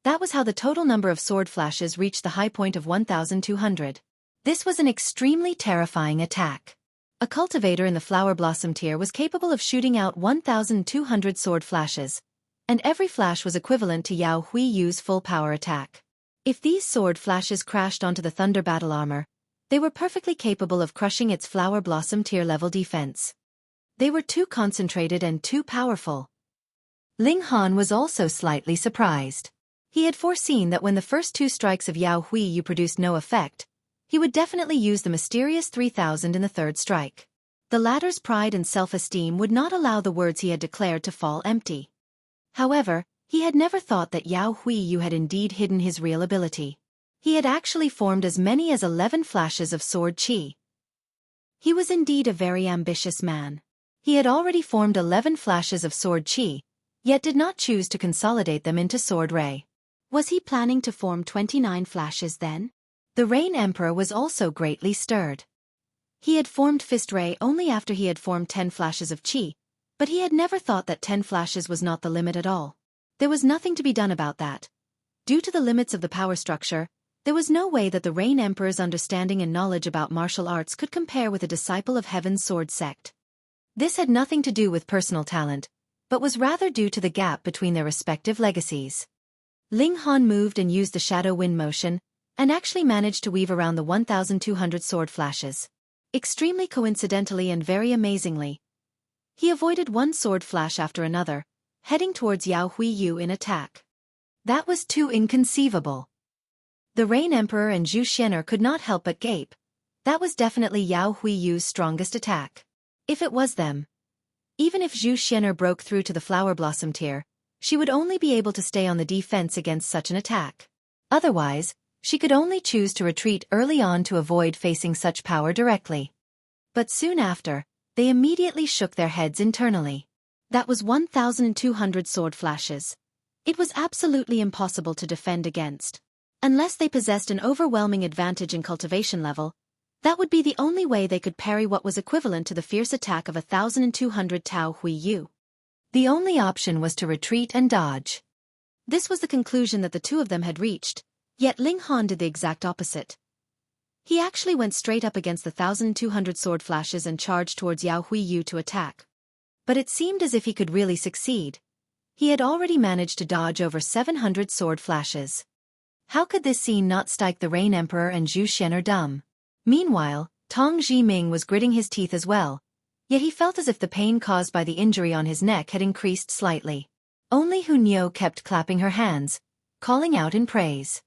That was how the total number of sword flashes reached the high point of 1,200. This was an extremely terrifying attack. A cultivator in the flower blossom tier was capable of shooting out 1,200 sword flashes, and every flash was equivalent to Yao Huiyu's full power attack. If these sword flashes crashed onto the thunder battle armor, they were perfectly capable of crushing its flower blossom tier level defense. They were too concentrated and too powerful. Ling Han was also slightly surprised. He had foreseen that when the first two strikes of Yao Huiyu produced no effect, he would definitely use the mysterious 3000 in the third strike. The latter's pride and self-esteem would not allow the words he had declared to fall empty. However, he had never thought that Yao Huiyu had indeed hidden his real ability. He had actually formed as many as 11 flashes of sword chi. He was indeed a very ambitious man. He had already formed 11 flashes of sword chi, yet did not choose to consolidate them into sword ray. Was he planning to form 29 flashes then? The Rain Emperor was also greatly stirred. He had formed Fist Ray only after he had formed 10 flashes of chi, but he had never thought that 10 flashes was not the limit at all. There was nothing to be done about that. Due to the limits of the power structure, there was no way that the Rain Emperor's understanding and knowledge about martial arts could compare with a disciple of Heaven's Sword sect. This had nothing to do with personal talent, but was rather due to the gap between their respective legacies. Ling Han moved and used the shadow wind motion, and actually managed to weave around the 1,200 sword flashes. Extremely coincidentally and very amazingly, he avoided one sword flash after another, heading towards Yao Huiyu in attack. That was too inconceivable. The Rain Emperor and Zhu Xian'er could not help but gape. That was definitely Yao Huiyu's strongest attack. If it was them. Even if Zhu Xian'er broke through to the flower blossom tier, she would only be able to stay on the defense against such an attack. Otherwise, she could only choose to retreat early on to avoid facing such power directly. But soon after, they immediately shook their heads internally. That was 1,200 sword flashes. It was absolutely impossible to defend against. Unless they possessed an overwhelming advantage in cultivation level, that would be the only way they could parry what was equivalent to the fierce attack of 1,200 Tao Huiyu. The only option was to retreat and dodge. This was the conclusion that the two of them had reached, yet Ling Han did the exact opposite. He actually went straight up against the 1,200 sword flashes and charged towards Yao Huiyu to attack. But it seemed as if he could really succeed. He had already managed to dodge over 700 sword flashes. How could this scene not strike the Rain Emperor and Zhu Xian'er dumb? Meanwhile, Tong Zhiming was gritting his teeth as well, yet he felt as if the pain caused by the injury on his neck had increased slightly. Only Hu Niu kept clapping her hands, calling out in praise.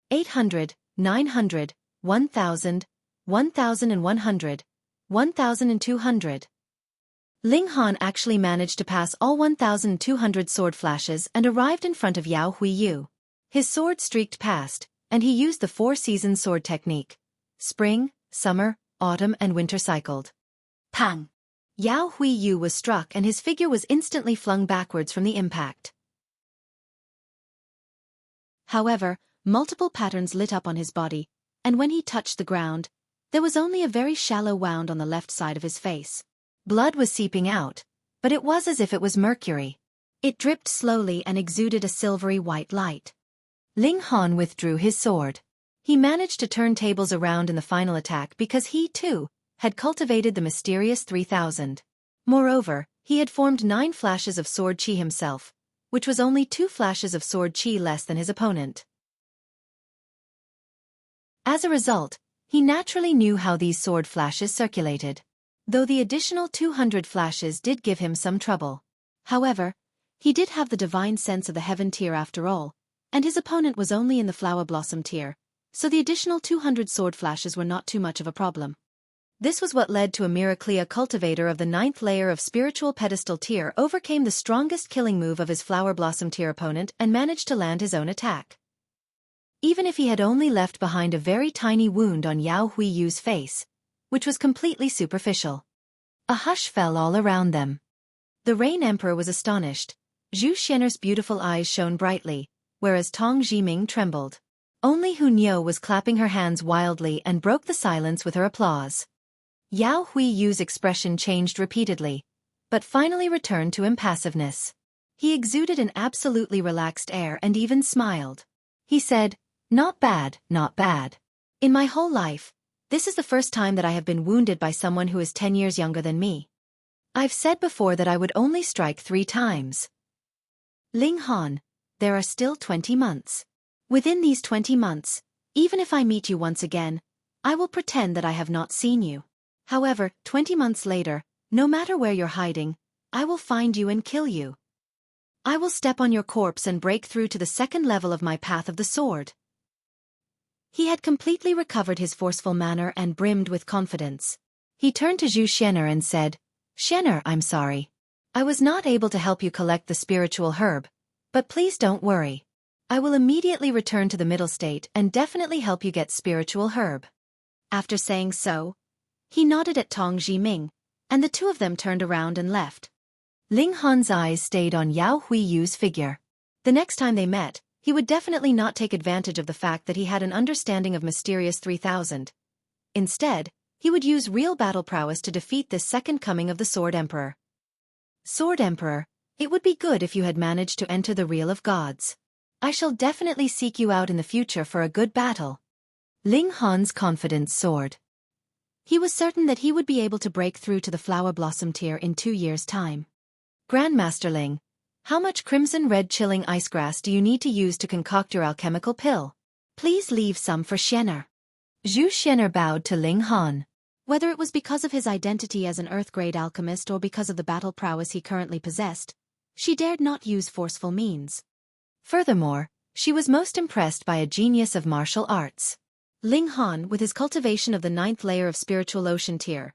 800, 900, 1,000, 1,100, 1,200. Ling Han actually managed to pass all 1,200 sword flashes and arrived in front of Yao Huiyu. His sword streaked past, and he used the four-season sword technique. Spring, summer, autumn and winter cycled. Pang! Yao Huiyu was struck and his figure was instantly flung backwards from the impact. However, multiple patterns lit up on his body, and when he touched the ground, there was only a very shallow wound on the left side of his face. Blood was seeping out, but it was as if it was mercury. It dripped slowly and exuded a silvery white light. Ling Han withdrew his sword. He managed to turn tables around in the final attack because he, too, had cultivated the mysterious 3000. Moreover, he had formed 9 flashes of sword chi himself, which was only 2 flashes of sword chi less than his opponent. As a result, he naturally knew how these sword flashes circulated, though the additional 200 flashes did give him some trouble. However, he did have the divine sense of the heaven tier after all, and his opponent was only in the flower blossom tier, so the additional 200 sword flashes were not too much of a problem. This was what led to a Miraclia cultivator of the 9th layer of spiritual pedestal tier overcame the strongest killing move of his flower blossom tier opponent and managed to land his own attack. Even if he had only left behind a very tiny wound on Yao Huiyu's face, which was completely superficial. A hush fell all around them. The Rain Emperor was astonished. Zhu Xian'er's beautiful eyes shone brightly, whereas Tong Jiming trembled. Only Hu Niu was clapping her hands wildly and broke the silence with her applause. Yao Huiyu's expression changed repeatedly, but finally returned to impassiveness. He exuded an absolutely relaxed air and even smiled. He said, "Not bad, not bad. In my whole life, this is the first time that I have been wounded by someone who is 10 years younger than me. I've said before that I would only strike 3 times. Ling Han, there are still 20 months. Within these 20 months, even if I meet you once again, I will pretend that I have not seen you. However, 20 months later, no matter where you're hiding, I will find you and kill you. I will step on your corpse and break through to the 2nd level of my path of the sword." He had completely recovered his forceful manner and brimmed with confidence. He turned to Zhu Xian'er and said, "Xian'er, I'm sorry. I was not able to help you collect the spiritual herb, but please don't worry. I will immediately return to the middle state and definitely help you get spiritual herb." After saying so, he nodded at Tong Jiming, and the two of them turned around and left. Ling Han's eyes stayed on Yao Huiyu's figure. The next time they met, he would definitely not take advantage of the fact that he had an understanding of mysterious 3000. Instead, he would use real battle prowess to defeat this second coming of the Sword Emperor. "Sword Emperor, it would be good if you had managed to enter the Realm of Gods. I shall definitely seek you out in the future for a good battle." Ling Han's confidence soared. He was certain that he would be able to break through to the flower blossom tier in 2 years' time. "Grandmaster Ling, how much crimson red chilling icegrass do you need to use to concoct your alchemical pill? Please leave some for Xian'er." Zhu Xian'er bowed to Ling Han. Whether it was because of his identity as an earth-grade alchemist or because of the battle prowess he currently possessed, she dared not use forceful means. Furthermore, she was most impressed by a genius of martial arts. Ling Han, with his cultivation of the 9th layer of spiritual ocean tier,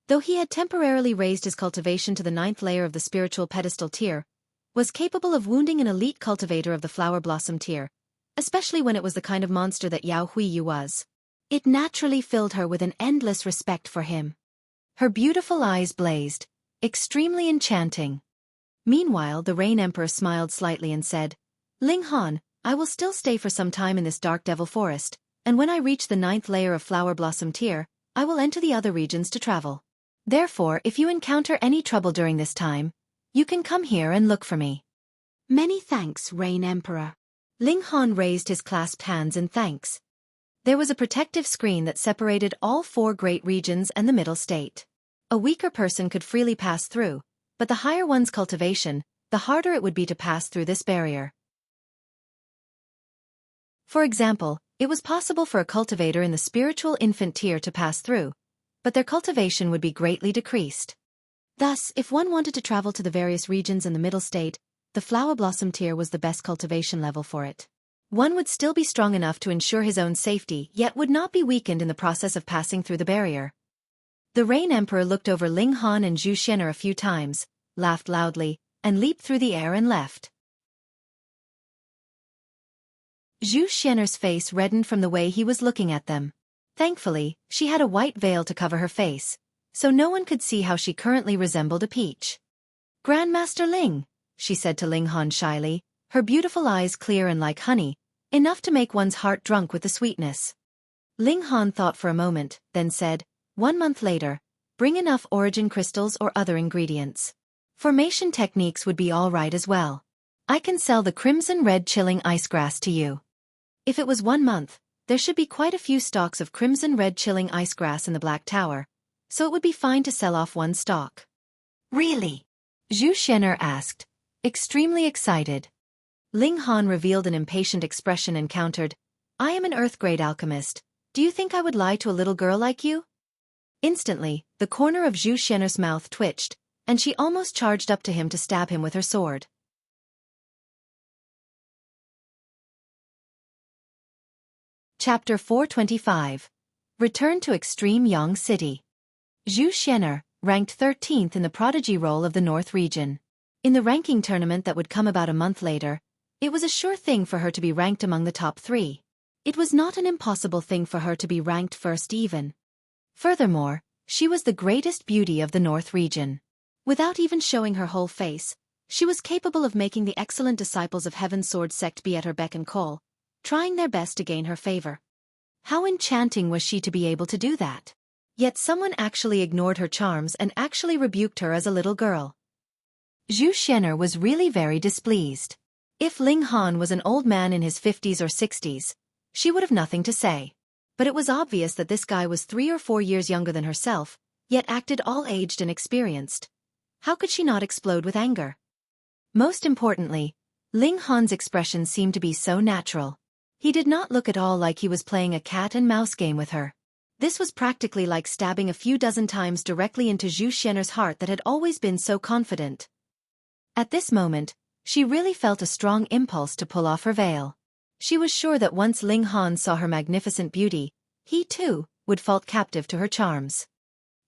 though he had temporarily raised his cultivation to the 9th layer of the spiritual pedestal tier, was capable of wounding an elite cultivator of the flower blossom tier, especially when it was the kind of monster that Yao Huiyu was. It naturally filled her with an endless respect for him. Her beautiful eyes blazed, extremely enchanting. Meanwhile, the Rain Emperor smiled slightly and said, "Ling Han, I will still stay for some time in this dark devil forest, and when I reach the 9th layer of flower blossom tier, I will enter the other regions to travel. Therefore, if you encounter any trouble during this time, you can come here and look for me." "Many thanks, Rain Emperor." Ling Han raised his clasped hands in thanks. There was a protective screen that separated all 4 great regions and the middle state. A weaker person could freely pass through, but the higher one's cultivation, the harder it would be to pass through this barrier. For example, it was possible for a cultivator in the spiritual infant tier to pass through, but their cultivation would be greatly decreased. Thus, if one wanted to travel to the various regions in the middle state, the flower blossom tier was the best cultivation level for it. One would still be strong enough to ensure his own safety, yet would not be weakened in the process of passing through the barrier. The Rain Emperor looked over Ling Han and Zhu Xian'er a few times, laughed loudly, and leaped through the air and left. Zhu Xian'er's face reddened from the way he was looking at them. Thankfully, she had a white veil to cover her face, so no one could see how she currently resembled a peach. "Grandmaster Ling," she said to Ling Han shyly, her beautiful eyes clear and like honey, enough to make one's heart drunk with the sweetness. Ling Han thought for a moment, then said, "1 month later, bring enough origin crystals or other ingredients. Formation techniques would be all right as well. I can sell the crimson red chilling ice grass to you." If it was 1 month, there should be quite a few stalks of crimson red chilling ice grass in the Black Tower, so it would be fine to sell off 1 stalk. "Really?" Zhu Xian'er asked, extremely excited. Ling Han revealed an impatient expression and countered, "I am an earth-grade alchemist. Do you think I would lie to a little girl like you?" Instantly, the corner of Zhu Xian'er's mouth twitched, and she almost charged up to him to stab him with her sword. Chapter 425. Return to Extreme Yang City. Zhu Xian'er, ranked 13th in the prodigy roll of the North region. In the ranking tournament that would come about a month later, it was a sure thing for her to be ranked among the top 3. It was not an impossible thing for her to be ranked first even. Furthermore, she was the greatest beauty of the North region. Without even showing her whole face, she was capable of making the excellent disciples of Heaven's Sword sect be at her beck and call, trying their best to gain her favor. How enchanting was she to be able to do that? Yet someone actually ignored her charms and actually rebuked her as a little girl. Zhu Xian'er was really very displeased. If Ling Han was an old man in his 50s or 60s, she would have nothing to say. But it was obvious that this guy was 3 or 4 years younger than herself, yet acted all aged and experienced. How could she not explode with anger? Most importantly, Ling Han's expression seemed to be so natural. He did not look at all like he was playing a cat-and-mouse game with her. This was practically like stabbing a few dozen times directly into Zhu Xian'er's heart that had always been so confident. At this moment, she really felt a strong impulse to pull off her veil. She was sure that once Ling Han saw her magnificent beauty, he too would fall captive to her charms.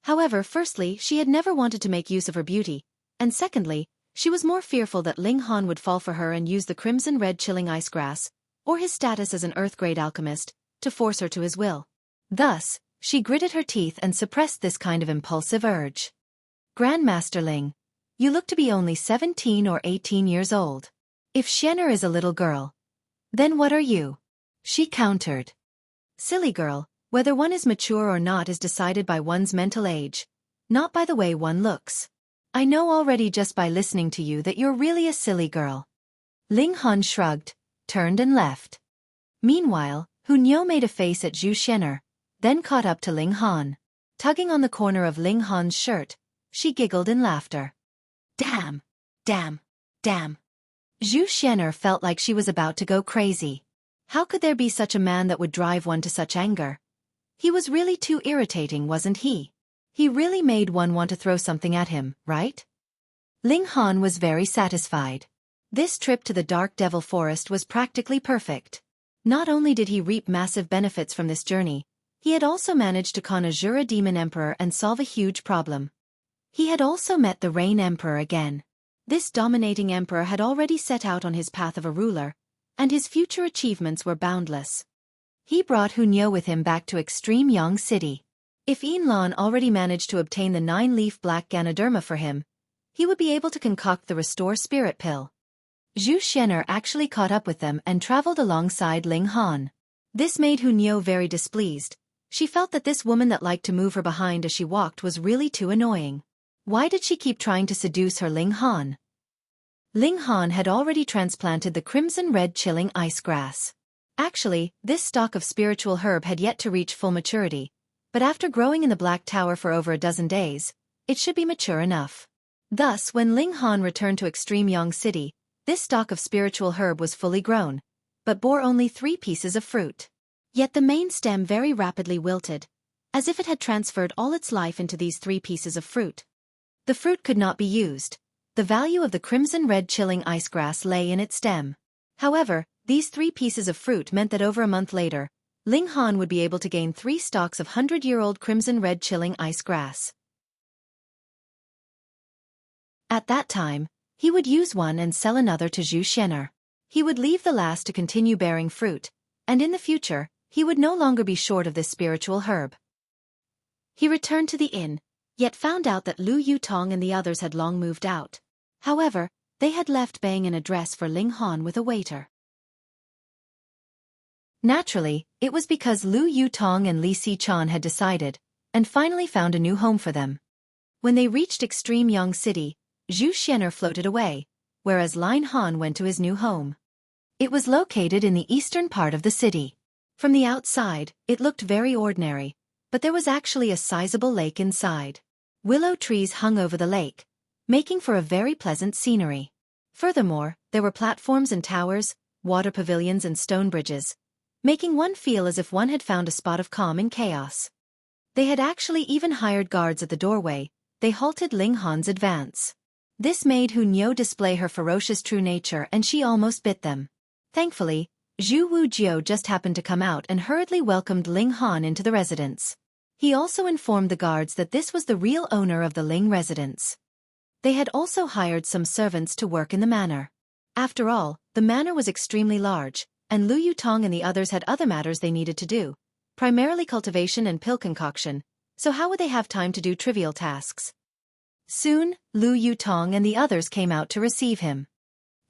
However, firstly, she had never wanted to make use of her beauty, and secondly, she was more fearful that Ling Han would fall for her and use the crimson red chilling ice grass, or his status as an earth-grade alchemist, to force her to his will. Thus, she gritted her teeth and suppressed this kind of impulsive urge. "Grandmaster Ling, you look to be only 17 or 18 years old. If Xian'er is a little girl, then what are you?" she countered. "Silly girl, whether one is mature or not is decided by one's mental age, not by the way one looks. I know already just by listening to you that you're really a silly girl." Ling Han shrugged, turned and left. Meanwhile, Hunyou made a face at Zhu Xian'er, then caught up to Ling Han. Tugging on the corner of Ling Han's shirt, she giggled in laughter. Damn! Damn! Damn! Zhu Xian'er felt like she was about to go crazy. How could there be such a man that would drive one to such anger? He was really too irritating, wasn't he? He really made one want to throw something at him, right? Ling Han was very satisfied. This trip to the Dark Devil Forest was practically perfect. Not only did he reap massive benefits from this journey, he had also managed to con a Jura Demon Emperor and solve a huge problem. He had also met the Rain Emperor again. This dominating emperor had already set out on his path of a ruler, and his future achievements were boundless. He brought Hunyou with him back to Extreme Yang City. If Yinlan already managed to obtain the 9-leaf black Ganoderma for him, he would be able to concoct the Restore Spirit Pill. Zhu Xian'er actually caught up with them and traveled alongside Ling Han. This made Hunyou very displeased. She felt that this woman that liked to move her behind as she walked was really too annoying. Why did she keep trying to seduce her Ling Han? Ling Han had already transplanted the crimson red chilling ice grass. Actually, this stalk of spiritual herb had yet to reach full maturity, but after growing in the Black Tower for over a dozen days, it should be mature enough. Thus, when Ling Han returned to Extreme Yang City, this stalk of spiritual herb was fully grown, but bore only 3 pieces of fruit. Yet the main stem very rapidly wilted, as if it had transferred all its life into these 3 pieces of fruit. The fruit could not be used. The value of the crimson red chilling ice grass lay in its stem. However, these 3 pieces of fruit meant that over a month later, Ling Han would be able to gain 3 stalks of 100-year-old crimson red chilling ice grass. At that time, he would use one and sell another to Zhu Xian'er. He would leave the last to continue bearing fruit, and in the future, he would no longer be short of this spiritual herb. He returned to the inn, yet found out that Lu Yutong and the others had long moved out. However, they had left Bang an address for Ling Han with a waiter. Naturally, it was because Lu Yutong and Li Xichan had decided, and finally found a new home for them. When they reached Extreme Yang City, Zhu Xian'er floated away, whereas Lin Han went to his new home. It was located in the eastern part of the city. From the outside, it looked very ordinary, but there was actually a sizable lake inside. Willow trees hung over the lake, making for a very pleasant scenery. Furthermore, there were platforms and towers, water pavilions and stone bridges, making one feel as if one had found a spot of calm in chaos. They had actually even hired guards at the doorway. They halted Ling Han's advance. This made Hu Niu display her ferocious true nature and she almost bit them. Thankfully, Zhu Wujiu just happened to come out and hurriedly welcomed Ling Han into the residence. He also informed the guards that this was the real owner of the Ling residence. They had also hired some servants to work in the manor. After all, the manor was extremely large, and Lu Yutong and the others had other matters they needed to do, primarily cultivation and pill concoction, so how would they have time to do trivial tasks? Soon, Lu Yutong and the others came out to receive him.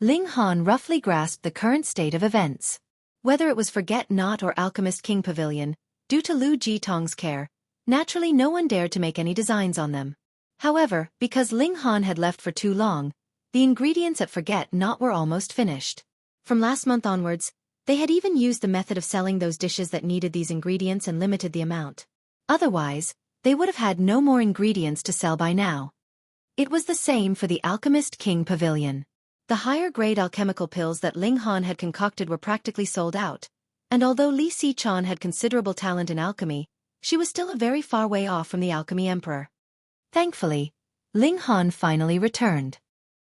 Ling Han roughly grasped the current state of events. Whether it was Forget Not or Alchemist King Pavilion, due to Lu Jitong's care, naturally no one dared to make any designs on them. However, because Ling Han had left for too long, the ingredients at Forget Not were almost finished. From last month onwards, they had even used the method of selling those dishes that needed these ingredients and limited the amount. Otherwise, they would have had no more ingredients to sell by now. It was the same for the Alchemist King Pavilion. The higher-grade alchemical pills that Ling Han had concocted were practically sold out, and although Li Xichan had considerable talent in alchemy, she was still a very far way off from the Alchemy Emperor. Thankfully, Ling Han finally returned.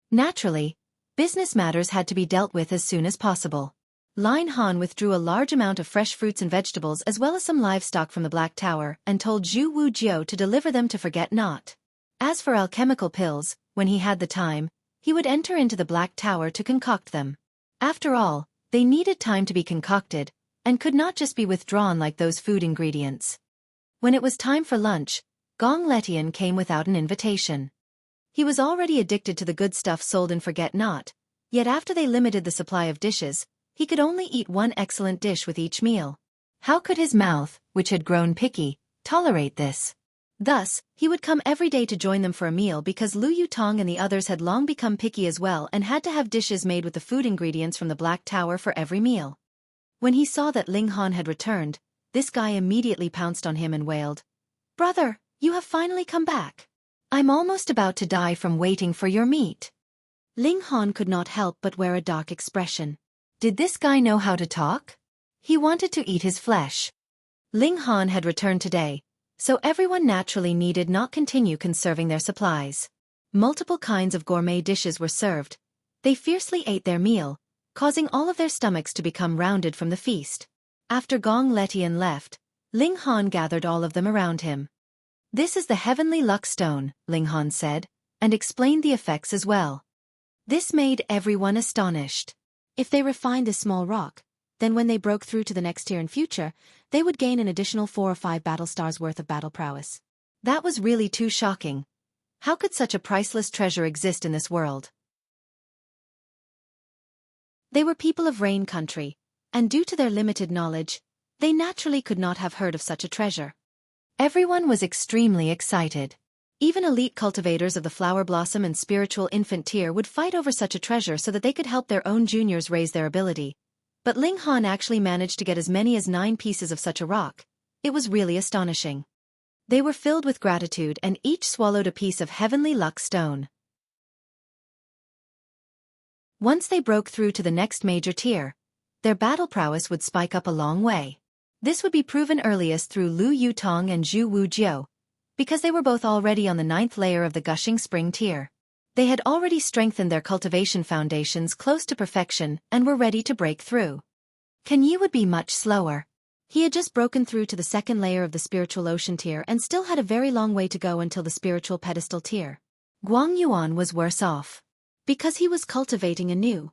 Naturally, business matters had to be dealt with as soon as possible. Lin Han withdrew a large amount of fresh fruits and vegetables as well as some livestock from the Black Tower and told Zhu Wujiu to deliver them to Forget Not. As for alchemical pills, when he had the time, he would enter into the Black Tower to concoct them. After all, they needed time to be concocted, and could not just be withdrawn like those food ingredients. When it was time for lunch, Gong Letian came without an invitation. He was already addicted to the good stuff sold in Forget Not, yet after they limited the supply of dishes, he could only eat one excellent dish with each meal. How could his mouth, which had grown picky, tolerate this? Thus, he would come every day to join them for a meal because Lu Yutong and the others had long become picky as well and had to have dishes made with the food ingredients from the Black Tower for every meal. When he saw that Ling Han had returned, this guy immediately pounced on him and wailed, "Brother, you have finally come back. I'm almost about to die from waiting for your meat." Ling Han could not help but wear a dark expression. Did this guy know how to talk? He wanted to eat his flesh. Ling Han had returned today, so everyone naturally needed not continue conserving their supplies. Multiple kinds of gourmet dishes were served. They fiercely ate their meal, causing all of their stomachs to become rounded from the feast. After Gong Letian left, Ling Han gathered all of them around him. "This is the heavenly luck stone," Ling Han said, and explained the effects as well. This made everyone astonished. If they refined this small rock, then when they broke through to the next tier in future, they would gain an additional 4 or 5 battle stars worth of battle prowess. That was really too shocking. How could such a priceless treasure exist in this world? They were people of Rain Country, and due to their limited knowledge, they naturally could not have heard of such a treasure. Everyone was extremely excited. Even elite cultivators of the Flower Blossom and Spiritual Infant tier would fight over such a treasure so that they could help their own juniors raise their ability. But Ling Han actually managed to get as many as 9 pieces of such a rock. It was really astonishing. They were filled with gratitude and each swallowed a piece of heavenly luck stone. Once they broke through to the next major tier, their battle prowess would spike up a long way. This would be proven earliest through Lu Yutong and Zhu Wujiu, because they were both already on the 9th layer of the Gushing Spring tier. They had already strengthened their cultivation foundations close to perfection and were ready to break through. Kan Yi would be much slower. He had just broken through to the 2nd layer of the Spiritual Ocean tier and still had a very long way to go until the Spiritual Pedestal tier. Guang Yuan was worse off. Because he was cultivating anew.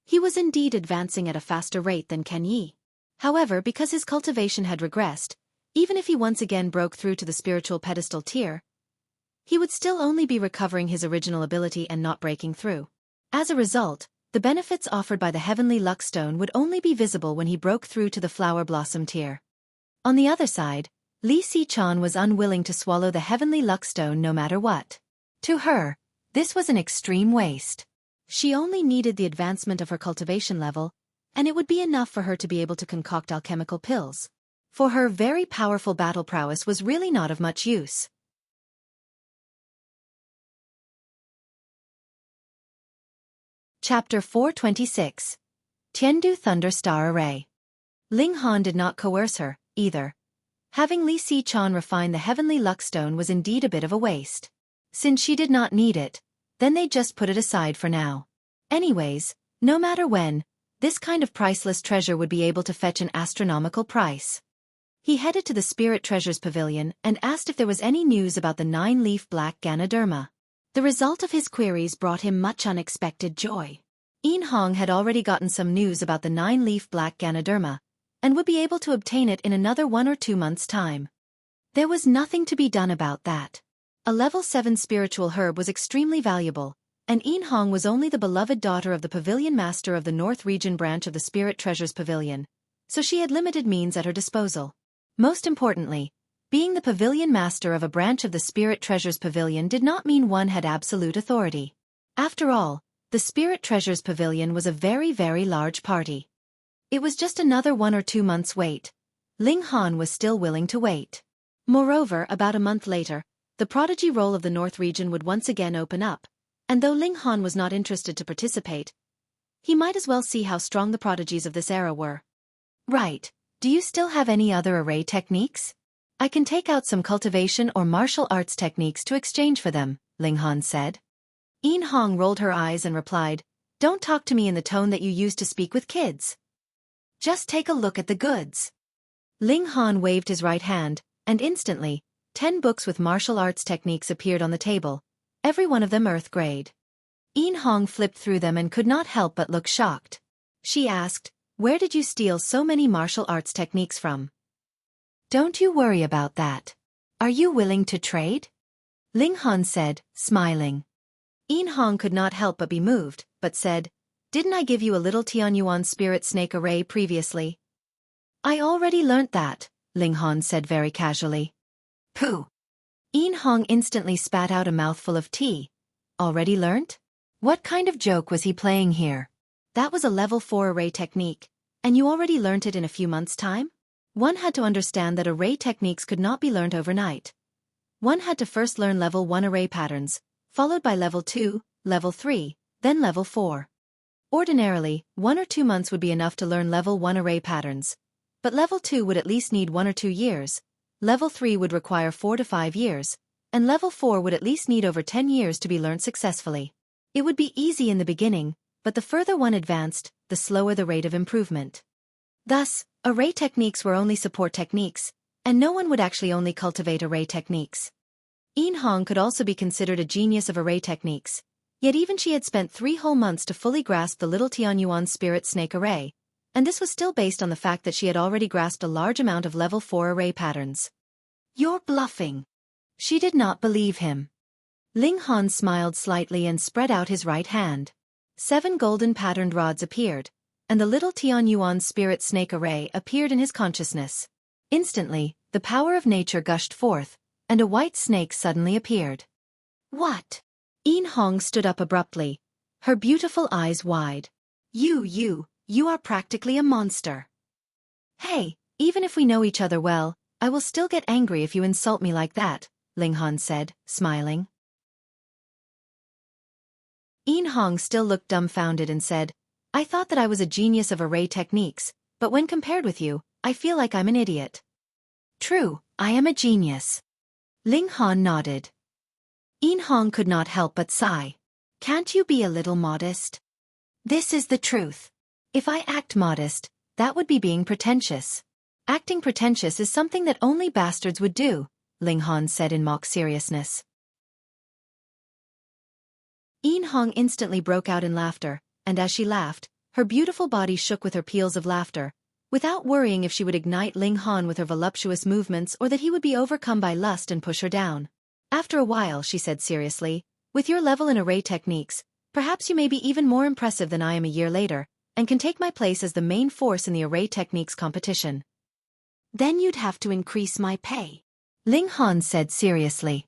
He was indeed advancing at a faster rate than Kan Yi. However, because his cultivation had regressed, even if he once again broke through to the Spiritual Pedestal tier, he would still only be recovering his original ability and not breaking through. As a result, the benefits offered by the Heavenly Luckstone would only be visible when he broke through to the Flower Blossom tier. On the other side, Li Si-chan was unwilling to swallow the Heavenly Luckstone no matter what. To her, this was an extreme waste. She only needed the advancement of her cultivation level, and it would be enough for her to be able to concoct alchemical pills. For her, very powerful battle prowess was really not of much use. Chapter 426. Tiandu Thunder Star Array. Ling Han did not coerce her, either. Having Li Si-chan refine the Heavenly Luckstone was indeed a bit of a waste. Since she did not need it, then they just put it aside for now. Anyways, no matter when, this kind of priceless treasure would be able to fetch an astronomical price. He headed to the Spirit Treasures Pavilion and asked if there was any news about the 9-leaf black Ganoderma. The result of his queries brought him much unexpected joy. Yin Hong had already gotten some news about the 9-leaf black Ganoderma, and would be able to obtain it in another 1 or 2 months' time. There was nothing to be done about that. A level 7 spiritual herb was extremely valuable, and Yin Hong was only the beloved daughter of the pavilion master of the North Region branch of the Spirit Treasures Pavilion, so she had limited means at her disposal. Most importantly, being the pavilion master of a branch of the Spirit Treasures Pavilion did not mean one had absolute authority. After all, the Spirit Treasures Pavilion was a very, very large party. It was just another 1 or 2 months' wait. Ling Han was still willing to wait. Moreover, about a month later, the prodigy role of the North Region would once again open up, and though Ling Han was not interested to participate, he might as well see how strong the prodigies of this era were. Right. Do you still have any other array techniques? I can take out some cultivation or martial arts techniques to exchange for them, Ling Han said. Yin Hong rolled her eyes and replied, "Don't talk to me in the tone that you use to speak with kids. Just take a look at the goods." Ling Han waved his right hand, and instantly, 10 books with martial arts techniques appeared on the table, every one of them earth grade. Yin Hong flipped through them and could not help but look shocked. She asked, "Where did you steal so many martial arts techniques from?" "Don't you worry about that. Are you willing to trade?" Ling Han said, smiling. Yin Hong could not help but be moved, but said, "Didn't I give you a little Tianyuan spirit snake array previously?" "I already learnt that," Ling Han said very casually. "Pooh." Yin Hong instantly spat out a mouthful of tea. "Already learnt? What kind of joke was he playing here? That was a level 4 array technique, and you already learnt it in a few months' time?" One had to understand that array techniques could not be learnt overnight. One had to first learn level 1 array patterns, followed by level 2, level 3, then level 4. Ordinarily, 1 or 2 months would be enough to learn level 1 array patterns, but level 2 would at least need 1 or 2 years, level 3 would require 4 to 5 years, and level 4 would at least need over 10 years to be learnt successfully. It would be easy in the beginning, but the further one advanced, the slower the rate of improvement. Thus, array techniques were only support techniques, and no one would actually only cultivate array techniques. Yin Hong could also be considered a genius of array techniques, yet even she had spent 3 whole months to fully grasp the little Tianyuan spirit snake array, and this was still based on the fact that she had already grasped a large amount of level 4 array patterns. "You're bluffing." She did not believe him. Ling Han smiled slightly and spread out his right hand. 7 golden patterned rods appeared, and the little Tianyuan spirit snake array appeared in his consciousness. Instantly, the power of nature gushed forth, and a white snake suddenly appeared. "What?" Yin Hong stood up abruptly, her beautiful eyes wide. You are practically a monster." "Hey, even if we know each other well, I will still get angry if you insult me like that," Ling Han said, smiling. Yin Hong still looked dumbfounded and said, "I thought that I was a genius of array techniques, but when compared with you, I feel like I'm an idiot." "True, I am a genius." Ling Han nodded. Yin Hong could not help but sigh. "Can't you be a little modest?" "This is the truth. If I act modest, that would be being pretentious. Acting pretentious is something that only bastards would do," Ling Han said in mock seriousness. Yin Hong instantly broke out in laughter, and as she laughed, her beautiful body shook with her peals of laughter, without worrying if she would ignite Ling Han with her voluptuous movements or that he would be overcome by lust and push her down. After a while, she said seriously, with your level in array techniques, perhaps you may be even more impressive than I am a year later, and can take my place as the main force in the array techniques competition. Then you'd have to increase my pay, Ling Han said seriously.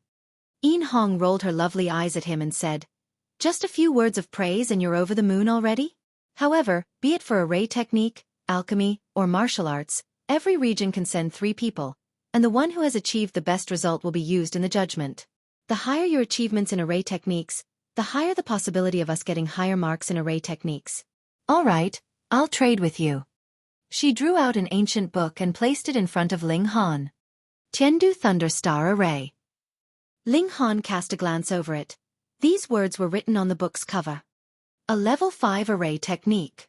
Yin Hong rolled her lovely eyes at him and said, just a few words of praise and you're over the moon already? However, be it for array technique, alchemy, or martial arts, every region can send 3 people, and the one who has achieved the best result will be used in the judgment. The higher your achievements in array techniques, the higher the possibility of us getting higher marks in array techniques. All right, I'll trade with you. She drew out an ancient book and placed it in front of Ling Han. Tiandu Thunderstar Array. Ling Han cast a glance over it. These words were written on the book's cover. A level 5 array technique.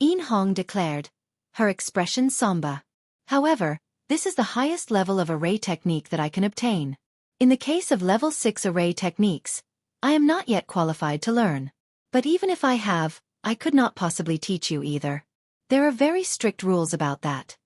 Yin Hong declared, her expression somber. However, this is the highest level of array technique that I can obtain. In the case of level 6 array techniques, I am not yet qualified to learn. But even if I have, I could not possibly teach you either. There are very strict rules about that.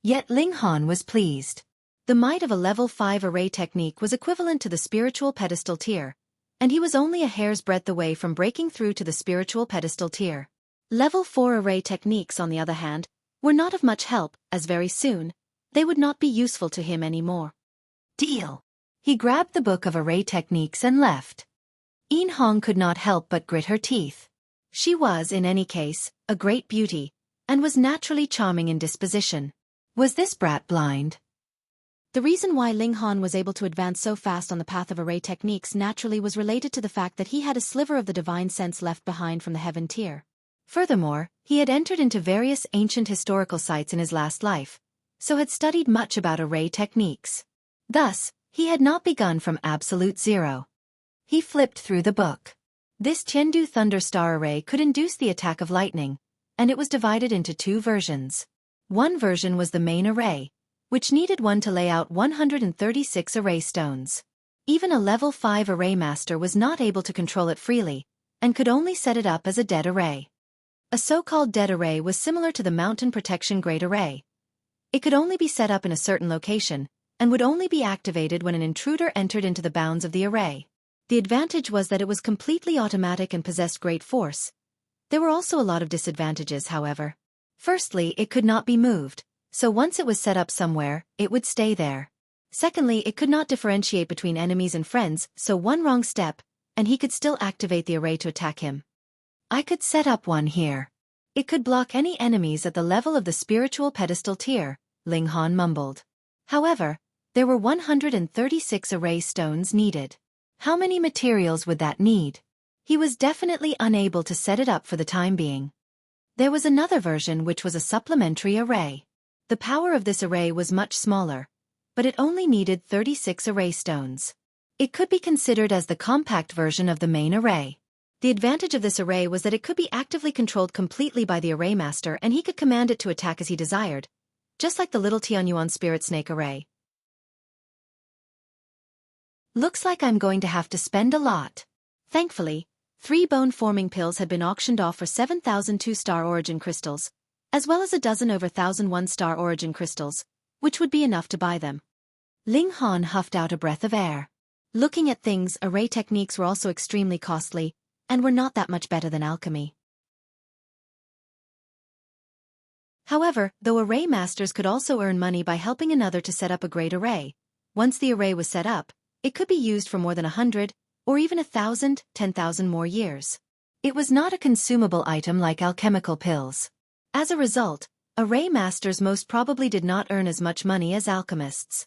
Yet Ling Han was pleased. The might of a level 5 array technique was equivalent to the spiritual pedestal tier, and he was only a hair's breadth away from breaking through to the spiritual pedestal tier. Level 4 array techniques, on the other hand, were not of much help, as very soon, they would not be useful to him anymore. Deal. He grabbed the book of array techniques and left. Yin Hong could not help but grit her teeth. She was, in any case, a great beauty, and was naturally charming in disposition. Was this brat blind? The reason why Ling Han was able to advance so fast on the path of array techniques naturally was related to the fact that he had a sliver of the divine sense left behind from the heaven tier. Furthermore, he had entered into various ancient historical sites in his last life, so had studied much about array techniques. Thus, he had not begun from absolute zero. He flipped through the book. This Tiandu Thunderstar Array could induce the attack of lightning, and it was divided into 2 versions. One version was the main array, which needed one to lay out 136 array stones. Even a level 5 array master was not able to control it freely, and could only set it up as a dead array. A so-called dead array was similar to the Mountain Protection Great Array. It could only be set up in a certain location, and would only be activated when an intruder entered into the bounds of the array. The advantage was that it was completely automatic and possessed great force. There were also a lot of disadvantages, however. Firstly, it could not be moved, so once it was set up somewhere, it would stay there. Secondly, it could not differentiate between enemies and friends, so one wrong step, and he could still activate the array to attack him. I could set up one here. It could block any enemies at the level of the spiritual pedestal tier, Ling Han mumbled. However, there were 136 array stones needed. How many materials would that need? He was definitely unable to set it up for the time being. There was another version which was a supplementary array. The power of this array was much smaller, but it only needed 36 array stones. It could be considered as the compact version of the main array. The advantage of this array was that it could be actively controlled completely by the array master and he could command it to attack as he desired, just like the little Tianyuan Spirit Snake array. Looks like I'm going to have to spend a lot. Thankfully, 3 bone-forming pills had been auctioned off for 7,000 2-star origin crystals, as well as a dozen over 1,000 1-star origin crystals, which would be enough to buy them. Ling Han huffed out a breath of air. Looking at things, array techniques were also extremely costly, and were not that much better than alchemy. However, though array masters could also earn money by helping another to set up a great array, once the array was set up, it could be used for more than 100, or even 1,000, 10,000 more years. It was not a consumable item like alchemical pills. As a result, array masters most probably did not earn as much money as alchemists.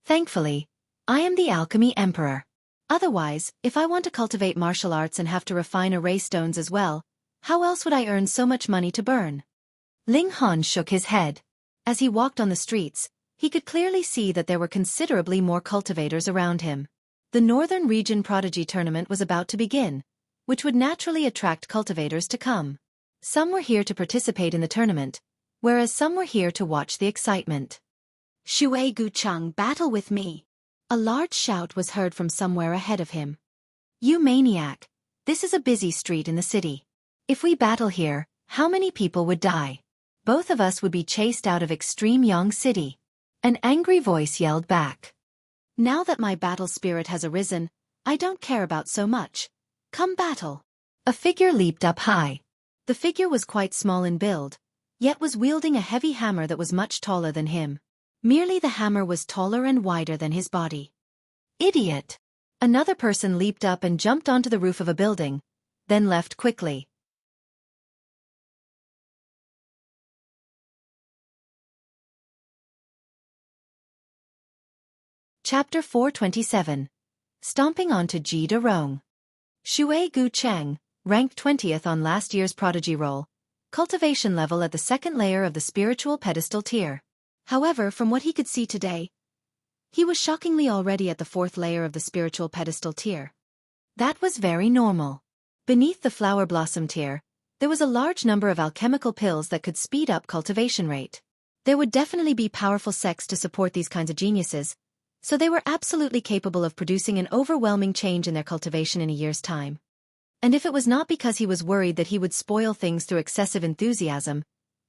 Thankfully, I am the Alchemy Emperor. Otherwise, if I want to cultivate martial arts and have to refine array stones as well, how else would I earn so much money to burn? Ling Han shook his head. As he walked on the streets, he could clearly see that there were considerably more cultivators around him. The Northern Region Prodigy Tournament was about to begin, which would naturally attract cultivators to come. Some were here to participate in the tournament, whereas some were here to watch the excitement. Shui Gucheng, battle with me. A large shout was heard from somewhere ahead of him. You maniac! This is a busy street in the city. If we battle here, how many people would die? Both of us would be chased out of Extreme Yang City. An angry voice yelled back. Now that my battle spirit has arisen, I don't care about so much. Come battle. A figure leaped up high. The figure was quite small in build, yet was wielding a heavy hammer that was much taller than him. Merely the hammer was taller and wider than his body. Idiot! Another person leaped up and jumped onto the roof of a building, then left quickly. Chapter 427. Stomping onto Ji Derong. Shui Gu Cheng, ranked 20th on last year's prodigy roll. Cultivation level at the second layer of the spiritual pedestal tier. However, from what he could see today, he was shockingly already at the fourth layer of the spiritual pedestal tier. That was very normal. Beneath the flower blossom tier, there was a large number of alchemical pills that could speed up cultivation rate. There would definitely be powerful sects to support these kinds of geniuses, so they were absolutely capable of producing an overwhelming change in their cultivation in a year's time. And if it was not because he was worried that he would spoil things through excessive enthusiasm,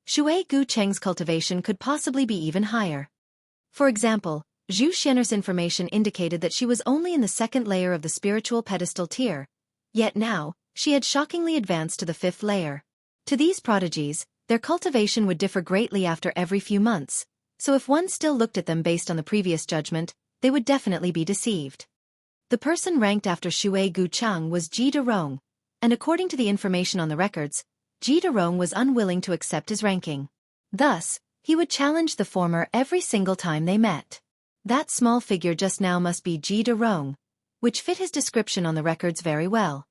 Shui Gu Cheng's cultivation could possibly be even higher. For example, Zhu Xian'er's information indicated that she was only in the second layer of the spiritual pedestal tier, yet now, she had shockingly advanced to the fifth layer. To these prodigies, their cultivation would differ greatly after every few months, so if one still looked at them based on the previous judgment, they would definitely be deceived. The person ranked after Shui Gu Cheng was Ji Derong, and according to the information on the records, Ji Derong was unwilling to accept his ranking. Thus, he would challenge the former every single time they met. That small figure just now must be Ji Derong, which fit his description on the records very well.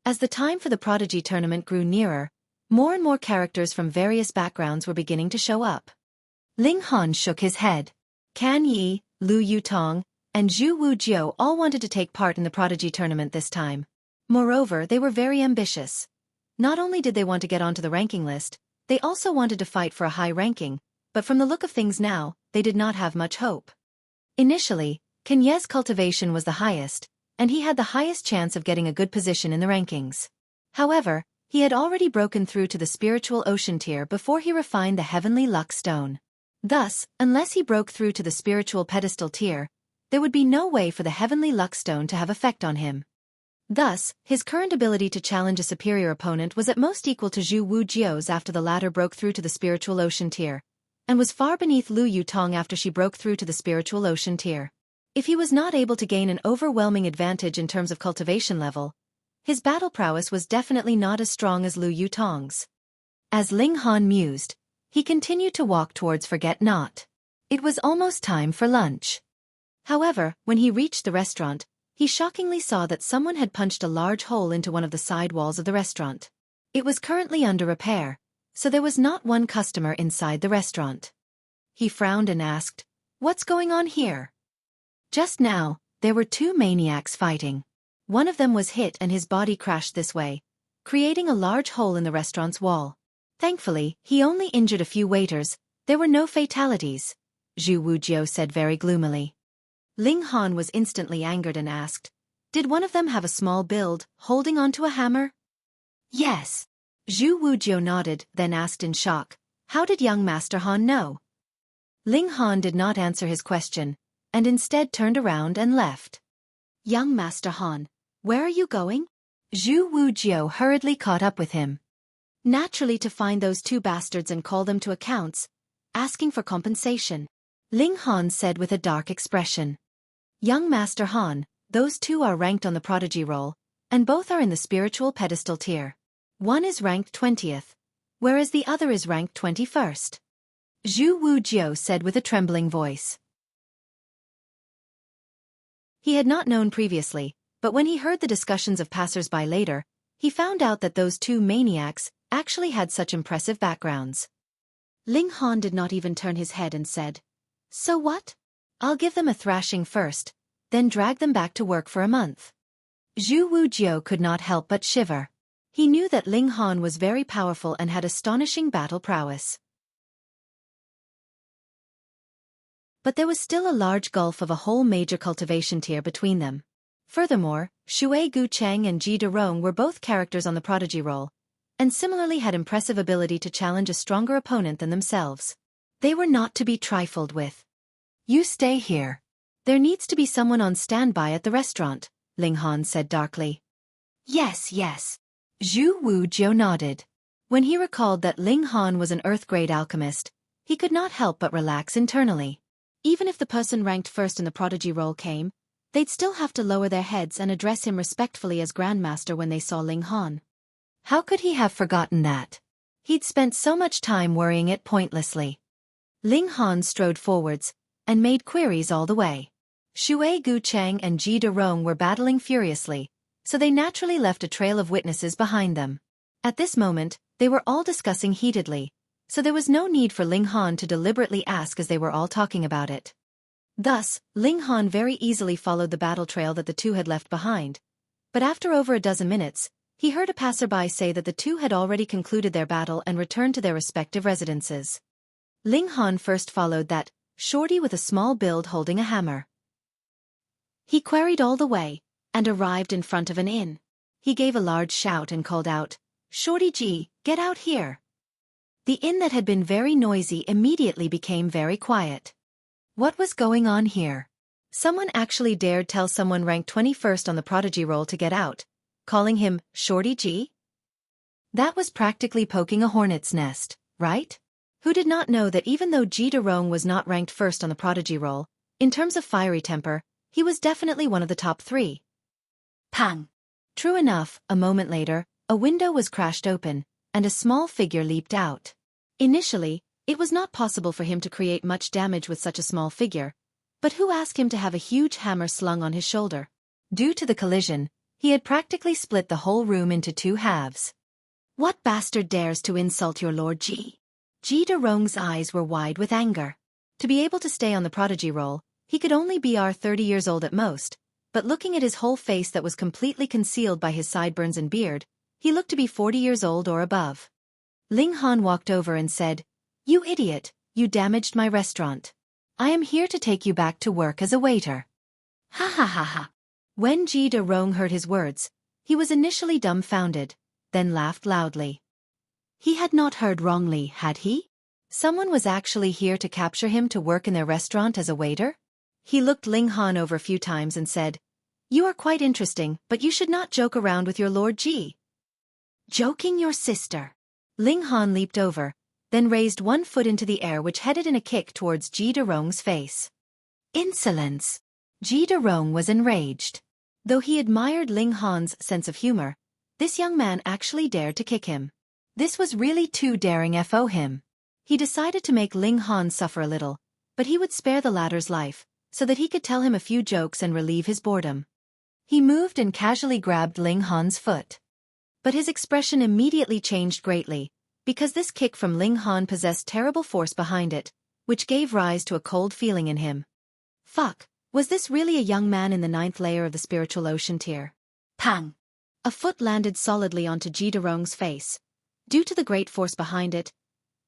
As the time for the Prodigy tournament grew nearer, more and more characters from various backgrounds were beginning to show up. Ling Han shook his head. Can Yi, Lu Yutong, and Zhu Wujiu all wanted to take part in the Prodigy tournament this time. Moreover, they were very ambitious. Not only did they want to get onto the ranking list, they also wanted to fight for a high ranking, but from the look of things now, they did not have much hope. Initially, Can Ye's cultivation was the highest, and he had the highest chance of getting a good position in the rankings. However, he had already broken through to the spiritual ocean tier before he refined the heavenly luck stone. Thus, unless he broke through to the spiritual pedestal tier, there would be no way for the heavenly luck stone to have effect on him. Thus, his current ability to challenge a superior opponent was at most equal to Zhu Wujiu's after the latter broke through to the spiritual ocean tier, and was far beneath Lu Yutong after she broke through to the spiritual ocean tier. If he was not able to gain an overwhelming advantage in terms of cultivation level, his battle prowess was definitely not as strong as Lu Yutong's. As Ling Han mused, he continued to walk towards Forget Not. It was almost time for lunch. However, when he reached the restaurant, he shockingly saw that someone had punched a large hole into one of the side walls of the restaurant. It was currently under repair, so there was not one customer inside the restaurant. He frowned and asked, "What's going on here?" Just now, there were two maniacs fighting. One of them was hit and his body crashed this way, creating a large hole in the restaurant's wall. Thankfully, he only injured a few waiters. There were no fatalities, Zhu Wujiu said very gloomily. Ling Han was instantly angered and asked, "Did one of them have a small build, holding onto a hammer?" "Yes." Zhu Wujiu nodded, then asked in shock, "How did young Master Han know?" Ling Han did not answer his question, and instead turned around and left. "Young Master Han, where are you going?" Zhu Wujiu hurriedly caught up with him. "Naturally to find those two bastards and call them to accounts, asking for compensation," Ling Han said with a dark expression. "Young Master Han, those two are ranked on the prodigy roll, and both are in the spiritual pedestal tier. One is ranked 20th, whereas the other is ranked 21st. Zhu Wujiu said with a trembling voice. He had not known previously, but when he heard the discussions of passers-by later, he found out that those two maniacs actually had such impressive backgrounds. Ling Han did not even turn his head and said, "So what? I'll give them a thrashing first, then drag them back to work for a month." Zhu Wujiu could not help but shiver. He knew that Ling Han was very powerful and had astonishing battle prowess. But there was still a large gulf of a whole major cultivation tier between them. Furthermore, Shui Gu Cheng and Ji Derong were both characters on the prodigy roll, and similarly had impressive ability to challenge a stronger opponent than themselves. They were not to be trifled with. "You stay here," There needs to be someone on standby at the restaurant, Ling Han said darkly. Yes, yes. Zhu Wujiu nodded. When he recalled that Ling Han was an earth-grade alchemist, he could not help but relax internally. Even if the person ranked first in the prodigy role came, they'd still have to lower their heads and address him respectfully as Grandmaster when they saw Ling Han. How could he have forgotten that? He'd spent so much time worrying it pointlessly. Ling Han strode forwards and made queries all the way. Shui Gucheng and Ji Derong were battling furiously, so they naturally left a trail of witnesses behind them. At this moment, they were all discussing heatedly, so there was no need for Ling Han to deliberately ask as they were all talking about it. Thus, Ling Han very easily followed the battle trail that the two had left behind, but after over a dozen minutes, he heard a passerby say that the two had already concluded their battle and returned to their respective residences. Ling Han first followed that shorty with a small build holding a hammer. He queried all the way, and arrived in front of an inn. He gave a large shout and called out, "Shorty G, get out here!" The inn that had been very noisy immediately became very quiet. What was going on here? Someone actually dared tell someone ranked 21st on the prodigy roll to get out, calling him Shorty G? That was practically poking a hornet's nest, right? Who did not know that even though Ji Derong was not ranked first on the prodigy roll, in terms of fiery temper, he was definitely one of the top 3. Pang! True enough, a moment later, a window was crashed open, and a small figure leaped out. Initially, it was not possible for him to create much damage with such a small figure, but who asked him to have a huge hammer slung on his shoulder? Due to the collision, he had practically split the whole room into 2 halves. What bastard dares to insult your Lord Ji? Ji Derong's eyes were wide with anger. To be able to stay on the prodigy roll, he could only be 30 years old at most, but looking at his whole face that was completely concealed by his sideburns and beard, he looked to be 40 years old or above. Ling Han walked over and said, "You idiot, you damaged my restaurant. I am here to take you back to work as a waiter." Ha ha ha ha. When Ji Derong heard his words, he was initially dumbfounded, then laughed loudly. He had not heard wrongly, had he? Someone was actually here to capture him to work in their restaurant as a waiter? He looked Ling Han over a few times and said, "You are quite interesting, but you should not joke around with your Lord Ji." Joking your sister. Ling Han leaped over, then raised one foot into the air which headed in a kick towards Ji Derong's face. Insolence! Ji Derong was enraged. Though he admired Ling Han's sense of humor, this young man actually dared to kick him. This was really too daring for him. He decided to make Ling Han suffer a little, but he would spare the latter's life, so that he could tell him a few jokes and relieve his boredom. He moved and casually grabbed Ling Han's foot. But his expression immediately changed greatly, because this kick from Ling Han possessed terrible force behind it, which gave rise to a cold feeling in him. Fuck, was this really a young man in the 9th layer of the spiritual ocean tier? Pang! A foot landed solidly onto Ji Derong's face. Due to the great force behind it,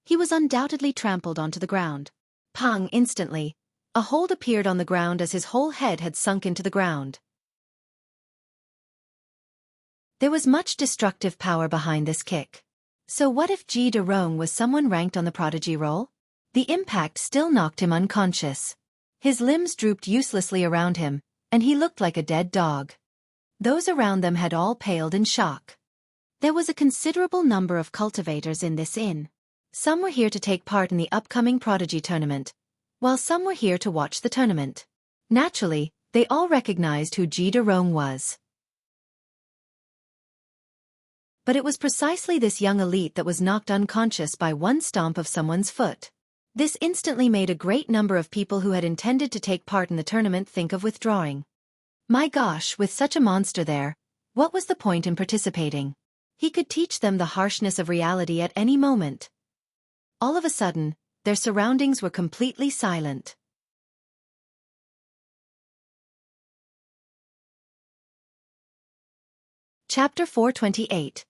he was undoubtedly trampled onto the ground. Pang! Instantly, a hold appeared on the ground as his whole head had sunk into the ground. There was much destructive power behind this kick. So what if Ji Derong was someone ranked on the prodigy roll? The impact still knocked him unconscious. His limbs drooped uselessly around him, and he looked like a dead dog. Those around them had all paled in shock. There was a considerable number of cultivators in this inn. Some were here to take part in the upcoming prodigy tournament, while some were here to watch the tournament. Naturally, they all recognized who Ji Derong was. But it was precisely this young elite that was knocked unconscious by one stomp of someone's foot. This instantly made a great number of people who had intended to take part in the tournament think of withdrawing. My gosh, with such a monster there, what was the point in participating? He could teach them the harshness of reality at any moment. All of a sudden, their surroundings were completely silent. Chapter 428.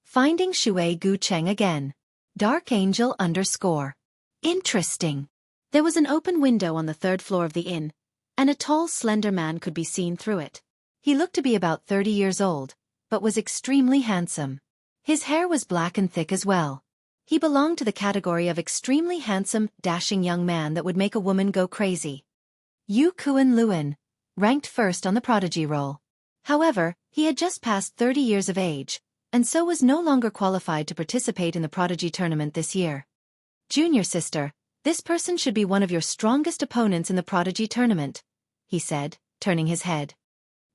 Finding Shui Gucheng again. Dark Angel _ Interesting. There was an open window on the 3rd floor of the inn, and a tall, slender man could be seen through it. He looked to be about 30 years old, but was extremely handsome. His hair was black and thick as well. He belonged to the category of extremely handsome, dashing young man that would make a woman go crazy. Yu Kuan-luan, ranked first on the prodigy roll. However, he had just passed 30 years of age, and so was no longer qualified to participate in the prodigy tournament this year. Junior sister, this person should be one of your strongest opponents in the prodigy tournament, he said, turning his head.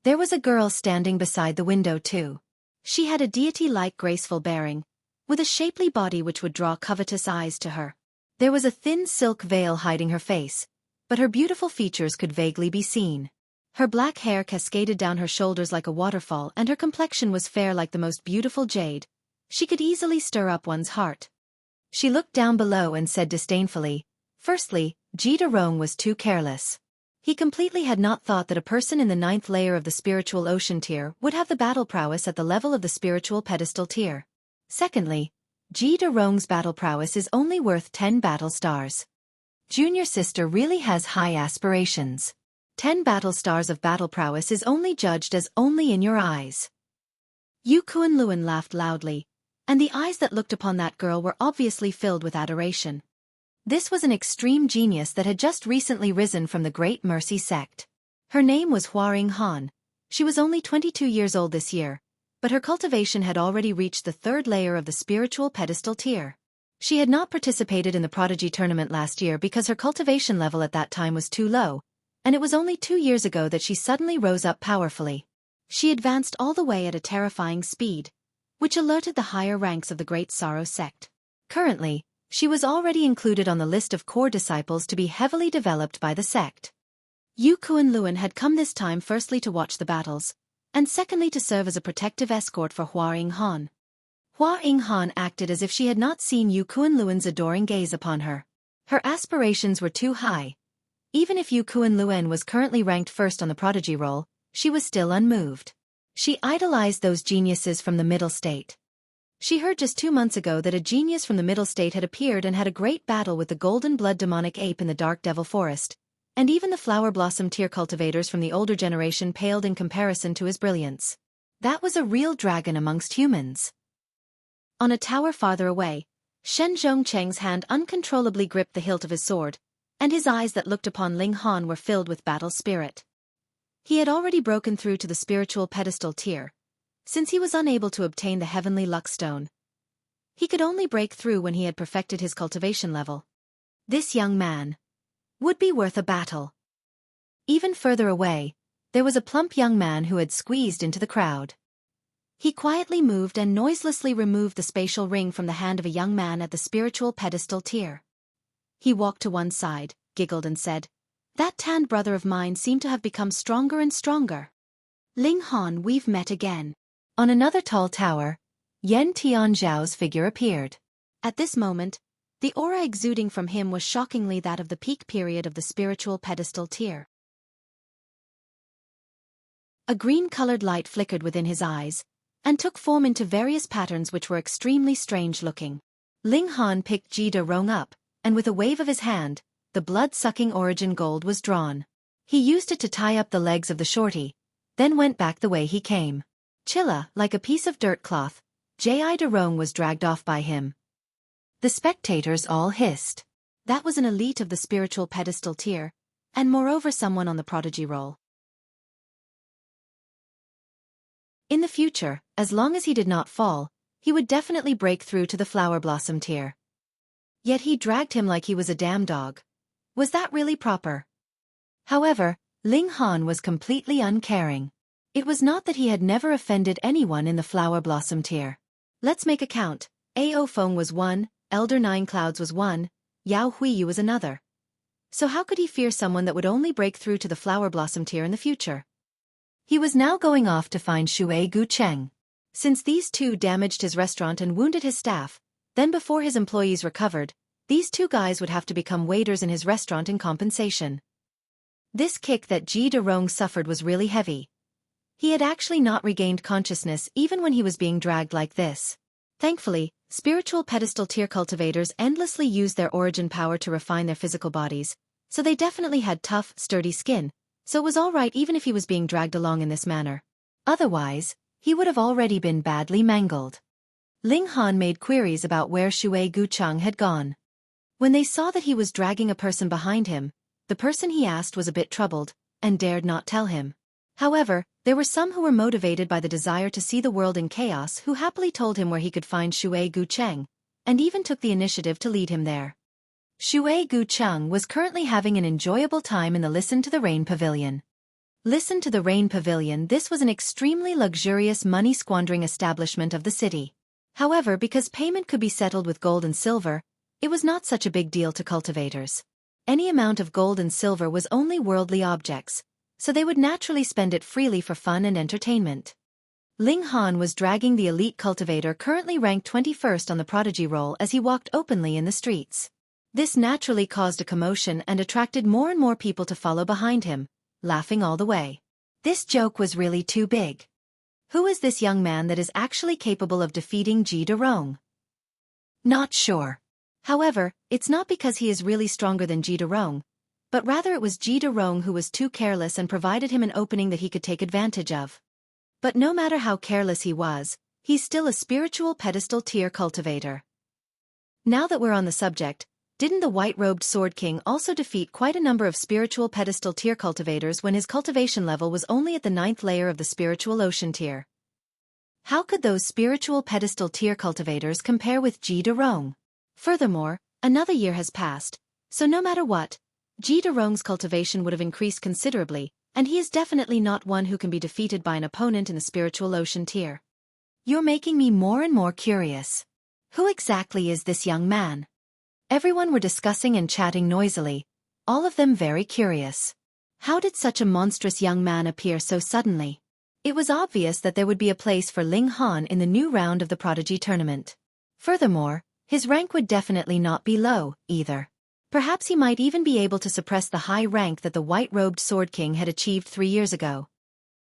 There was a girl standing beside the window too. She had a deity-like graceful bearing, with a shapely body which would draw covetous eyes to her. There was a thin silk veil hiding her face, but her beautiful features could vaguely be seen. Her black hair cascaded down her shoulders like a waterfall and her complexion was fair like the most beautiful jade. She could easily stir up one's heart. She looked down below and said disdainfully, "Firstly, Ji Darong was too careless." He completely had not thought that a person in the 9th layer of the spiritual ocean tier would have the battle prowess at the level of the spiritual pedestal tier. Secondly, Ji Darong's battle prowess is only worth 10 battle stars. Junior sister really has high aspirations. 10 battle stars of battle prowess is only judged as only in your eyes. Yu Kuan-luan laughed loudly, and the eyes that looked upon that girl were obviously filled with adoration. This was an extreme genius that had just recently risen from the Great Mercy sect. Her name was Huaring Han. She was only 22 years old this year, but her cultivation had already reached the 3rd layer of the spiritual pedestal tier. She had not participated in the prodigy tournament last year because her cultivation level at that time was too low, and it was only 2 years ago that she suddenly rose up powerfully. She advanced all the way at a terrifying speed, which alerted the higher ranks of the Great Sorrow sect. Currently, she was already included on the list of core disciples to be heavily developed by the sect. Yu Kuan-luan had come this time firstly to watch the battles, and secondly to serve as a protective escort for Huaring Han. Huaring Han acted as if she had not seen Yu Kuan-luan's adoring gaze upon her. Her aspirations were too high. Even if Yu Kuan-luan was currently ranked first on the prodigy roll, she was still unmoved. She idolized those geniuses from the middle state. She heard just 2 months ago that a genius from the middle state had appeared and had a great battle with the golden blood demonic ape in the dark devil forest, and even the flower blossom tier cultivators from the older generation paled in comparison to his brilliance. That was a real dragon amongst humans. On a tower farther away, Shen Zhongcheng's hand uncontrollably gripped the hilt of his sword, and his eyes that looked upon Ling Han were filled with battle spirit. He had already broken through to the spiritual pedestal tier, since he was unable to obtain the heavenly luck stone. He could only break through when he had perfected his cultivation level. This young man would be worth a battle. Even further away, there was a plump young man who had squeezed into the crowd. He quietly moved and noiselessly removed the spatial ring from the hand of a young man at the spiritual pedestal tier. He walked to one side, giggled and said, "That tanned brother of mine seemed to have become stronger and stronger. Ling Han, we've met again." On another tall tower, Yan Tianzhao's figure appeared. At this moment, the aura exuding from him was shockingly that of the peak period of the spiritual pedestal tier. A green-colored light flickered within his eyes, and took form into various patterns which were extremely strange-looking. Ling Han picked Ji Darong up, and with a wave of his hand, the blood-sucking origin gold was drawn. He used it to tie up the legs of the shorty, then went back the way he came. Chilla, like a piece of dirt cloth, Ji Darong was dragged off by him. The spectators all hissed. That was an elite of the spiritual pedestal tier, and moreover someone on the prodigy roll. In the future, as long as he did not fall, he would definitely break through to the flower blossom tier. Yet he dragged him like he was a damn dog. Was that really proper? However, Ling Han was completely uncaring. It was not that he had never offended anyone in the flower blossom tier. Let's make a count. Ao Feng was one, Elder Nine Clouds was one, Yao Huiyu was another. So how could he fear someone that would only break through to the flower blossom tier in the future? He was now going off to find Shui Gucheng. Since these two damaged his restaurant and wounded his staff, then before his employees recovered, these two guys would have to become waiters in his restaurant in compensation. This kick that Ji Darong suffered was really heavy. He had actually not regained consciousness even when he was being dragged like this. Thankfully, spiritual pedestal tier cultivators endlessly used their origin power to refine their physical bodies, so they definitely had tough, sturdy skin, so it was alright even if he was being dragged along in this manner. Otherwise, he would have already been badly mangled. Ling Han made queries about where Shui Gucheng had gone. When they saw that he was dragging a person behind him, the the person he asked was a bit troubled, and dared not tell him. However, there were some who were motivated by the desire to see the world in chaos who happily told him where he could find Shui Gucheng, and even took the initiative to lead him there. Shui Gucheng was currently having an enjoyable time in the Listen to the Rain Pavilion. Listen to the Rain Pavilion. This was an extremely luxurious money-squandering establishment of the city. However, because payment could be settled with gold and silver, it was not such a big deal to cultivators. Any amount of gold and silver was only worldly objects, so they would naturally spend it freely for fun and entertainment. Ling Han was dragging the elite cultivator currently ranked 21st on the prodigy roll as he walked openly in the streets. This naturally caused a commotion and attracted more and more people to follow behind him, laughing all the way. This joke was really too big. Who is this young man that is actually capable of defeating Ji Derong? Not sure. However, it's not because he is really stronger than Ji Derong, but rather it was Ji Derong who was too careless and provided him an opening that he could take advantage of. But no matter how careless he was, he's still a spiritual pedestal tier cultivator. Now that we're on the subject, didn't the white-robed Sword King also defeat quite a number of spiritual pedestal tier cultivators when his cultivation level was only at the 9th layer of the spiritual ocean tier? How could those spiritual pedestal tier cultivators compare with Ji Derong? Furthermore, another year has passed, so no matter what, Ji Derong's cultivation would have increased considerably, and he is definitely not one who can be defeated by an opponent in the spiritual ocean tier. You're making me more and more curious. Who exactly is this young man? Everyone were discussing and chatting noisily, all of them very curious. How did such a monstrous young man appear so suddenly? It was obvious that there would be a place for Ling Han in the new round of the Prodigy Tournament. Furthermore, his rank would definitely not be low, either. Perhaps he might even be able to suppress the high rank that the white-robed Sword King had achieved 3 years ago.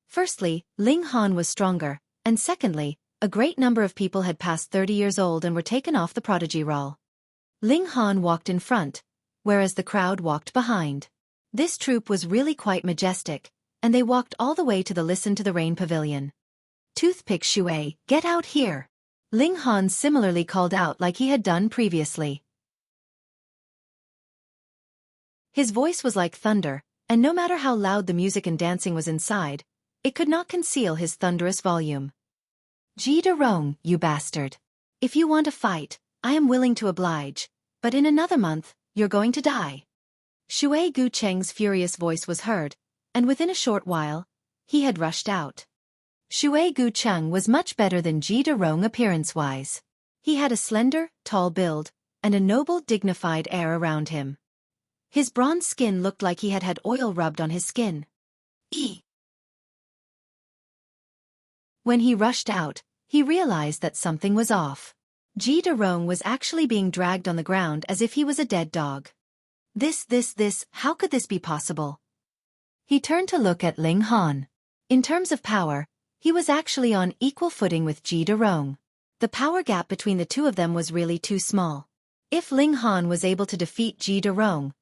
Firstly, Ling Han was stronger, and secondly, a great number of people had passed 30 years old and were taken off the Prodigy roll. Ling Han walked in front, whereas the crowd walked behind. This troop was really quite majestic, and they walked all the way to the Listen to the Rain Pavilion. Toothpick Shui, get out here! Ling Han similarly called out like he had done previously. His voice was like thunder, and no matter how loud the music and dancing was inside, it could not conceal his thunderous volume. Ji Derong, you bastard! If you want a fight, I am willing to oblige, but in another month, you're going to die. Shui Gucheng's furious voice was heard, and within a short while, he had rushed out. Shui Gucheng was much better than Ji Derong appearance-wise. He had a slender, tall build, and a noble, dignified air around him. His bronze skin looked like he had had oil rubbed on his skin. When he rushed out, he realized that something was off. Ji Derong was actually being dragged on the ground as if he was a dead dog. How could this be possible? He turned to look at Ling Han. In terms of power, he was actually on equal footing with Ji Derong. The power gap between the two of them was really too small. If Ling Han was able to defeat Ji Derong,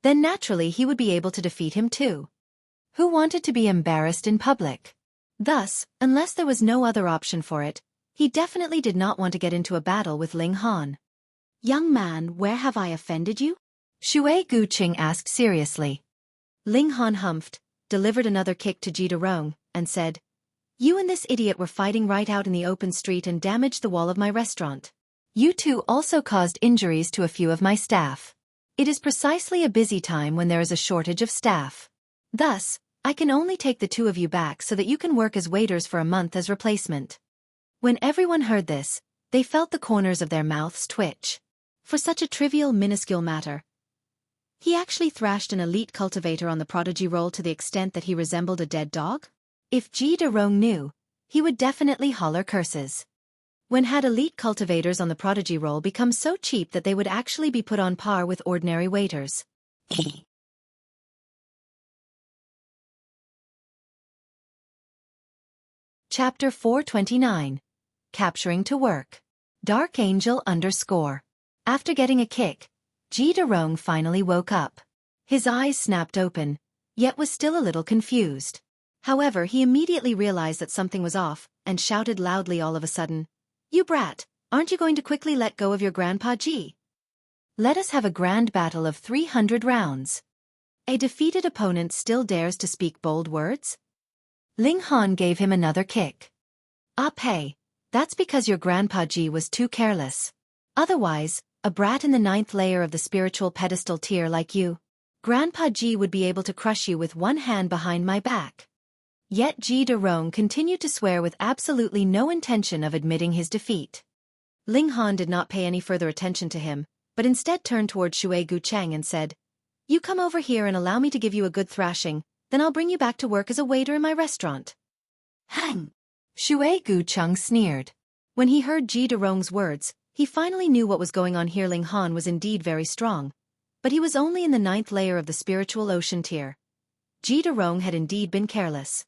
then naturally he would be able to defeat him too. Who wanted to be embarrassed in public? Thus, unless there was no other option for it, he definitely did not want to get into a battle with Ling Han. Young man, where have I offended you? Shui Gucheng asked seriously. Ling Han humphed, delivered another kick to Ji Derong, and said, You and this idiot were fighting right out in the open street and damaged the wall of my restaurant. You two also caused injuries to a few of my staff. It is precisely a busy time when there is a shortage of staff. Thus, I can only take the two of you back so that you can work as waiters for a month as replacement. When everyone heard this, they felt the corners of their mouths twitch. For such a trivial, minuscule matter, he actually thrashed an elite cultivator on the prodigy roll to the extent that he resembled a dead dog? If Ji Derong knew, he would definitely holler curses. When had elite cultivators on the prodigy roll become so cheap that they would actually be put on par with ordinary waiters? Chapter 429. Capturing to Work. Dark Angel _ After getting a kick, Ji Derong finally woke up. His eyes snapped open, yet was still a little confused. However, he immediately realized that something was off, and shouted loudly all of a sudden, You brat, aren't you going to quickly let go of your grandpa Ji? Let us have a grand battle of 300 rounds. A defeated opponent still dares to speak bold words? Ling Han gave him another kick. Hey, that's because your Grandpa Ji was too careless. Otherwise, a brat in the 9th layer of the spiritual pedestal tier like you, Grandpa Ji would be able to crush you with one hand behind my back. Yet Ji Derong continued to swear with absolutely no intention of admitting his defeat. Ling Han did not pay any further attention to him, but instead turned toward Shui Gucheng and said, "You come over here and allow me to give you a good thrashing, then I'll bring you back to work as a waiter in my restaurant." Hang! Shui Gucheng sneered. When he heard Ji Derong's words, he finally knew what was going on here. Ling Han was indeed very strong, but he was only in the 9th layer of the spiritual ocean tier. Ji Derong had indeed been careless.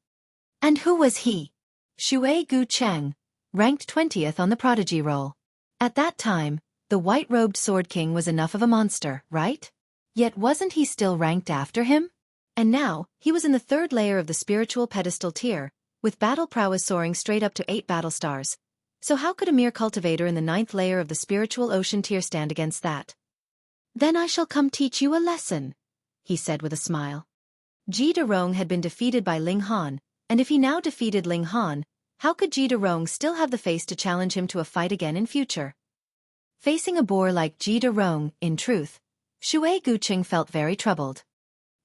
And who was he? Shui Gucheng, ranked 20th on the prodigy roll. At that time, the white-robed Sword King was enough of a monster, right? Yet wasn't he still ranked after him? And now, he was in the 3rd layer of the spiritual pedestal tier, with battle prowess soaring straight up to 8 battle stars. So how could a mere cultivator in the 9th layer of the spiritual ocean tier stand against that? "Then I shall come teach you a lesson," he said with a smile. Ji Derong had been defeated by Ling Han, and if he now defeated Ling Han, how could Ji Derong still have the face to challenge him to a fight again in future? Facing a boor like Ji Derong, in truth, Shui Gucheng felt very troubled.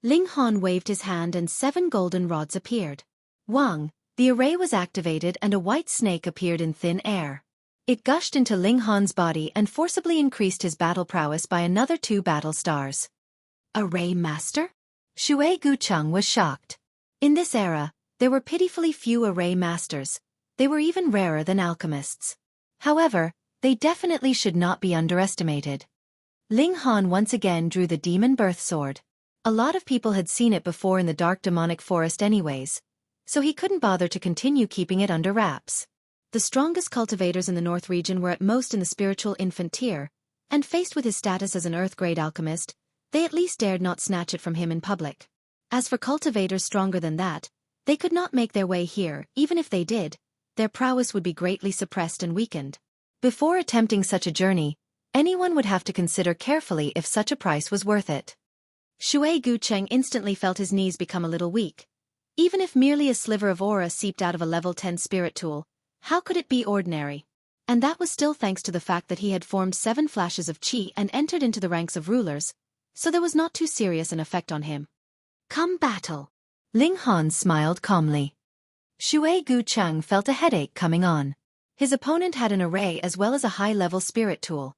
Ling Han waved his hand and 7 golden rods appeared. Wang, the array was activated and a white snake appeared in thin air. It gushed into Ling Han's body and forcibly increased his battle prowess by another 2 battle stars. Array Master? Shui Gucheng was shocked. In this era, there were pitifully few array masters. They were even rarer than alchemists. However, they definitely should not be underestimated. Ling Han once again drew the demon birth sword. A lot of people had seen it before in the dark demonic forest anyways, so he couldn't bother to continue keeping it under wraps. The strongest cultivators in the North region were at most in the spiritual infant tier, and faced with his status as an earth-grade alchemist, they at least dared not snatch it from him in public. As for cultivators stronger than that, they could not make their way here. Even if they did, their prowess would be greatly suppressed and weakened. Before attempting such a journey, anyone would have to consider carefully if such a price was worth it. Shui Gucheng instantly felt his knees become a little weak. Even if merely a sliver of aura seeped out of a level 10 spirit tool, how could it be ordinary? And that was still thanks to the fact that he had formed 7 flashes of qi and entered into the ranks of rulers, so there was not too serious an effect on him. "Come battle." Ling Han smiled calmly. Shui Gucheng felt a headache coming on. His opponent had an array as well as a high-level spirit tool.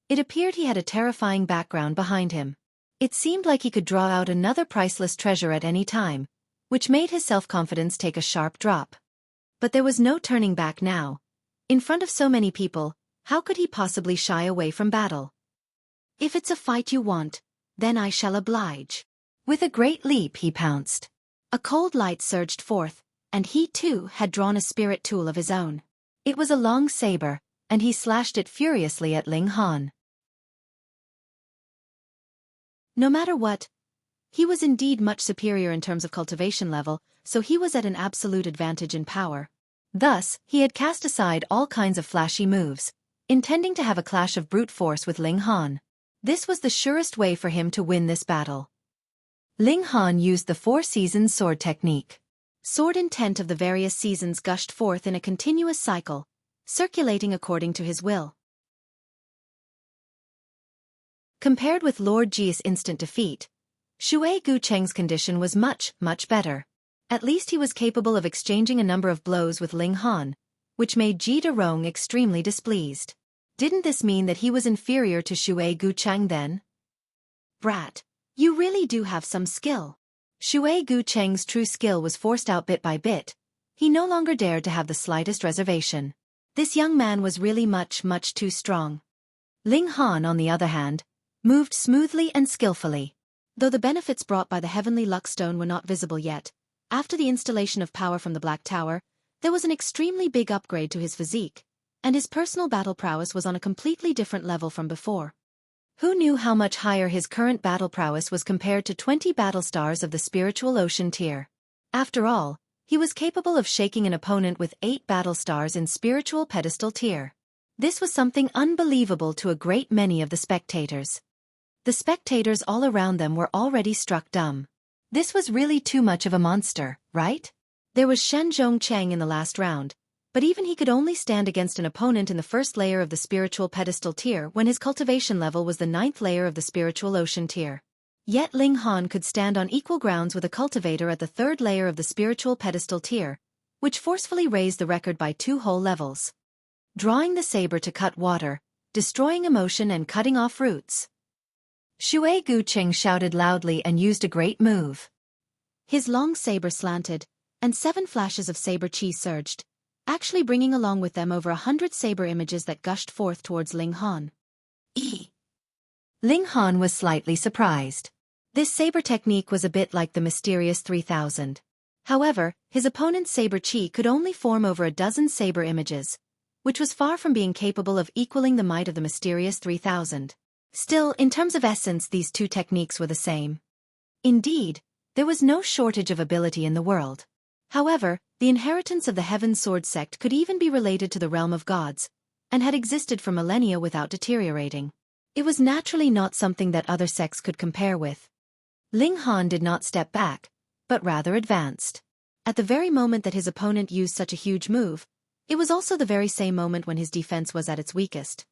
It appeared he had a terrifying background behind him. It seemed like he could draw out another priceless treasure at any time, which made his self-confidence take a sharp drop. But there was no turning back now. In front of so many people, how could he possibly shy away from battle? "If it's a fight you want, then I shall oblige." With a great leap he pounced. A cold light surged forth, and he too had drawn a spirit tool of his own. It was a long saber, and he slashed it furiously at Ling Han. No matter what, he was indeed much superior in terms of cultivation level, so he was at an absolute advantage in power. Thus, he had cast aside all kinds of flashy moves, intending to have a clash of brute force with Ling Han. This was the surest way for him to win this battle. Ling Han used the 4 seasons sword technique. Sword intent of the various seasons gushed forth in a continuous cycle, circulating according to his will. Compared with Lord Ji's instant defeat, Shui Gucheng's condition was much, much better. At least he was capable of exchanging a number of blows with Ling Han, which made Ji Derong extremely displeased. Didn't this mean that he was inferior to Shui Gucheng then? "Brat, you really do have some skill." Shui Gucheng's true skill was forced out bit by bit. He no longer dared to have the slightest reservation. This young man was really much, much too strong. Ling Han, on the other hand, moved smoothly and skillfully. Though the benefits brought by the heavenly luck stone were not visible yet, after the installation of power from the Black Tower, there was an extremely big upgrade to his physique, and his personal battle prowess was on a completely different level from before. Who knew how much higher his current battle prowess was compared to 20 battle stars of the spiritual ocean tier? After all, he was capable of shaking an opponent with 8 battle stars in spiritual pedestal tier. This was something unbelievable to a great many of the spectators. The spectators all around them were already struck dumb. This was really too much of a monster, right? There was Shen Zhongcheng in the last round, but even he could only stand against an opponent in the first layer of the spiritual pedestal tier when his cultivation level was the 9th layer of the spiritual ocean tier. Yet Ling Han could stand on equal grounds with a cultivator at the 3rd layer of the spiritual pedestal tier, which forcefully raised the record by 2 whole levels. Drawing the saber to cut water, destroying emotion and cutting off roots. Shui Guqing shouted loudly and used a great move. His long saber slanted, and 7 flashes of saber chi surged, actually bringing along with them over 100 saber images that gushed forth towards Ling Han. Ling Han was slightly surprised. This saber technique was a bit like the mysterious 3000. However, his opponent's saber chi could only form over a dozen saber images, which was far from being capable of equaling the might of the mysterious 3000. Still, in terms of essence, these two techniques were the same. Indeed, there was no shortage of ability in the world. However, the inheritance of the Heaven Sword sect could even be related to the realm of gods, and had existed for millennia without deteriorating. It was naturally not something that other sects could compare with. Ling Han did not step back, but rather advanced. At the very moment that his opponent used such a huge move, it was also the very same moment when his defense was at its weakest.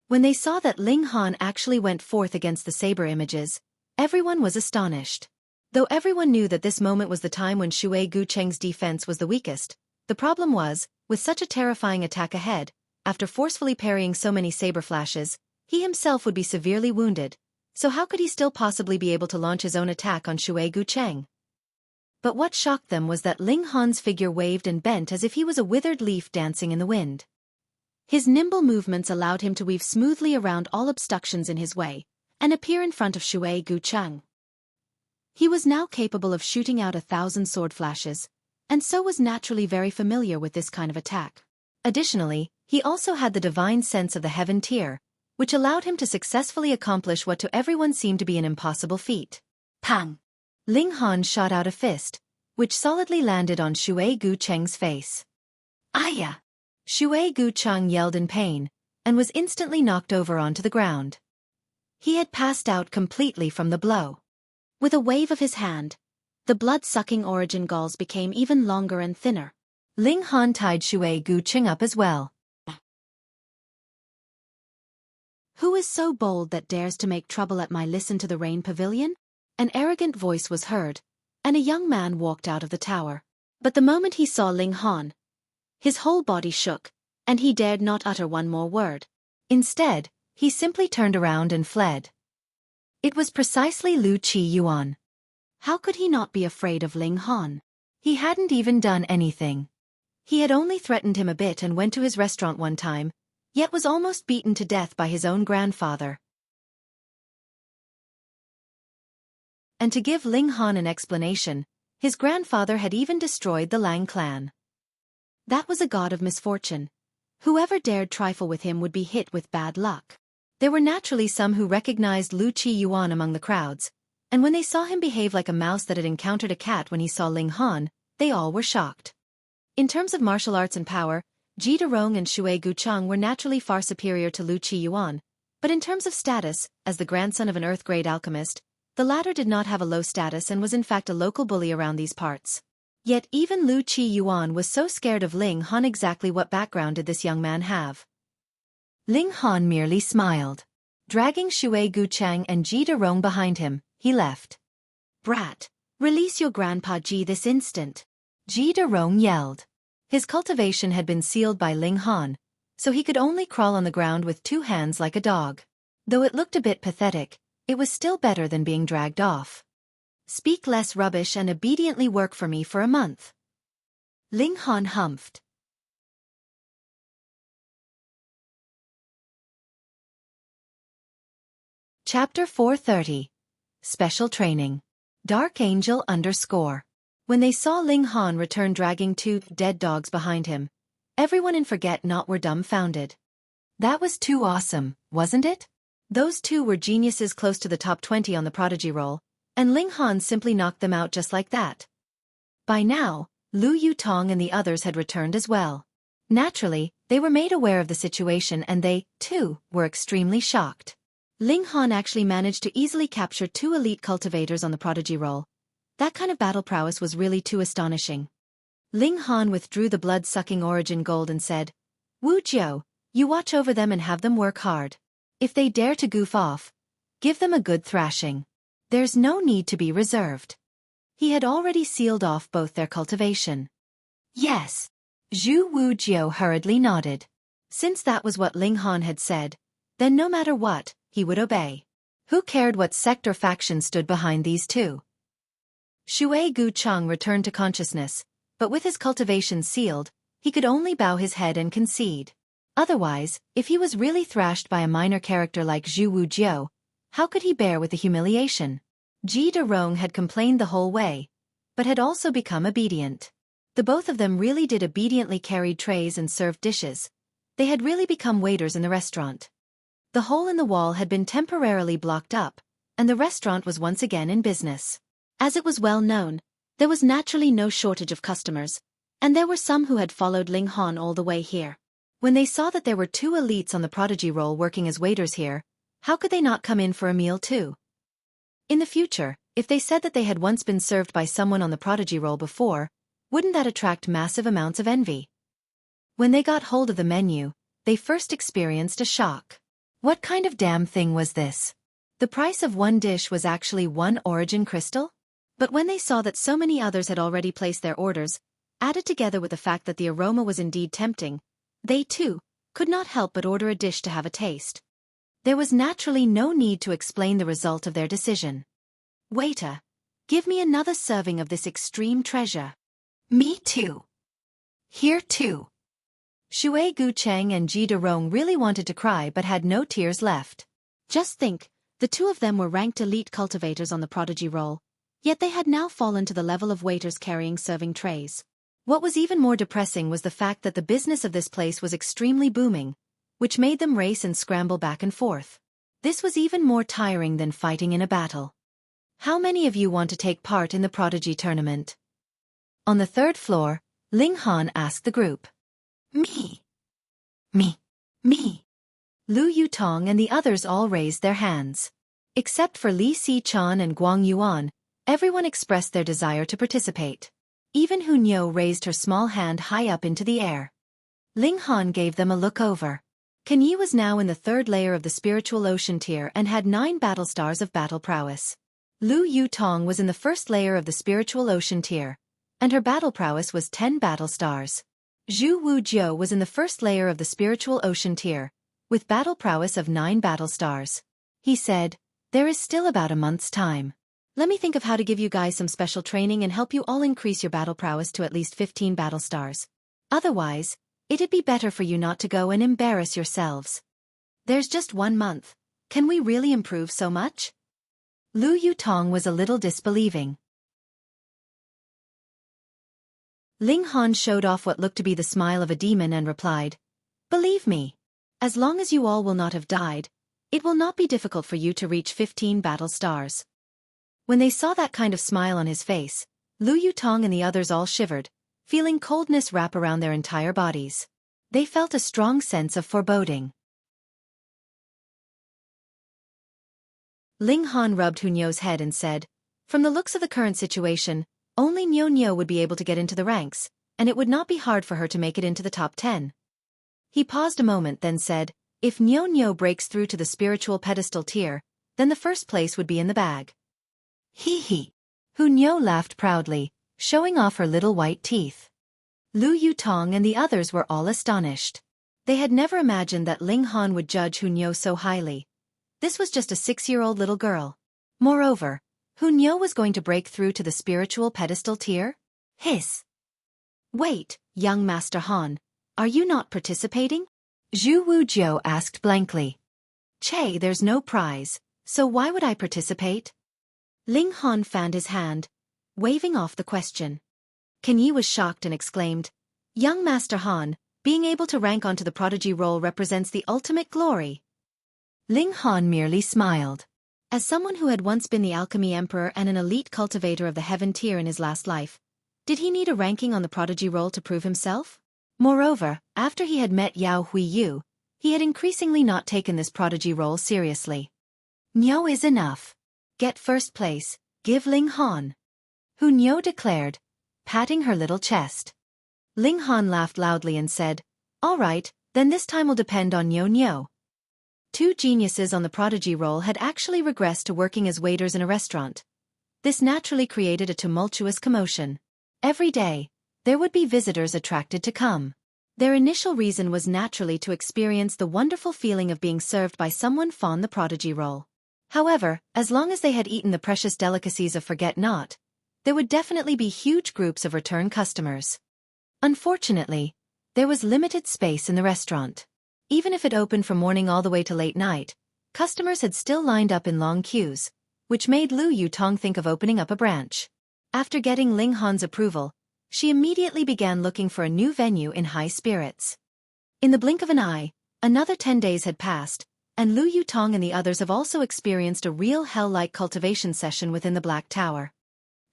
When they saw that Ling Han actually went forth against the saber images, everyone was astonished. Though everyone knew that this moment was the time when Shui Gucheng's defense was the weakest, the problem was, with such a terrifying attack ahead, after forcefully parrying so many saber flashes, he himself would be severely wounded, so how could he still possibly be able to launch his own attack on Shui Gucheng? But what shocked them was that Ling Han's figure waved and bent as if he was a withered leaf dancing in the wind. His nimble movements allowed him to weave smoothly around all obstructions in his way, and appear in front of Shui Gucheng. He was now capable of shooting out 1,000 sword flashes, and so was naturally very familiar with this kind of attack. Additionally, he also had the divine sense of the heaven tier, which allowed him to successfully accomplish what to everyone seemed to be an impossible feat. Pang! Ling Han shot out a fist, which solidly landed on Shui Gucheng's face. Aya! Shui Gucheng yelled in pain, and was instantly knocked over onto the ground. He had passed out completely from the blow. With a wave of his hand, the blood-sucking origin galls became even longer and thinner. Ling Han tied Shui Gucheng up as well. "Who is so bold that dares to make trouble at my Listen to the Rain pavilion?" An arrogant voice was heard, and a young man walked out of the tower. But the moment he saw Ling Han, his whole body shook, and he dared not utter one more word. Instead, he simply turned around and fled. It was precisely Lu Qiyuan. How could he not be afraid of Ling Han? He hadn't even done anything. He had only threatened him a bit and went to his restaurant one time, yet was almost beaten to death by his own grandfather. And to give Ling Han an explanation, his grandfather had even destroyed the Lang clan. That was a god of misfortune. Whoever dared trifle with him would be hit with bad luck. There were naturally some who recognized Lu Qiyuan among the crowds, and when they saw him behave like a mouse that had encountered a cat when he saw Ling Han, they all were shocked. In terms of martial arts and power, Ji Derong and Shui Gucheng were naturally far superior to Lu Qiyuan, but in terms of status, as the grandson of an earth-grade alchemist, the latter did not have a low status and was in fact a local bully around these parts. Yet even Lu Qiyuan was so scared of Ling Han. Exactly what background did this young man have? Ling Han merely smiled. Dragging Shui Gucheng and Ji Derong behind him, he left. "Brat, release your grandpa Ji this instant," Ji Derong yelled. His cultivation had been sealed by Ling Han, so he could only crawl on the ground with 2 hands like a dog. Though it looked a bit pathetic, it was still better than being dragged off. "Speak less rubbish and obediently work for me for a month." Ling Han humphed. Chapter 430. Special Training. Dark Angel _ When they saw Ling Han return dragging 2 dead dogs behind him, everyone in Forget Not were dumbfounded. That was too awesome, wasn't it? Those 2 were geniuses close to the top 20 on the prodigy roll, and Ling Han simply knocked them out just like that. By now, Lu Yutong and the others had returned as well. Naturally, they were made aware of the situation and they, too, were extremely shocked. Ling Han actually managed to easily capture 2 elite cultivators on the prodigy roll. That kind of battle prowess was really too astonishing. Ling Han withdrew the blood-sucking origin gold and said, Wuxia, you watch over them and have them work hard. If they dare to goof off, give them a good thrashing. There's no need to be reserved. He had already sealed off both their cultivation. Yes. Zhu Wujiao hurriedly nodded. Since that was what Ling Han had said, then no matter what, he would obey. Who cared what sect or faction stood behind these two? Shui Gu Cheng returned to consciousness, but with his cultivation sealed, he could only bow his head and concede. Otherwise, if he was really thrashed by a minor character like Zhu Wujiao, how could he bear with the humiliation? Ji Derong had complained the whole way, but had also become obedient. The both of them really did obediently carried trays and served dishes. They had really become waiters in the restaurant. The hole in the wall had been temporarily blocked up, and the restaurant was once again in business. As it was well known, there was naturally no shortage of customers, and there were some who had followed Ling Han all the way here. When they saw that there were 2 elites on the prodigy roll working as waiters here, how could they not come in for a meal too? In the future, if they said that they had once been served by someone on the prodigy roll before, wouldn't that attract massive amounts of envy? When they got hold of the menu, they first experienced a shock. What kind of damn thing was this? The price of one dish was actually 1 origin crystal? But when they saw that so many others had already placed their orders, added together with the fact that the aroma was indeed tempting, they too could not help but order a dish to have a taste. There was naturally no need to explain the result of their decision. Waiter, give me another serving of this extreme treasure. Me too. Here too. Shui Gu Cheng and Ji Derong really wanted to cry but had no tears left. Just think, the 2 of them were ranked elite cultivators on the prodigy roll, yet they had now fallen to the level of waiters carrying serving trays. What was even more depressing was the fact that the business of this place was extremely booming, which made them race and scramble back and forth. This was even more tiring than fighting in a battle. How many of you want to take part in the prodigy tournament? On the 3rd floor, Ling Han asked the group. Me. Lu Yutong and the others all raised their hands. Except for Li Si-chan and Guang Yuan, everyone expressed their desire to participate. Even Hu Niu raised her small hand high up into the air. Ling Han gave them a look over. Kan Yi was now in the 3rd layer of the spiritual ocean tier and had 9 battle stars of battle prowess. Lu Yutong was in the 1st layer of the spiritual ocean tier, and her battle prowess was 10 battle stars. Zhu Wujiao was in the 1st layer of the spiritual ocean tier, with battle prowess of 9 battle stars. He said, there is still about a month's time. Let me think of how to give you guys some special training and help you all increase your battle prowess to at least 15 battle stars. Otherwise, it'd be better for you not to go and embarrass yourselves. There's just 1 month. Can we really improve so much? Lu Yutong was a little disbelieving. Ling Han showed off what looked to be the smile of a demon and replied, believe me, as long as you all will not have died, it will not be difficult for you to reach 15 battle stars. When they saw that kind of smile on his face, Lu Yutong and the others all shivered, feeling coldness wrap around their entire bodies. They felt a strong sense of foreboding. Ling Han rubbed Hu Niu's head and said, from the looks of the current situation, only Niu would be able to get into the ranks, and it would not be hard for her to make it into the top 10. He paused a moment then said, if Niu breaks through to the spiritual pedestal tier, then the 1st place would be in the bag. Hee hee. Hu Niu laughed proudly, showing off her little white teeth. Lu Yutong and the others were all astonished. They had never imagined that Ling Han would judge Hu Niu so highly. This was just a 6-year-old little girl. Moreover, Hu Niu was going to break through to the spiritual pedestal tier? Hiss. Wait, young Master Han, are you not participating? Zhu Wujiao asked blankly. Che, there's no prize, so why would I participate? Ling Han fanned his hand, waving off the question. Kan Yi was shocked and exclaimed, young Master Han, being able to rank onto the prodigy roll represents the ultimate glory. Ling Han merely smiled. As someone who had once been the Alchemy Emperor and an elite cultivator of the Heaven tier in his last life, did he need a ranking on the prodigy roll to prove himself? Moreover, after he had met Yao Huiyu, he had increasingly not taken this prodigy roll seriously. "No is enough. Get first place, give Ling Han." Hu Niu declared, patting her little chest. Ling Han laughed loudly and said, "All right, then this time will depend on Niu Niu." Two geniuses on the prodigy role had actually regressed to working as waiters in a restaurant. This naturally created a tumultuous commotion. Every day, there would be visitors attracted to come. Their initial reason was naturally to experience the wonderful feeling of being served by someone fond the prodigy role. However, as long as they had eaten the precious delicacies of forget-not, there would definitely be huge groups of return customers. Unfortunately, there was limited space in the restaurant. Even if it opened from morning all the way to late night, customers had still lined up in long queues, which made Lu Yutong think of opening up a branch. After getting Ling Han's approval, she immediately began looking for a new venue in high spirits. In the blink of an eye, another 10 days had passed, and Lu Yutong and the others have also experienced a real hell-like cultivation session within the Black Tower.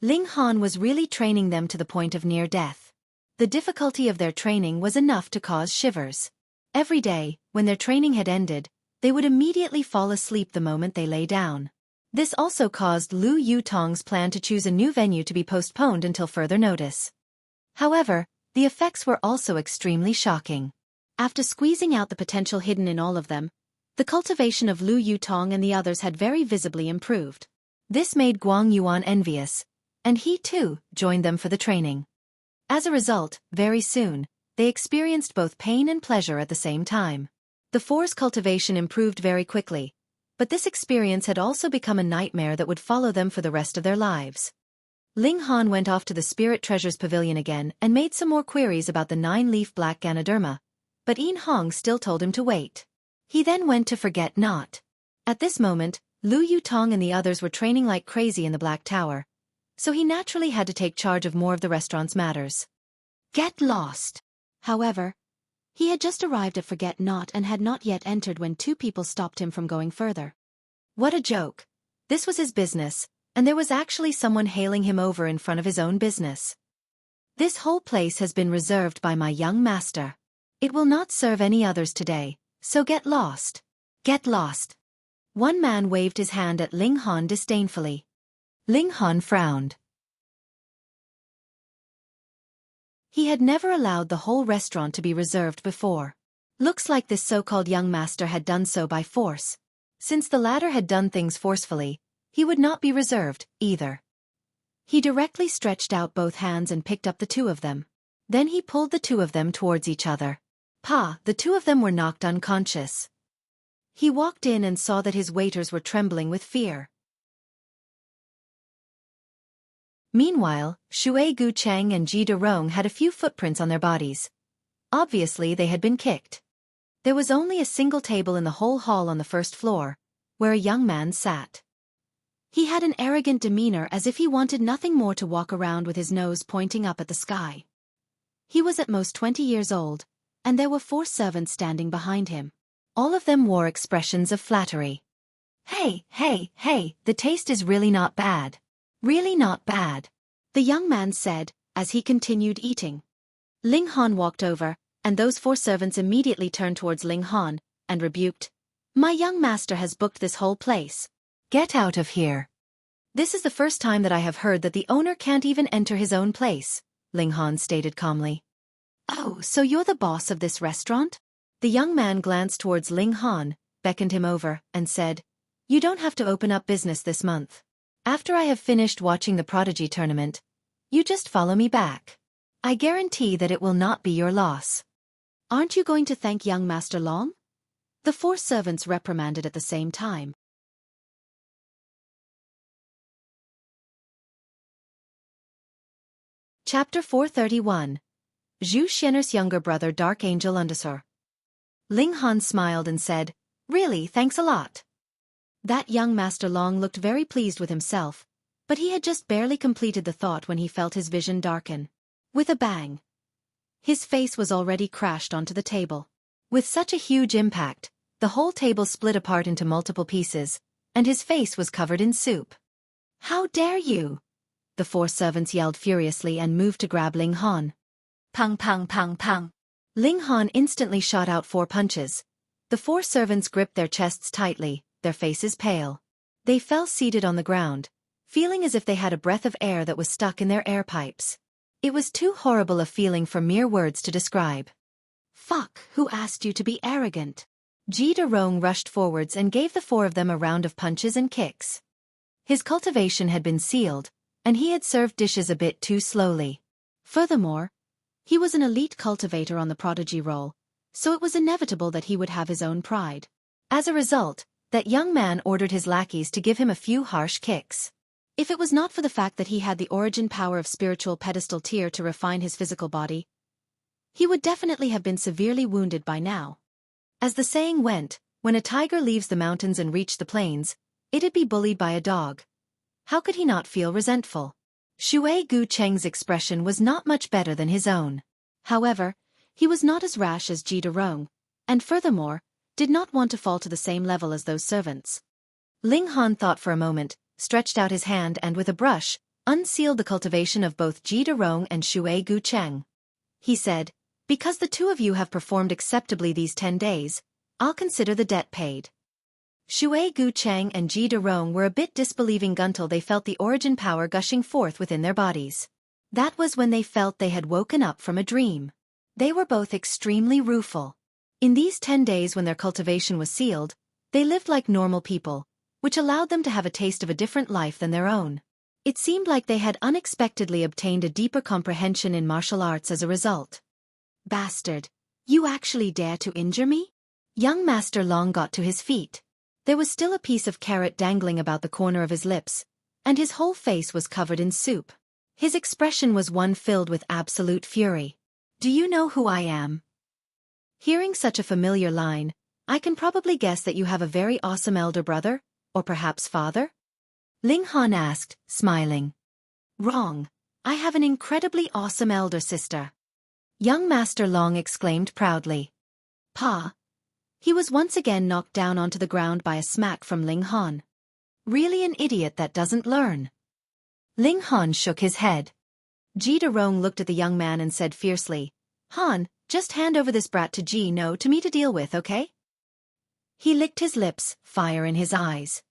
Ling Han was really training them to the point of near death. The difficulty of their training was enough to cause shivers. Every day, when their training had ended, they would immediately fall asleep the moment they lay down. This also caused Lu Yutong's plan to choose a new venue to be postponed until further notice. However, the effects were also extremely shocking. After squeezing out the potential hidden in all of them, the cultivation of Lu Yutong and the others had very visibly improved. This made Guang Yuan envious, and he too joined them for the training. As a result, very soon, they experienced both pain and pleasure at the same time. The Four's cultivation improved very quickly, but this experience had also become a nightmare that would follow them for the rest of their lives. Ling Han went off to the Spirit Treasures Pavilion again and made some more queries about the 9-leaf black Ganoderma, but Yin Hong still told him to wait. He then went to Forget Not. At this moment, Lu Yutong and the others were training like crazy in the Black Tower, so he naturally had to take charge of more of the restaurant's matters. Get lost. However, he had just arrived at Forget Not and had not yet entered when two people stopped him from going further. What a joke. This was his business, and there was actually someone hailing him over in front of his own business. This whole place has been reserved by my young master. It will not serve any others today, so get lost. Get lost. One man waved his hand at Ling Han disdainfully. Ling Han frowned. He had never allowed the whole restaurant to be reserved before. Looks like this so-called young master had done so by force. Since the latter had done things forcefully, he would not be reserved, either. He directly stretched out both hands and picked up the two of them. Then he pulled the two of them towards each other. The two of them were knocked unconscious. He walked in and saw that his waiters were trembling with fear. Meanwhile, Shui Gu Cheng and Ji Derong had a few footprints on their bodies. Obviously they had been kicked. There was only a single table in the whole hall on the first floor, where a young man sat. He had an arrogant demeanor as if he wanted nothing more to walk around with his nose pointing up at the sky. He was at most 20 years old, and there were 4 servants standing behind him. All of them wore expressions of flattery. Hey, the taste is really not bad. Really not bad, the young man said, as he continued eating. Ling Han walked over, and those 4 servants immediately turned towards Ling Han, and rebuked. My young master has booked this whole place. Get out of here. This is the first time that I have heard that the owner can't even enter his own place, Ling Han stated calmly. Oh, so you're the boss of this restaurant? The young man glanced towards Ling Han, beckoned him over, and said, You don't have to open up business this month. After I have finished watching the Prodigy tournament, you just follow me back. I guarantee that it will not be your loss. Aren't you going to thank young Master Long? The 4 servants reprimanded at the same time. Chapter 431. Zhu Xian'er's younger brother Dark Angel Undisor. Ling Han smiled and said, Really, thanks a lot. That young Master Long looked very pleased with himself, but he had just barely completed the thought when he felt his vision darken. With a bang. His face was already crashed onto the table. With such a huge impact, the whole table split apart into multiple pieces, and his face was covered in soup. How dare you! The 4 servants yelled furiously and moved to grab Ling Han. Pang pang pang pang. Ling Han instantly shot out 4 punches. The 4 servants gripped their chests tightly, their faces pale. They fell seated on the ground, feeling as if they had a breath of air that was stuck in their air pipes. It was too horrible a feeling for mere words to describe. Fuck, who asked you to be arrogant? Ji Rong rushed forwards and gave the four of them a round of punches and kicks. His cultivation had been sealed, and he had served dishes a bit too slowly. Furthermore, he was an elite cultivator on the prodigy roll, so it was inevitable that he would have his own pride. As a result, that young man ordered his lackeys to give him a few harsh kicks. If it was not for the fact that he had the origin power of spiritual pedestal tier to refine his physical body, he would definitely have been severely wounded by now. As the saying went, when a tiger leaves the mountains and reaches the plains, it'd be bullied by a dog. How could he not feel resentful? Shui Gu Cheng's expression was not much better than his own. However, he was not as rash as Ji Rong, and furthermore, did not want to fall to the same level as those servants. Ling Han thought for a moment, stretched out his hand and with a brush, unsealed the cultivation of both Ji Rong and Shui Gu Cheng. He said, "Because the two of you have performed acceptably these 10 days, I'll consider the debt paid." Shui Gu Cheng and Ji Rong were a bit disbelieving until they felt the origin power gushing forth within their bodies. That was when they felt they had woken up from a dream. They were both extremely rueful. In these 10 days when their cultivation was sealed, they lived like normal people, which allowed them to have a taste of a different life than their own. It seemed like they had unexpectedly obtained a deeper comprehension in martial arts as a result. Bastard, you actually dare to injure me? Young Master Long got to his feet. There was still a piece of carrot dangling about the corner of his lips, and his whole face was covered in soup. His expression was one filled with absolute fury. "Do you know who I am?" Hearing such a familiar line, "I can probably guess that you have a very awesome elder brother, or perhaps father?" Ling Han asked, smiling. "Wrong. I have an incredibly awesome elder sister." Young Master Long exclaimed proudly. "Pa." He was once again knocked down onto the ground by a smack from Ling Han. "Really an idiot that doesn't learn." Ling Han shook his head. Ji Rong looked at the young man and said fiercely, "Han, just hand over this brat to Ji No to me to deal with, okay?" He licked his lips, fire in his eyes.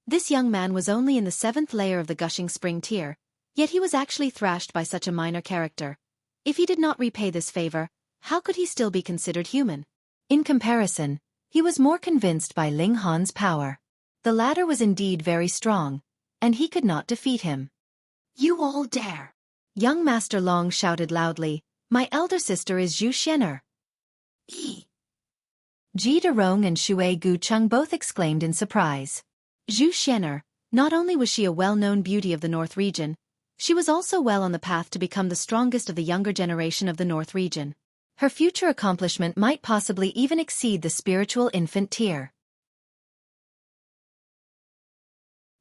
This young man was only in the 7th layer of the gushing spring tier, yet he was actually thrashed by such a minor character. If he did not repay this favor, how could he still be considered human? In comparison, he was more convinced by Ling Han's power. The latter was indeed very strong, and he could not defeat him. "You all dare!" Young Master Long shouted loudly, "My elder sister is Zhu Xianer." Ji Rong and Shui Gu Cheng both exclaimed in surprise. Zhu Xianer, not only was she a well-known beauty of the North region, she was also well on the path to become the strongest of the younger generation of the North region. Her future accomplishment might possibly even exceed the spiritual infant tier.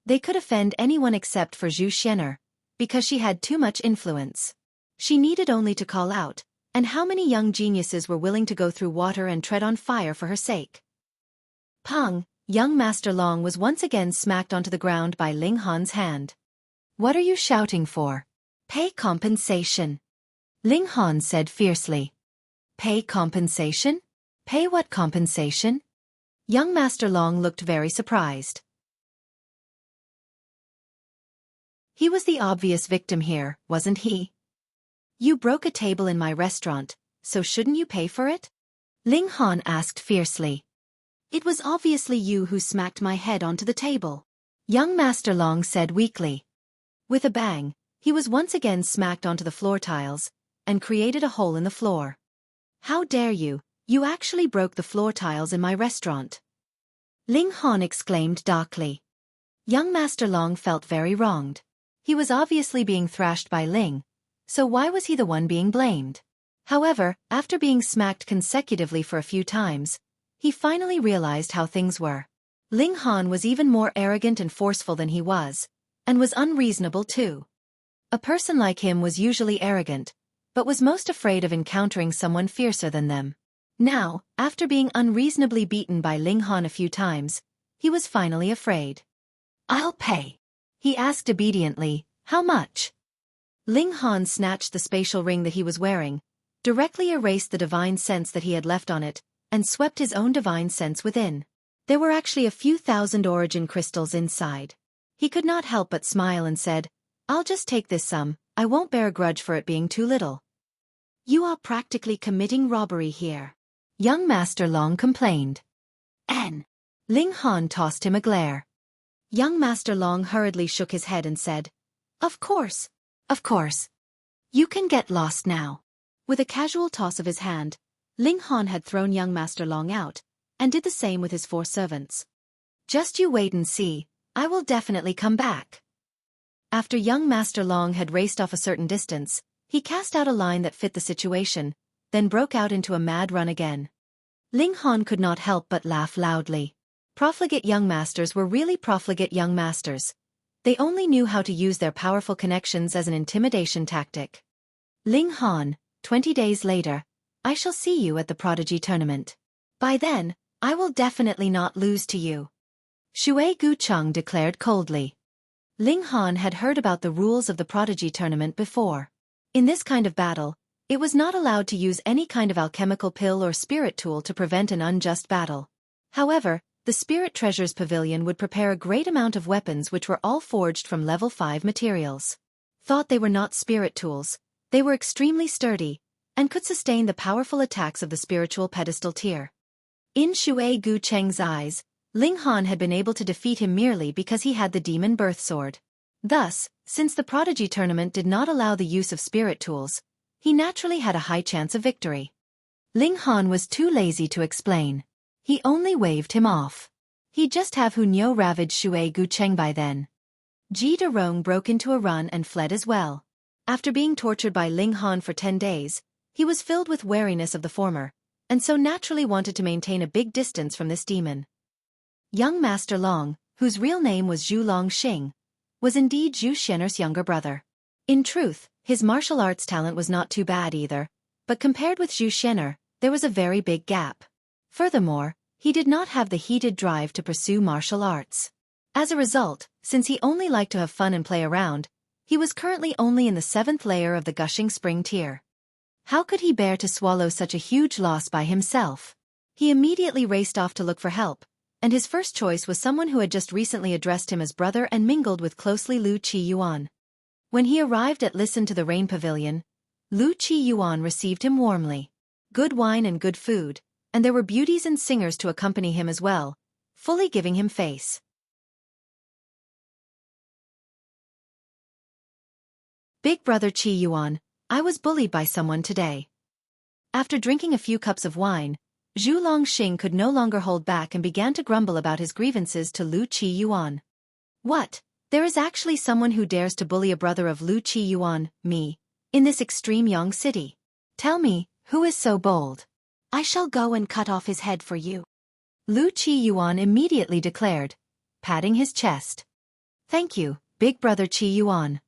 They could offend anyone except for Zhu Xianer, because she had too much influence. She needed only to call out, and how many young geniuses were willing to go through water and tread on fire for her sake? Pang, young Master Long was once again smacked onto the ground by Ling Han's hand. "What are you shouting for? Pay compensation," Ling Han said fiercely. "Pay compensation? Pay what compensation?" Young Master Long looked very surprised. He was the obvious victim here, wasn't he? "You broke a table in my restaurant, so shouldn't you pay for it?" Ling Han asked fiercely. "It was obviously you who smacked my head onto the table," Young Master Long said weakly. With a bang, he was once again smacked onto the floor tiles, and created a hole in the floor. "How dare you, you actually broke the floor tiles in my restaurant!" Ling Han exclaimed darkly. Young Master Long felt very wronged. He was obviously being thrashed by Ling, so why was he the one being blamed? However, after being smacked consecutively for a few times, he finally realized how things were. Ling Han was even more arrogant and forceful than he was, and was unreasonable too. A person like him was usually arrogant, but was most afraid of encountering someone fiercer than them. Now, after being unreasonably beaten by Ling Han a few times, he was finally afraid. "I'll pay," he asked obediently. "How much?" Ling Han snatched the spatial ring that he was wearing, directly erased the divine sense that he had left on it, and swept his own divine sense within. There were actually a few thousand origin crystals inside. He could not help but smile and said, "I'll just take this sum, I won't bear a grudge for it being too little." "You are practically committing robbery here," young Master Long complained. "N." Ling Han tossed him a glare. Young Master Long hurriedly shook his head and said, Of course. You can get lost now." With a casual toss of his hand, Ling Han had thrown young Master Long out, and did the same with his 4 servants. "Just you wait and see, I will definitely come back." After young Master Long had raced off a certain distance, he cast out a line that fit the situation, then broke out into a mad run again. Ling Han could not help but laugh loudly. Profligate young masters were really profligate young masters. They only knew how to use their powerful connections as an intimidation tactic. "Ling Han, 20 days later, I shall see you at the Prodigy Tournament. By then, I will definitely not lose to you," Shui Gucheng declared coldly. Ling Han had heard about the rules of the Prodigy Tournament before. In this kind of battle, it was not allowed to use any kind of alchemical pill or spirit tool to prevent an unjust battle. However, the Spirit Treasures Pavilion would prepare a great amount of weapons which were all forged from level 5 materials. Thought they were not spirit tools, they were extremely sturdy, and could sustain the powerful attacks of the spiritual pedestal tier. In Shui Gucheng's eyes, Ling Han had been able to defeat him merely because he had the demon birth sword. Thus, since the Prodigy Tournament did not allow the use of spirit tools, he naturally had a high chance of victory. Ling Han was too lazy to explain. He only waved him off. He'd just have Hunyo ravaged Shui Gucheng by then. Ji Derong broke into a run and fled as well. After being tortured by Ling Han for 10 days, he was filled with wariness of the former, and so naturally wanted to maintain a big distance from this demon. Young Master Long, whose real name was Zhu Longxing, was indeed Zhu Xian'er's younger brother. In truth, his martial arts talent was not too bad either, but compared with Zhu Xian'er, there was a very big gap. Furthermore, he did not have the heated drive to pursue martial arts. As a result, since he only liked to have fun and play around, he was currently only in the 7th layer of the Gushing Spring tier. How could he bear to swallow such a huge loss by himself? He immediately raced off to look for help, and his first choice was someone who had just recently addressed him as brother and mingled with closely Lu Qiyuan. When he arrived at Listen to the Rain Pavilion, Lu Qiyuan received him warmly. Good wine and good food, and there were beauties and singers to accompany him as well, fully giving him face. "Big brother Qiyuan, I was bullied by someone today." After drinking a few cups of wine, Zhu Longxing could no longer hold back and began to grumble about his grievances to Lu Qiyuan. "What? There is actually someone who dares to bully a brother of Lu Qiyuan, me, in this extreme Yang city. Tell me, who is so bold? I shall go and cut off his head for you," Lu Qiyuan immediately declared, patting his chest. "Thank you, big brother Qiyuan."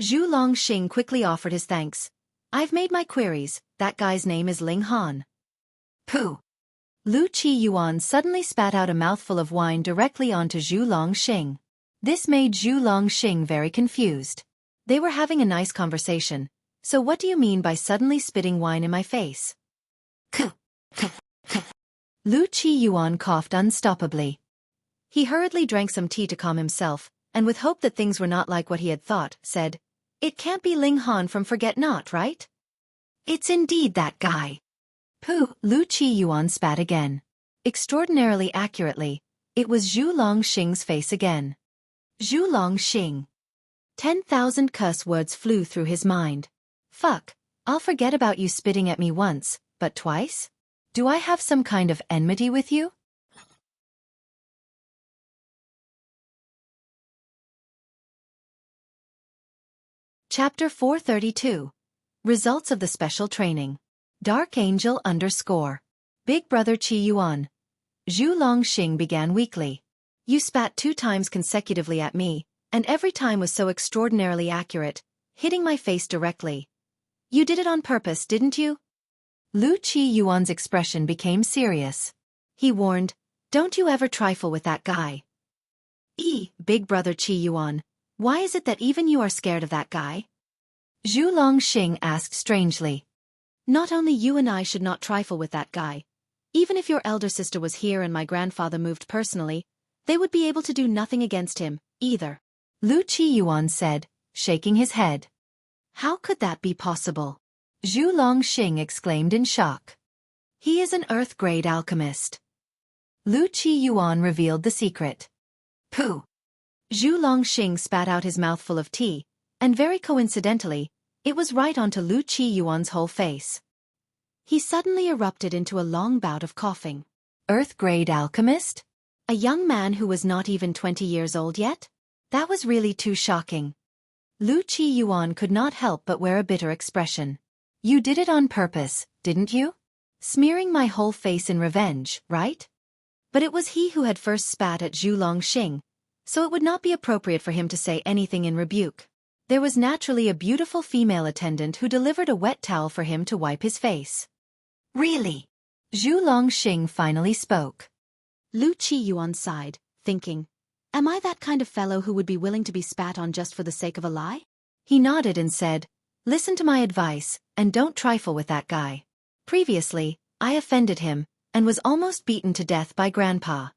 Zhu Longxing quickly offered his thanks. "I've made my queries, that guy's name is Ling Han." "Pooh." Lu Qiyuan suddenly spat out a mouthful of wine directly onto Zhu Longxing. This made Zhu Longxing very confused. They were having a nice conversation, so what do you mean by suddenly spitting wine in my face? Lu Qiyuan coughed unstoppably. He hurriedly drank some tea to calm himself, and with hope that things were not like what he had thought, said, "It can't be Ling Han from Forget Not, right?" "It's indeed that guy." "Pooh," Lu Qiyuan spat again. Extraordinarily accurately, it was Zhu Longxing's face again. Zhu Longxing. 10,000 cuss words flew through his mind. Fuck, I'll forget about you spitting at me once, but twice? Do I have some kind of enmity with you? Chapter 432. Results of the Special Training. Dark Angel _ Big Brother Qiyuan. Zhu Longxing began weakly. "You spat 2 times consecutively at me, and every time was so extraordinarily accurate, hitting my face directly. You did it on purpose, didn't you?" Lu Qiyuan's expression became serious. He warned, "Don't you ever trifle with that guy." Big Brother Qiyuan, why is it that even you are scared of that guy?" Zhu Longxing asked strangely. Not only you and I should not trifle with that guy. Even if your elder sister was here and my grandfather moved personally, they would be able to do nothing against him, either. Lu Qiyuan said, shaking his head. How could that be possible? Zhu Longxing exclaimed in shock. He is an Earth-grade alchemist. Lu Qiyuan revealed the secret. Pooh! Zhu Longxing spat out his mouthful of tea, and very coincidentally, it was right onto Lu Qiyuan's whole face. He suddenly erupted into a long bout of coughing. Earth-grade alchemist? A young man who was not even 20 years old yet? That was really too shocking. Lu Qiyuan could not help but wear a bitter expression. You did it on purpose, didn't you? Smearing my whole face in revenge, right? But it was he who had first spat at Zhu Longxing, so it would not be appropriate for him to say anything in rebuke. There was naturally a beautiful female attendant who delivered a wet towel for him to wipe his face. Really? Zhu Longxing finally spoke. Lu Qiyuan sighed, thinking, am I that kind of fellow who would be willing to be spat on just for the sake of a lie? He nodded and said, listen to my advice, and don't trifle with that guy. Previously, I offended him, and was almost beaten to death by Grandpa.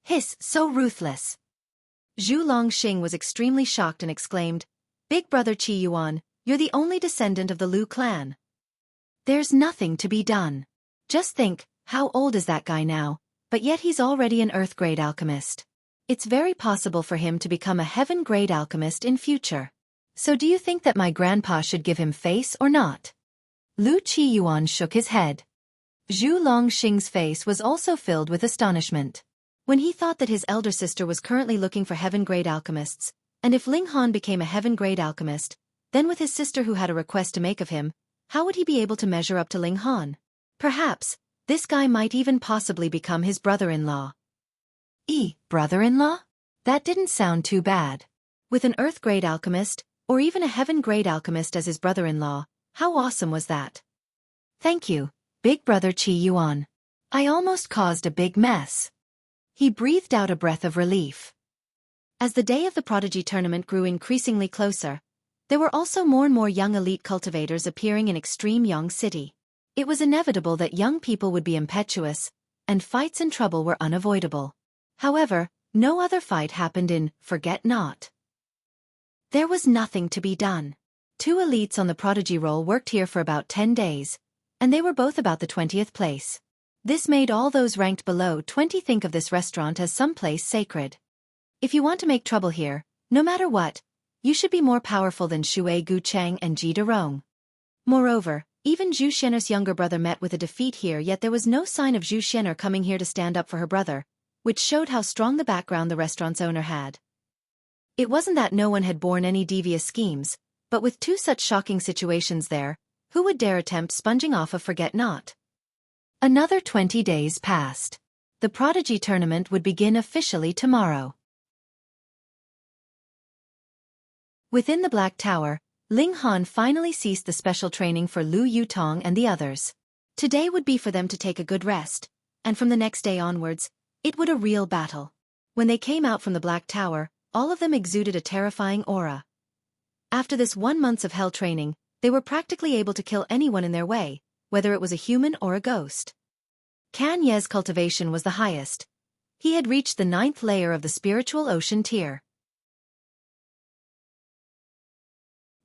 Hiss, so ruthless. Zhu Longxing was extremely shocked and exclaimed, Big Brother Qiyuan, you're the only descendant of the Lu clan. There's nothing to be done. Just think, how old is that guy now, but yet he's already an Earth-grade alchemist. It's very possible for him to become a Heaven-grade alchemist in future. So do you think that my grandpa should give him face or not? Lu Qiyuan shook his head. Zhu Longxing's face was also filled with astonishment. When he thought that his elder sister was currently looking for Heaven-grade alchemists, and if Ling Han became a Heaven-grade alchemist, then with his sister who had a request to make of him, how would he be able to measure up to Ling Han? Perhaps, this guy might even possibly become his brother-in-law. Brother-in-law? That didn't sound too bad. With an Earth-grade alchemist, or even a Heaven-grade alchemist as his brother-in-law, how awesome was that? Thank you, Big Brother Qiyuan. I almost caused a big mess. He breathed out a breath of relief. As the day of the Prodigy tournament grew increasingly closer, there were also more and more young elite cultivators appearing in Extreme Yang City. It was inevitable that young people would be impetuous, and fights and trouble were unavoidable. However, no other fight happened in Forget Not. There was nothing to be done. 2 elites on the Prodigy roll worked here for about 10 days, and they were both about the 20th place. This made all those ranked below 20 think of this restaurant as some place sacred. If you want to make trouble here, no matter what, you should be more powerful than Shui Gucheng and Ji Derong. Moreover, even Zhu Xianer's younger brother met with a defeat here, yet there was no sign of Zhu Xianer coming here to stand up for her brother, which showed how strong the background the restaurant's owner had. It wasn't that no one had borne any devious schemes, but with 2 such shocking situations there, who would dare attempt sponging off of Forget Not? Another 20 days passed. The Prodigy tournament would begin officially tomorrow. Within the Black Tower, Ling Han finally ceased the special training for Lu Yutong and the others. Today would be for them to take a good rest, and from the next day onwards, it would a real battle. When they came out from the Black Tower, all of them exuded a terrifying aura. After this 1 month of hell training, they were practically able to kill anyone in their way, whether it was a human or a ghost. Kan Ye's cultivation was the highest. He had reached the 9th layer of the spiritual ocean tier.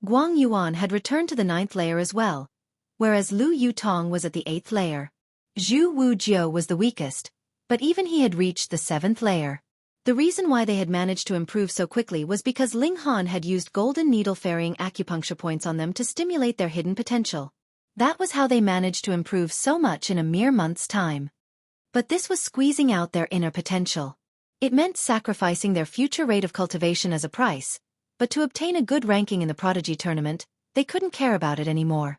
Guang Yuan had returned to the 9th layer as well, whereas Lu Yutong was at the 8th layer. Zhu Wujiu was the weakest, but even he had reached the 7th layer. The reason why they had managed to improve so quickly was because Ling Han had used golden needle ferrying acupuncture points on them to stimulate their hidden potential. That was how they managed to improve so much in a mere month's time. But this was squeezing out their inner potential. It meant sacrificing their future rate of cultivation as a price, but to obtain a good ranking in the Prodigy tournament, they couldn't care about it anymore.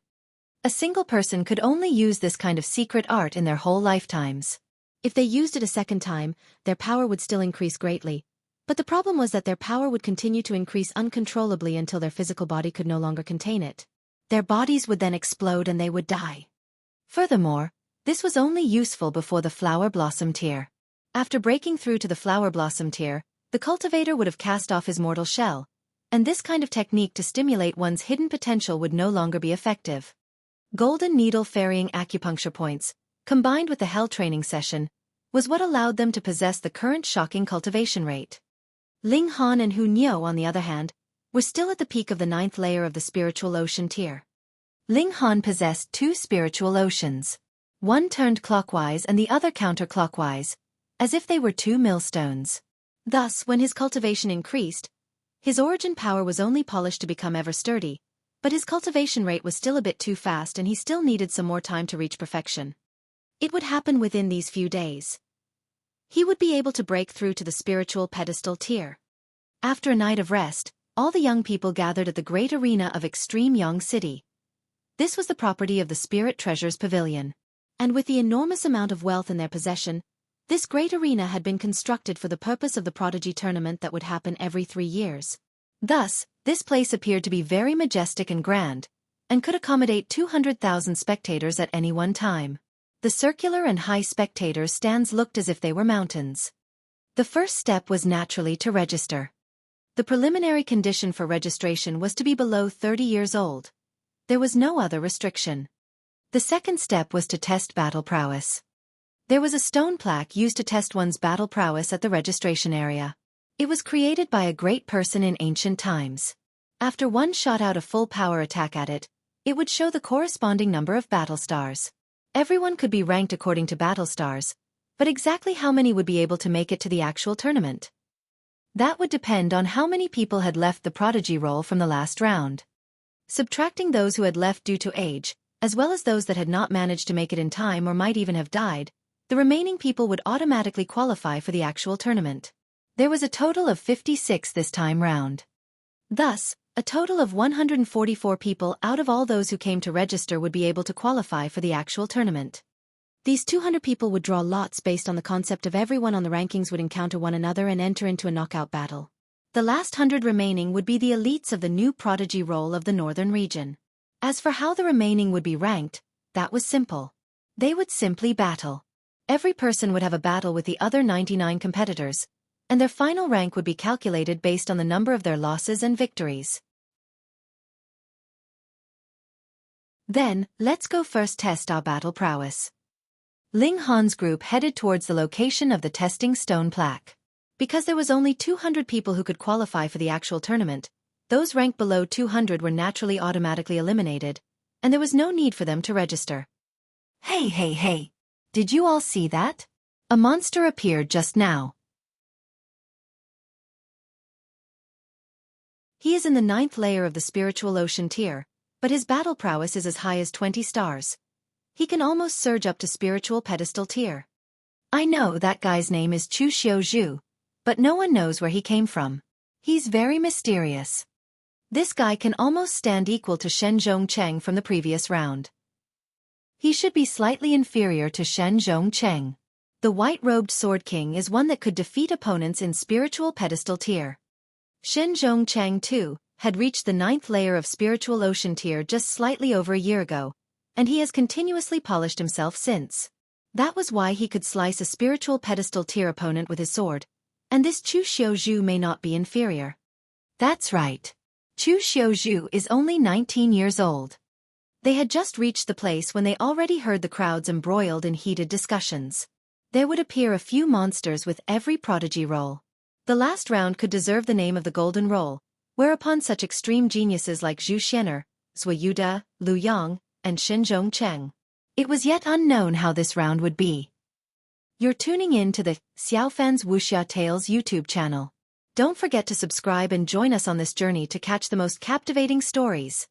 A single person could only use this kind of secret art in their whole lifetimes. If they used it a second time, their power would still increase greatly. But the problem was that their power would continue to increase uncontrollably until their physical body could no longer contain it. Their bodies would then explode and they would die. Furthermore, this was only useful before the flower blossom tier. After breaking through to the flower blossom tier, the cultivator would have cast off his mortal shell, and this kind of technique to stimulate one's hidden potential would no longer be effective. Golden needle ferrying acupuncture points, combined with the hell training session, was what allowed them to possess the current shocking cultivation rate. Ling Han and Hu Niu, on the other hand, were still at the peak of the 9th layer of the spiritual ocean tier. Ling Han possessed 2 spiritual oceans. One turned clockwise and the other counterclockwise, as if they were 2 millstones. Thus, when his cultivation increased, his origin power was only polished to become ever sturdy, but his cultivation rate was still a bit too fast and he still needed some more time to reach perfection. It would happen within these few days. He would be able to break through to the spiritual pedestal tier. After a night of rest, all the young people gathered at the great arena of Extreme Yang City. This was the property of the Spirit Treasures Pavilion. And with the enormous amount of wealth in their possession, this great arena had been constructed for the purpose of the Prodigy Tournament that would happen every 3 years. Thus, this place appeared to be very majestic and grand, and could accommodate 200,000 spectators at any one time. The circular and high spectator stands looked as if they were mountains. The first step was naturally to register. The preliminary condition for registration was to be below 30 years old. There was no other restriction. The second step was to test battle prowess. There was a stone plaque used to test one's battle prowess at the registration area. It was created by a great person in ancient times. After one shot out a full power attack at it, it would show the corresponding number of battle stars. Everyone could be ranked according to battle stars, but exactly how many would be able to make it to the actual tournament? That would depend on how many people had left the prodigy role from the last round. Subtracting those who had left due to age, as well as those that had not managed to make it in time or might even have died, the remaining people would automatically qualify for the actual tournament. There was a total of 56 this time round. Thus, a total of 144 people out of all those who came to register would be able to qualify for the actual tournament. These 200 people would draw lots based on the concept of everyone on the rankings would encounter one another and enter into a knockout battle. The last 100 remaining would be the elites of the new prodigy role of the northern region. As for how the remaining would be ranked, that was simple. They would simply battle. Every person would have a battle with the other 99 competitors, and their final rank would be calculated based on the number of their losses and victories. Then, let's go first test our battle prowess. Ling Han's group headed towards the location of the testing stone plaque. Because there was only 200 people who could qualify for the actual tournament, those ranked below 200 were naturally automatically eliminated, and there was no need for them to register. Hey! Did you all see that? A monster appeared just now. He is in the 9th layer of the spiritual ocean tier, but his battle prowess is as high as 20 stars. He can almost surge up to spiritual pedestal tier. I know that guy's name is Chu Xiaozhu, but no one knows where he came from. He's very mysterious. This guy can almost stand equal to Shen Zhongcheng from the previous round. He should be slightly inferior to Shen Zhongcheng. The white-robed Sword King is one that could defeat opponents in spiritual pedestal tier. Shen Zhongcheng, too, had reached the 9th layer of spiritual ocean tier just slightly over a year ago, and he has continuously polished himself since. That was why he could slice a spiritual pedestal tier opponent with his sword, and this Chu Xiaozhu may not be inferior. That's right. Chu Xiaozhu is only 19 years old. They had just reached the place when they already heard the crowds embroiled in heated discussions. There would appear a few monsters with every prodigy role. The last round could deserve the name of the Golden Role, whereupon such extreme geniuses like Zhu Xianer, Zui Yuda, Lu Yang, and Shen Zhongcheng. It was yet unknown how this round would be. You're tuning in to the Xiaofan's Wuxia Tales YouTube channel. Don't forget to subscribe and join us on this journey to catch the most captivating stories.